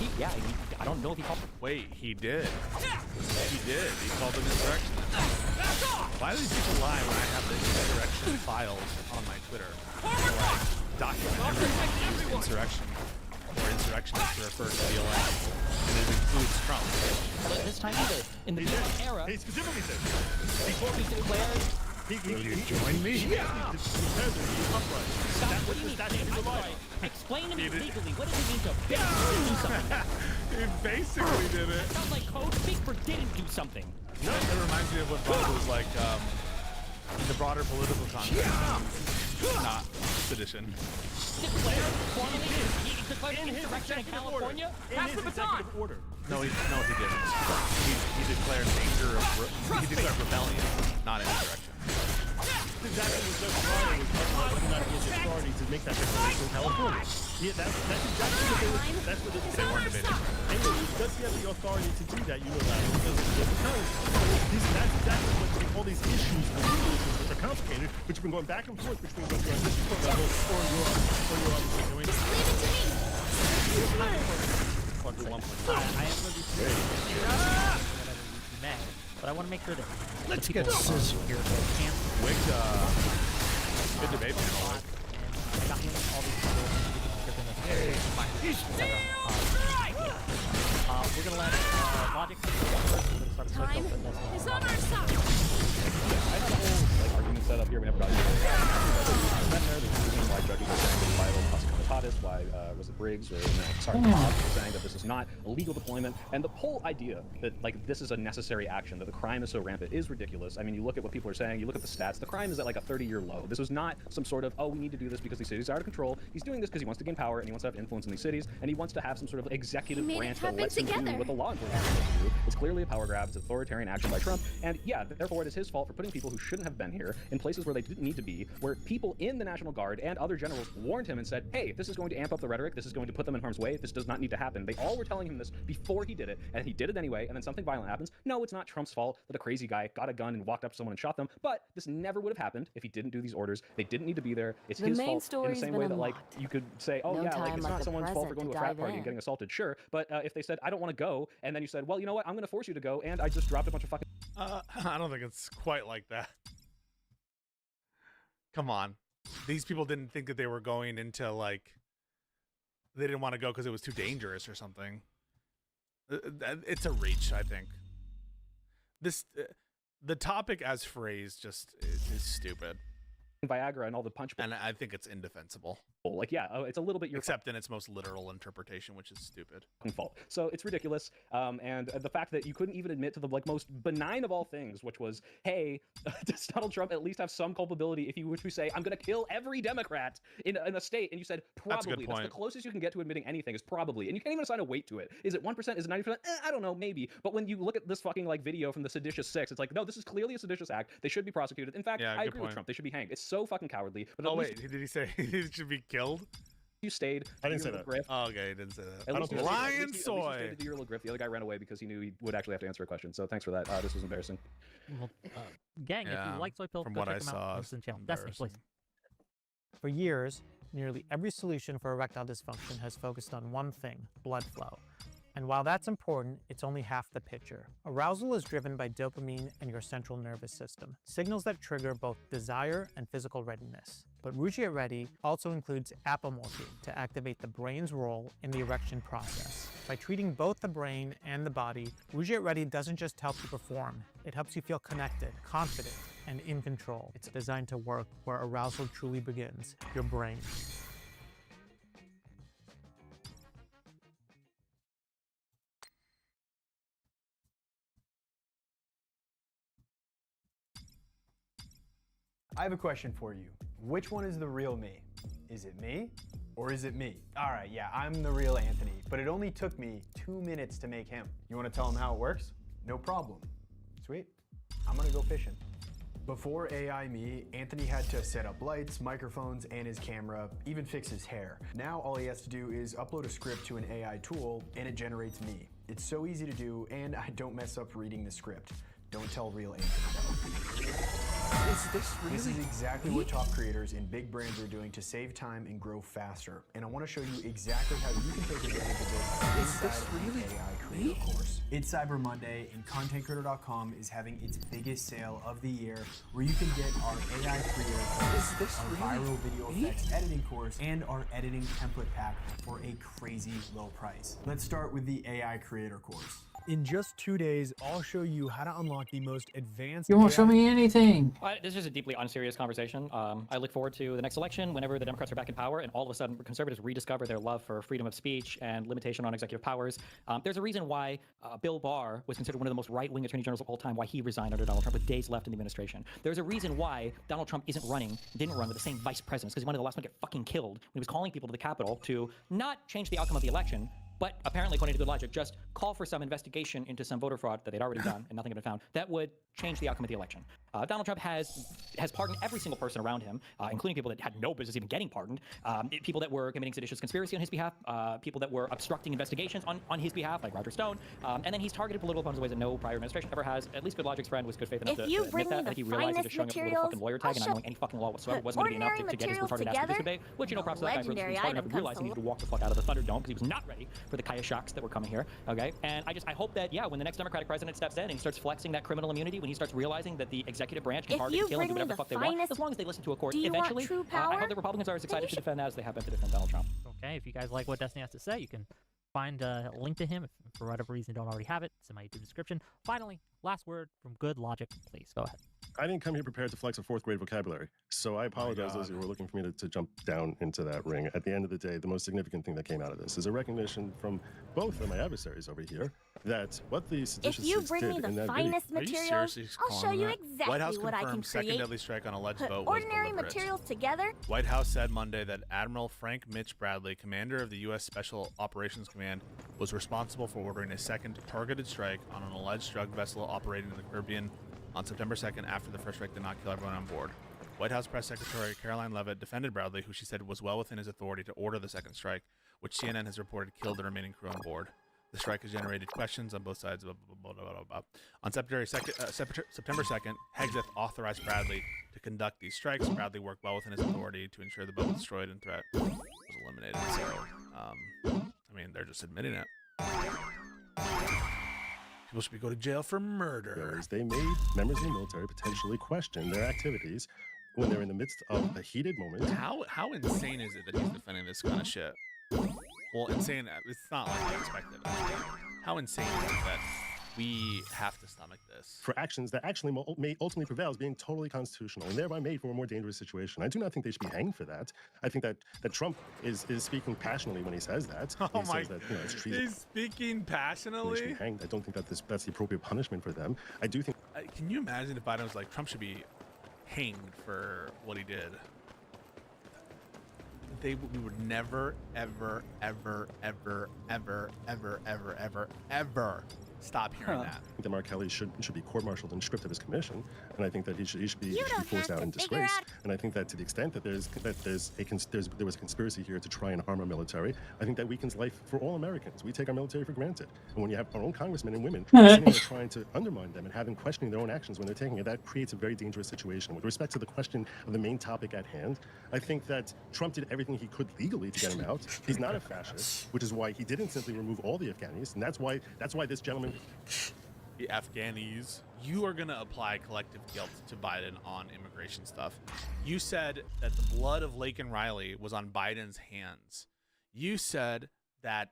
I don't know if he called. Wait, he did. He did. He called them insurrection. Why do these people lie when I have the insurrection files on my Twitter? Document every insurrection or insurrectionists to refer to BLM, and it includes Trump. But this time either. In the BLM era, he specifically said he declared. He joined me. Yeah. Stop. What do you mean? Explain to me legally. What does it mean to basically do something? He basically did it. Sounds like code speak for didn't do something. No, it reminds me of what Bob was like in the broader political context. Not sedition. Declared insurrection in California? Pass the baton! Order. No, he didn't. He declared he declared rebellion, not insurrection. Exactly what Judge Pryor was talking about, whether or not he has the authority to make that declaration in California. Yeah, that's exactly what they weren't debating. Anyway, does he have the authority to do that unilaterally? That's exactly what all these issues, the legal issues, which are complicated, which have been going back and forth between what you're on this court level or you're obviously doing. Just leave it to me. I am going to be mad, but I want to make sure that let's get scissors here. Wick, good debate panel. I got all these people. We're gonna let Logic first. Time is on our side. I have a whole argument set up here. We never got into it. There's a reason why judges are saying that Bible must comitatus, why was it Briggs or Sarkozy saying that this is not a legal deployment, and the whole idea that this is a necessary action, that the crime is so rampant is ridiculous. I mean, you look at what people are saying, you look at the stats, the crime is at like a 30-year low. This was not some sort of, we need to do this because these cities are out of control. He's doing this because he wants to gain power and he wants to have influence in these cities, and he wants to have some sort of executive branch that lets him do what the law enforcement wants to do. It's clearly a power grab, it's authoritarian action by Trump, and yeah, therefore it is his fault for putting people who shouldn't have been here in places where they didn't need to be, where people in the National Guard and other generals warned him and said, hey, this is going to amp up the rhetoric, this is going to put them in harm's way, this does not need to happen. They all were telling him this before he did it, and he did it anyway, and then something violent happens. No, it's not Trump's fault that a crazy guy got a gun and walked up to someone and shot them, but this never would have happened if he didn't do these orders. They didn't need to be there. It's his fault in the same way that you could say, it's not someone's fault for going to a frat party and getting assaulted, sure, but if they said, I don't want to go, and then you said, well, you know what, I'm going to force you to go, and I just dropped a bunch of fucking... I don't think it's quite like that. Come on. These people didn't think that they were going into, they didn't want to go because it was too dangerous or something. It's a reach, I think. The topic as phrased just is stupid. Viagra and all the punch, and I think it's indefensible. It's a little bit except in its most literal interpretation, which is stupid. Fault. So it's ridiculous, and the fact that you couldn't even admit to the most benign of all things, which was, hey, does Donald Trump at least have some culpability if you were to say, I'm going to kill every Democrat in a state, and you said probably. That's the closest you can get to admitting anything is probably, and you can't even assign a weight to it. Is it 1%? Is it 90%? I don't know, maybe. But when you look at this fucking video from the Seditious Six, it's like, no, this is clearly a seditious act. They should be prosecuted. In fact, I agree with Trump. They should be hanged. It's so fucking cowardly. But wait, did he say he should be killed? You stayed. I didn't say that. Griff. Oh, okay, he didn't say that. At least you Lion stayed soy. to do your little Griff. The other guy ran away because he knew he would actually have to answer a question. So thanks for that. This was embarrassing. Well, gang, if Yeah, you like soy pills, from go what check I them saw, out. it's Listen to the channel. Destiny, please. For years, nearly every solution for erectile dysfunction has focused on one thing: blood flow. And while that's important, it's only half the picture. Arousal is driven by dopamine and your central nervous system, signals that trigger both desire and physical readiness. But Rougier Ready also includes apomorphine to activate the brain's role in the erection process. By treating both the brain and the body, Rougier Ready doesn't just help you perform, it helps you feel connected, confident, and in control. It's designed to work where arousal truly begins, your brain. I have a question for you. Which one is the real me? Is it me or is it me? All right, yeah, I'm the real Anthony, but it only took me 2 minutes to make him. You want to tell him how it works? No problem. Sweet. I'm gonna go fishing. Before AI Me, Anthony had to set up lights, microphones, and his camera, even fix his hair. Now all he has to do is upload a script to an AI tool and it generates me. It's so easy to do and I don't mess up reading the script. Don't tell real Anthony. Is this really? This is exactly what top creators and big brands are doing to save time and grow faster. And I want to show you exactly how you can take advantage of this inside of the AI Creator course. It's Cyber Monday, and ContentCreator.com is having its biggest sale of the year, where you can get our AI Creator course, our viral video effects editing course, and our editing template pack for a crazy low price. Let's start with the AI Creator course. In just 2 days, I'll show you how to unlock the most advanced. You won't show me anything. This is a deeply unserious conversation. I look forward to the next election whenever the Democrats are back in power and all of a sudden conservatives rediscover their love for freedom of speech and limitation on executive powers. There's a reason why Bill Barr was considered one of the most right-wing attorney generals of all time, why he resigned under Donald Trump with days left in the administration. There's a reason why Donald Trump didn't run with the same vice presidents, because he wanted the last one to get fucking killed when he was calling people to the Capitol to not change the outcome of the election, but apparently, according to good logic, just call for some investigation into some voter fraud that they'd already done and nothing had been found that would change the outcome of the election. Donald Trump has pardoned every single person around him, including people that had no business even getting pardoned, people that were committing seditious conspiracy on his behalf, people that were obstructing investigations on his behalf, like Roger Stone, and then he's targeted political opponents in ways that no prior administration ever has. At least Good Logic's friend was good faith enough to admit that. I think he realized he was showing up with a little fucking lawyer tag and not knowing any fucking law whatsoever wasn't going to be enough to get his retarded ass to this debate, which, you know, props to that guy for being smart enough to realize he needed to walk the fuck out of the Thunderdome because he was not ready for the Kaya shocks that were coming here, okay? And I hope that, yeah, when the next Democratic president steps in and he starts flexing that criminal immunity, when he starts realizing that the executive branch can target, kill, and do whatever the fuck they want, as long as they listen to a court eventually, I hope the Republicans are as excited to defend as they have been to defend Donald Trump. Okay, if you guys like what Destiny has to say, you can find a link to him if for whatever reason you don't already have it. It's in my YouTube description. Finally, last word from Good Logic, please go ahead. I didn't come here prepared to flex a 4th grade vocabulary, so I apologize those who were looking for me to jump down into that ring. At the end of the day, the most significant thing that came out of this is a recognition from both of my adversaries over here that what the seditious If you bring me the finest materials, I'll show you exactly White House what I can confirmed second create. deadly strike on alleged Put vote was ordinary deliberate. materials together. White House said Monday that Admiral Frank Mitch Bradley, commander of the U.S. Special Operations Command, was responsible for ordering a second targeted strike on an alleged drug vessel operating in the Caribbean on September 2nd after the first strike did not kill everyone on board. White House Press Secretary Caroline Leavitt defended Bradley, who she said was well within his authority to order the second strike, which CNN has reported killed the remaining crew on board. The strike has generated questions on both sides. On September 2nd, Hegseth authorized Bradley to conduct these strikes. Bradley worked well within his authority to ensure the boat was destroyed and threat was eliminated. So, I mean, they're just admitting it. People should go to jail for murder. They made members of the military potentially question their activities when they're in the midst of a heated moment. How insane is it that he's defending this kind of shit? Well, insane. It's not like I expected. How insane is it that we have to stomach this? For actions that actually may ultimately prevail as being totally constitutional and thereby made for a more dangerous situation. I do not think they should be hanged for that. I think that Trump is speaking passionately when he says that. Oh he my! says that, you know, it's treason. He's speaking They passionately. should be hanged. I don't think that that's the appropriate punishment for them. I do think. Can you imagine if Biden was like, Trump should be hanged for what he did? We would never, ever, ever, ever, ever, ever, ever, ever, ever stop hearing that. That Mark Kelly should be court-martialed and stripped of his commission, and I think that he should be forced out in figure disgrace. out- And I think that to the extent that there was a conspiracy here to try and harm our military, I think that weakens life for all Americans. We take our military for granted, and when you have our own congressmen and women sitting there trying to undermine them and have them questioning their own actions when they're taking it, that creates a very dangerous situation. With respect to the question of the main topic at hand, I think that Trump did everything he could legally to get him out. He's not a fascist, which is why he didn't simply remove all the Afghanis, and that's why this gentleman. The Afghanis. You are going to apply collective guilt to Biden on immigration stuff. You said that the blood of Laken Riley was on Biden's hands. You said that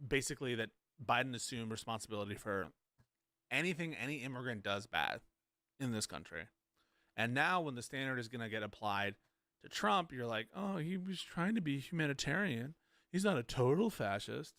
basically that Biden assumed responsibility for anything any immigrant does bad in this country. And now when the standard is going to get applied to Trump, you're like, oh, he was trying to be humanitarian. He's not a total fascist.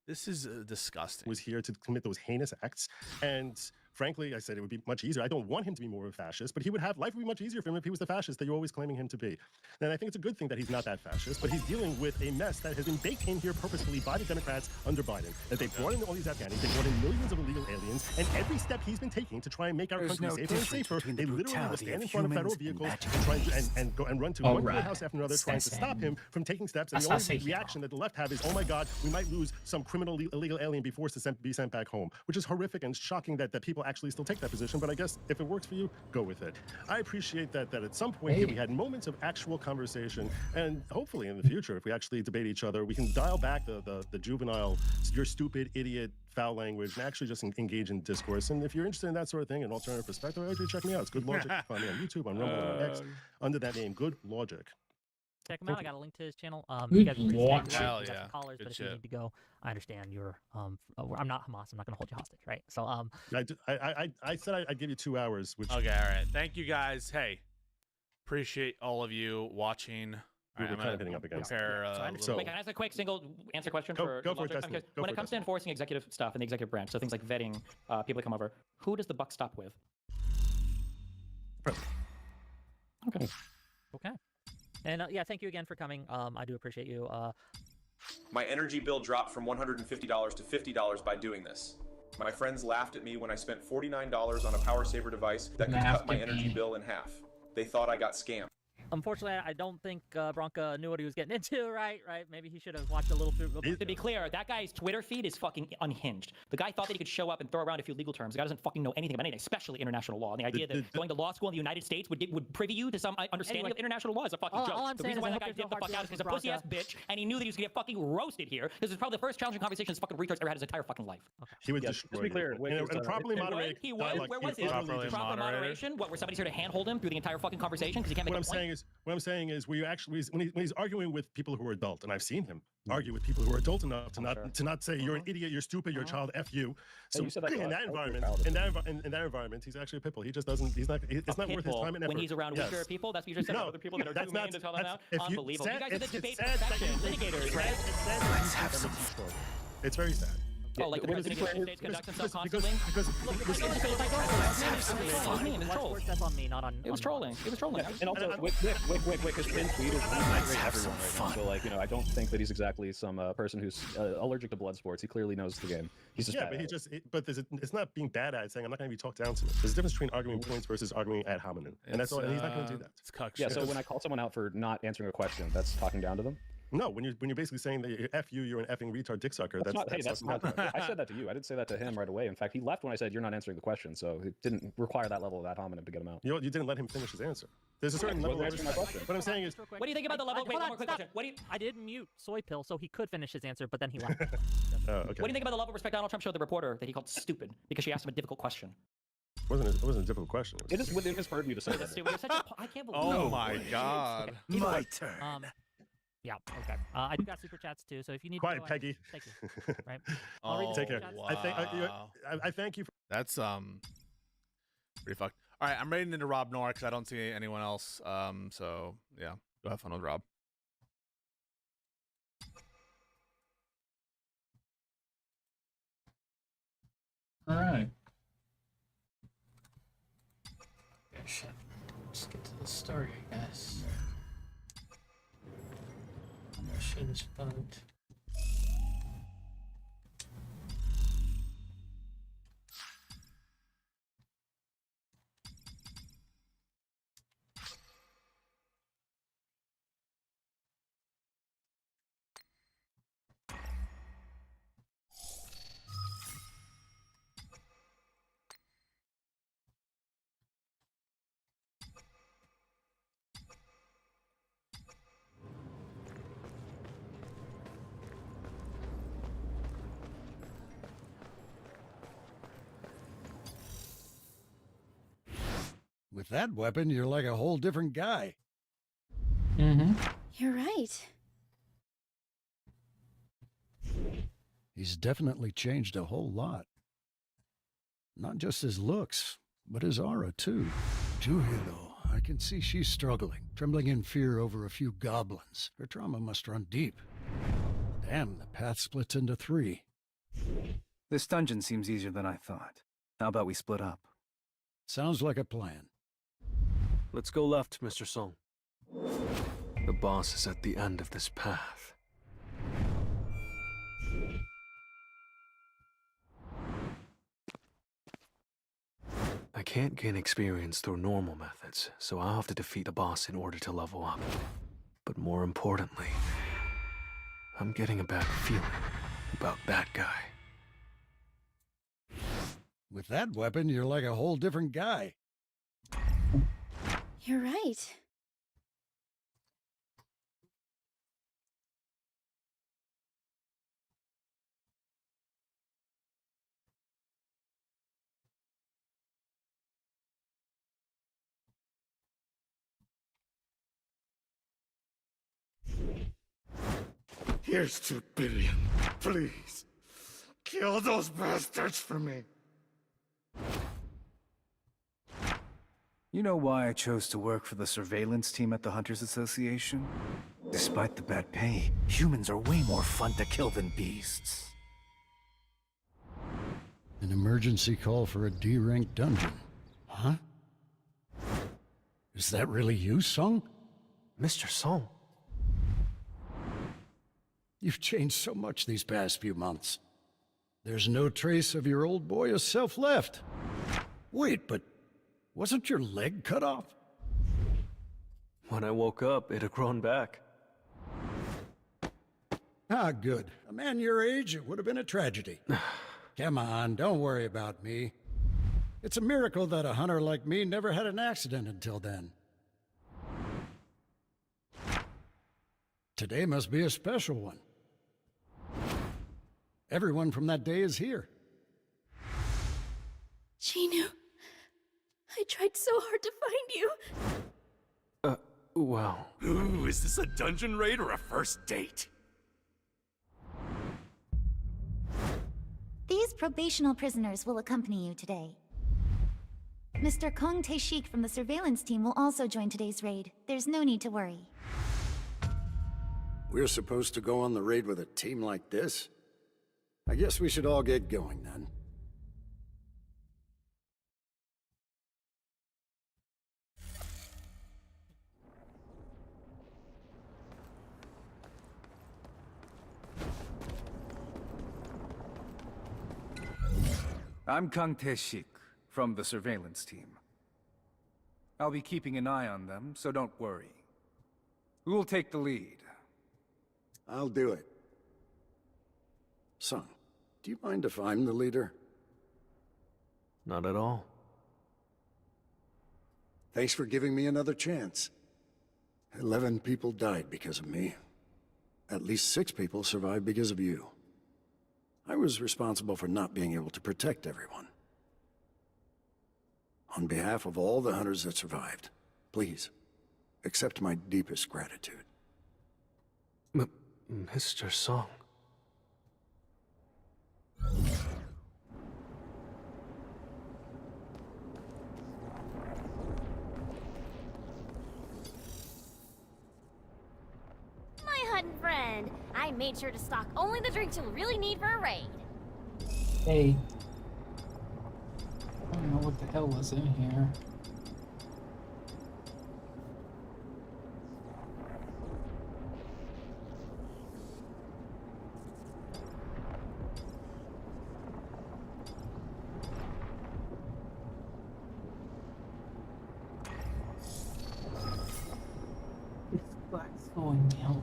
This is disgusting. Was here to commit those heinous acts, and frankly, I said it would be much easier. I don't want him to be more of a fascist, but life would be much easier for him if he was the fascist that you're always claiming him to be. And I think it's a good thing that he's not that fascist, but he's dealing with a mess that has been baked in here purposefully by the Democrats under Biden. That they brought in all these Afghanis, they brought in millions of illegal aliens, and every step he's been taking to try and make our country safer and safer, they literally will stand in front of federal vehicles and try and go and run to one courthouse after another, trying to stop him from taking steps. And the only reaction that the left have is, oh my God, we might lose some criminal illegal alien be forced to be sent back home, which is horrific and shocking that people actually still take that position. But I guess if it works for you, go with it. I appreciate that at some point here we had moments of actual conversation, and hopefully in the future, if we actually debate each other, we can dial back the juvenile, you're stupid, idiot, foul language, and actually just engage in discourse. And if you're interested in that sort of thing, an alternative perspective, I urge you to check me out. It's Good Logic. Find me on YouTube, on Rumble, on X, under that name, Good Logic. Check him out. I got a link to his channel. You guys are Hell got some yeah. callers, Good but if shit. you need to go, I understand you're. I'm not Hamas. I'm not gonna hold you hostage, right? So I said I'd give you 2 hours. Which Okay, all right. Thank you guys. Hey, appreciate all of you watching. All right, we're I'm kind of gonna hitting up against. prepare, So- Wait, can I ask a quick single answer question Go for for it, Logic? Destiny. Because Go when for it it, comes to enforcing executive stuff in the executive branch, so things like vetting people that come over, who does the buck stop with? Okay. okay. And yeah, thank you again for coming. I do appreciate you. My energy bill dropped from $150 to $50 by doing this. My friends laughed at me when I spent $49 on a power saver device that could cut my energy bill in half. They thought I got scammed. Unfortunately, I don't think Bronca knew what he was getting into. Right. Maybe he should have watched a little bit. To be clear, that guy's Twitter feed is fucking unhinged. The guy thought that he could show up and throw around a few legal terms. The guy doesn't fucking know anything about anything, especially international law. And the idea that going to law school in the United States would privy you to some understanding of international law is a fucking joke. all I'm the saying reason is why I that hope guy there's no dipped the hard fuck out is because a feelings pussy ass for bitch, and he knew that he was gonna get fucking roasted here. This is probably the first challenging conversation this fucking retard's ever had his entire fucking life. He would Just destroy to be clear, you. Wick In is, a properly moderated He would? dialogue, Where he was it? properly Proper moderated. moderation? What, where somebody's here to handhold him through the entire fucking conversation because he can't make What a point? I'm saying is, when he's arguing with people who are adult, and I've seen him argue with people who are adult enough to not say you're an idiot, you're stupid, you're a child, f you. So you said that in that environment, he's actually a pitbull. He just doesn't. It's not worth his time and effort. When he's around weaker people, that's what you just said about other people that are too mean to tell them out. Unbelievable. You guys are the debate profession, litigators, right? Let's have some fun. It's very sad. Oh, like the President of the United States conducts himself constantly? Because That's on me, not on. It was trolling. It was trolling. And also, Wick, his pinned tweet is everyone right now. So, like, I don't think that he's exactly some person who's allergic to blood sports. He clearly knows the game. He's just but it's not being bad at it, saying I'm not going to be talked down to it. There's a difference between arguing points versus arguing ad hominem, and that's all. And he's not going to do that. It's cuck Yeah. shit. So when I call someone out for not answering a question, that's talking down to them. No, when you're basically saying that you're F you, you're an effing retard dick sucker. That's not. I said that to you. I didn't say that to him right away. In fact, he left when I said you're not answering the question, so it didn't require that level of ad hominem to get him out. You didn't let him finish his answer. There's a certain level of What I'm saying is, what do you think about the level? Wait, one more quick question. I did mute Soy Pill, so he could finish his answer, but then he left. okay. What do you think about the level of respect Donald Trump showed the reporter that he called stupid because she asked him a difficult question? It wasn't a difficult question. It is within his purview to say that. I can't believe. Oh my God. My turn. Yeah. Okay. I do got super chats too, so if you need. Quiet, to, Peggy. Thank you. Right. I'll read the Take super care. chats. I thank you. That's pretty fucked. All right, I'm raiding into Rob Nor because I don't see anyone else. So yeah, go have fun with Rob. All right. Okay, shit. Let's get to the story, I guess. Mission bugged. With that weapon, you're like a whole different guy. Mm-hmm. You're right. He's definitely changed a whole lot. Not just his looks, but his aura, too. Julia, though, I can see she's struggling, trembling in fear over a few goblins. Her trauma must run deep. Damn, the path splits into 3. This dungeon seems easier than I thought. How about we split up? Sounds like a plan. Let's go left, Mr. Song. The boss is at the end of this path. I can't gain experience through normal methods, so I'll have to defeat the boss in order to level up. But more importantly, I'm getting a bad feeling about that guy. With that weapon, you're like a whole different guy. You're right. Here's 2 billion. Please. Kill those bastards for me. You know why I chose to work for the surveillance team at the Hunters Association? Despite the bad pay, humans are way more fun to kill than beasts. An emergency call for a D-rank dungeon. Huh? Is that really you, Song? Mr. Song? You've changed so much these past few months. There's no trace of your old boyish self left. Wait, but wasn't your leg cut off? When I woke up, it had grown back. Ah, good. A man your age, it would have been a tragedy. Come on, don't worry about me. It's a miracle that a hunter like me never had an accident until then. Today must be a special one. Everyone from that day is here. Chinu, I tried so hard to find you. Wow. Ooh, is this a dungeon raid or a first date? These probational prisoners will accompany you today. Mr. Kong Tae-shik from the surveillance team will also join today's raid. There's no need to worry. We're supposed to go on the raid with a team like this? I guess we should all get going then. I'm Kang Tae-shik, from the surveillance team. I'll be keeping an eye on them, so don't worry. Who will take the lead? I'll do it. Son, do you mind if I'm the leader? Not at all. Thanks for giving me another chance. 11 people died because of me. At least 6 people survived because of you. I was responsible for not being able to protect everyone. On behalf of all the hunters that survived, please, accept my deepest gratitude. Mr. Song. My hunting friend. I made sure to stock only the drinks you'll really need for a raid. Hey. I don't know what the hell was in here. What's going on?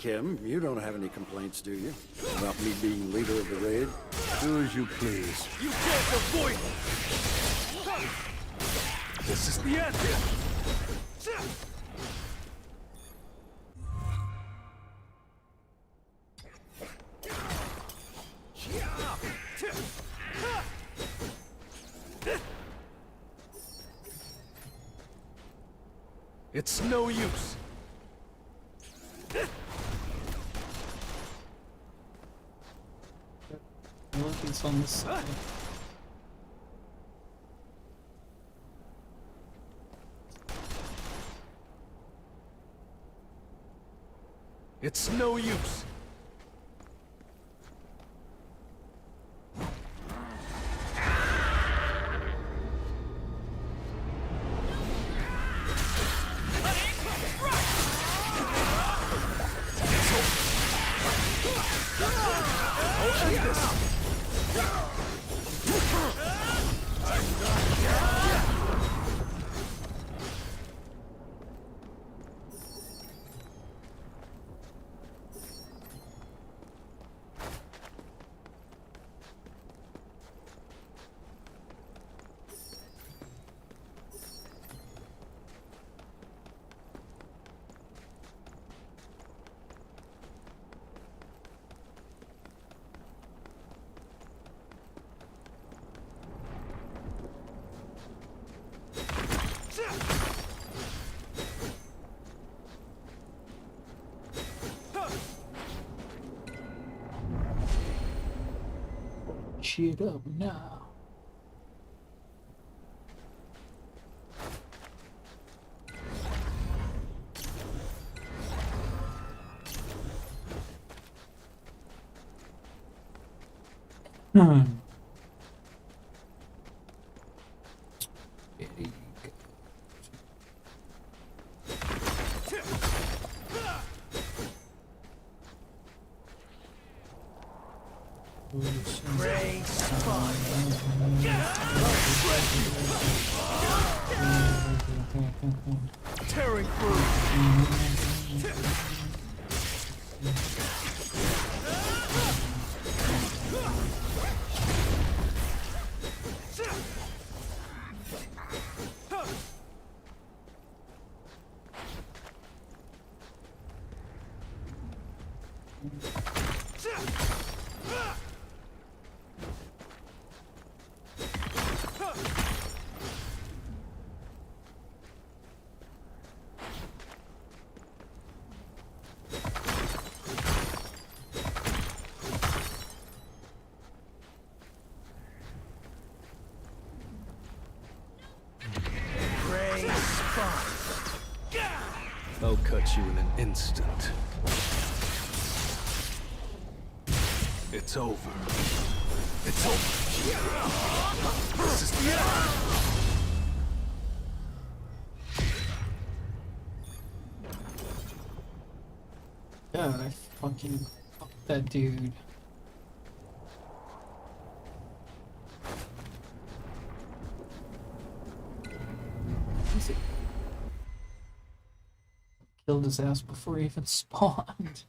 Kim, you don't have any complaints, do you? About me being leader of the raid? Do as you please. You can't avoid it! This is the end! It's no use. Look, it's on this side. It's no use. Shit up now. Hmm. Tearing through. I'll cut you in an instant. It's over. It's over. This is the end. God, I fucking fucked that dude. Killed his ass before he even spawned.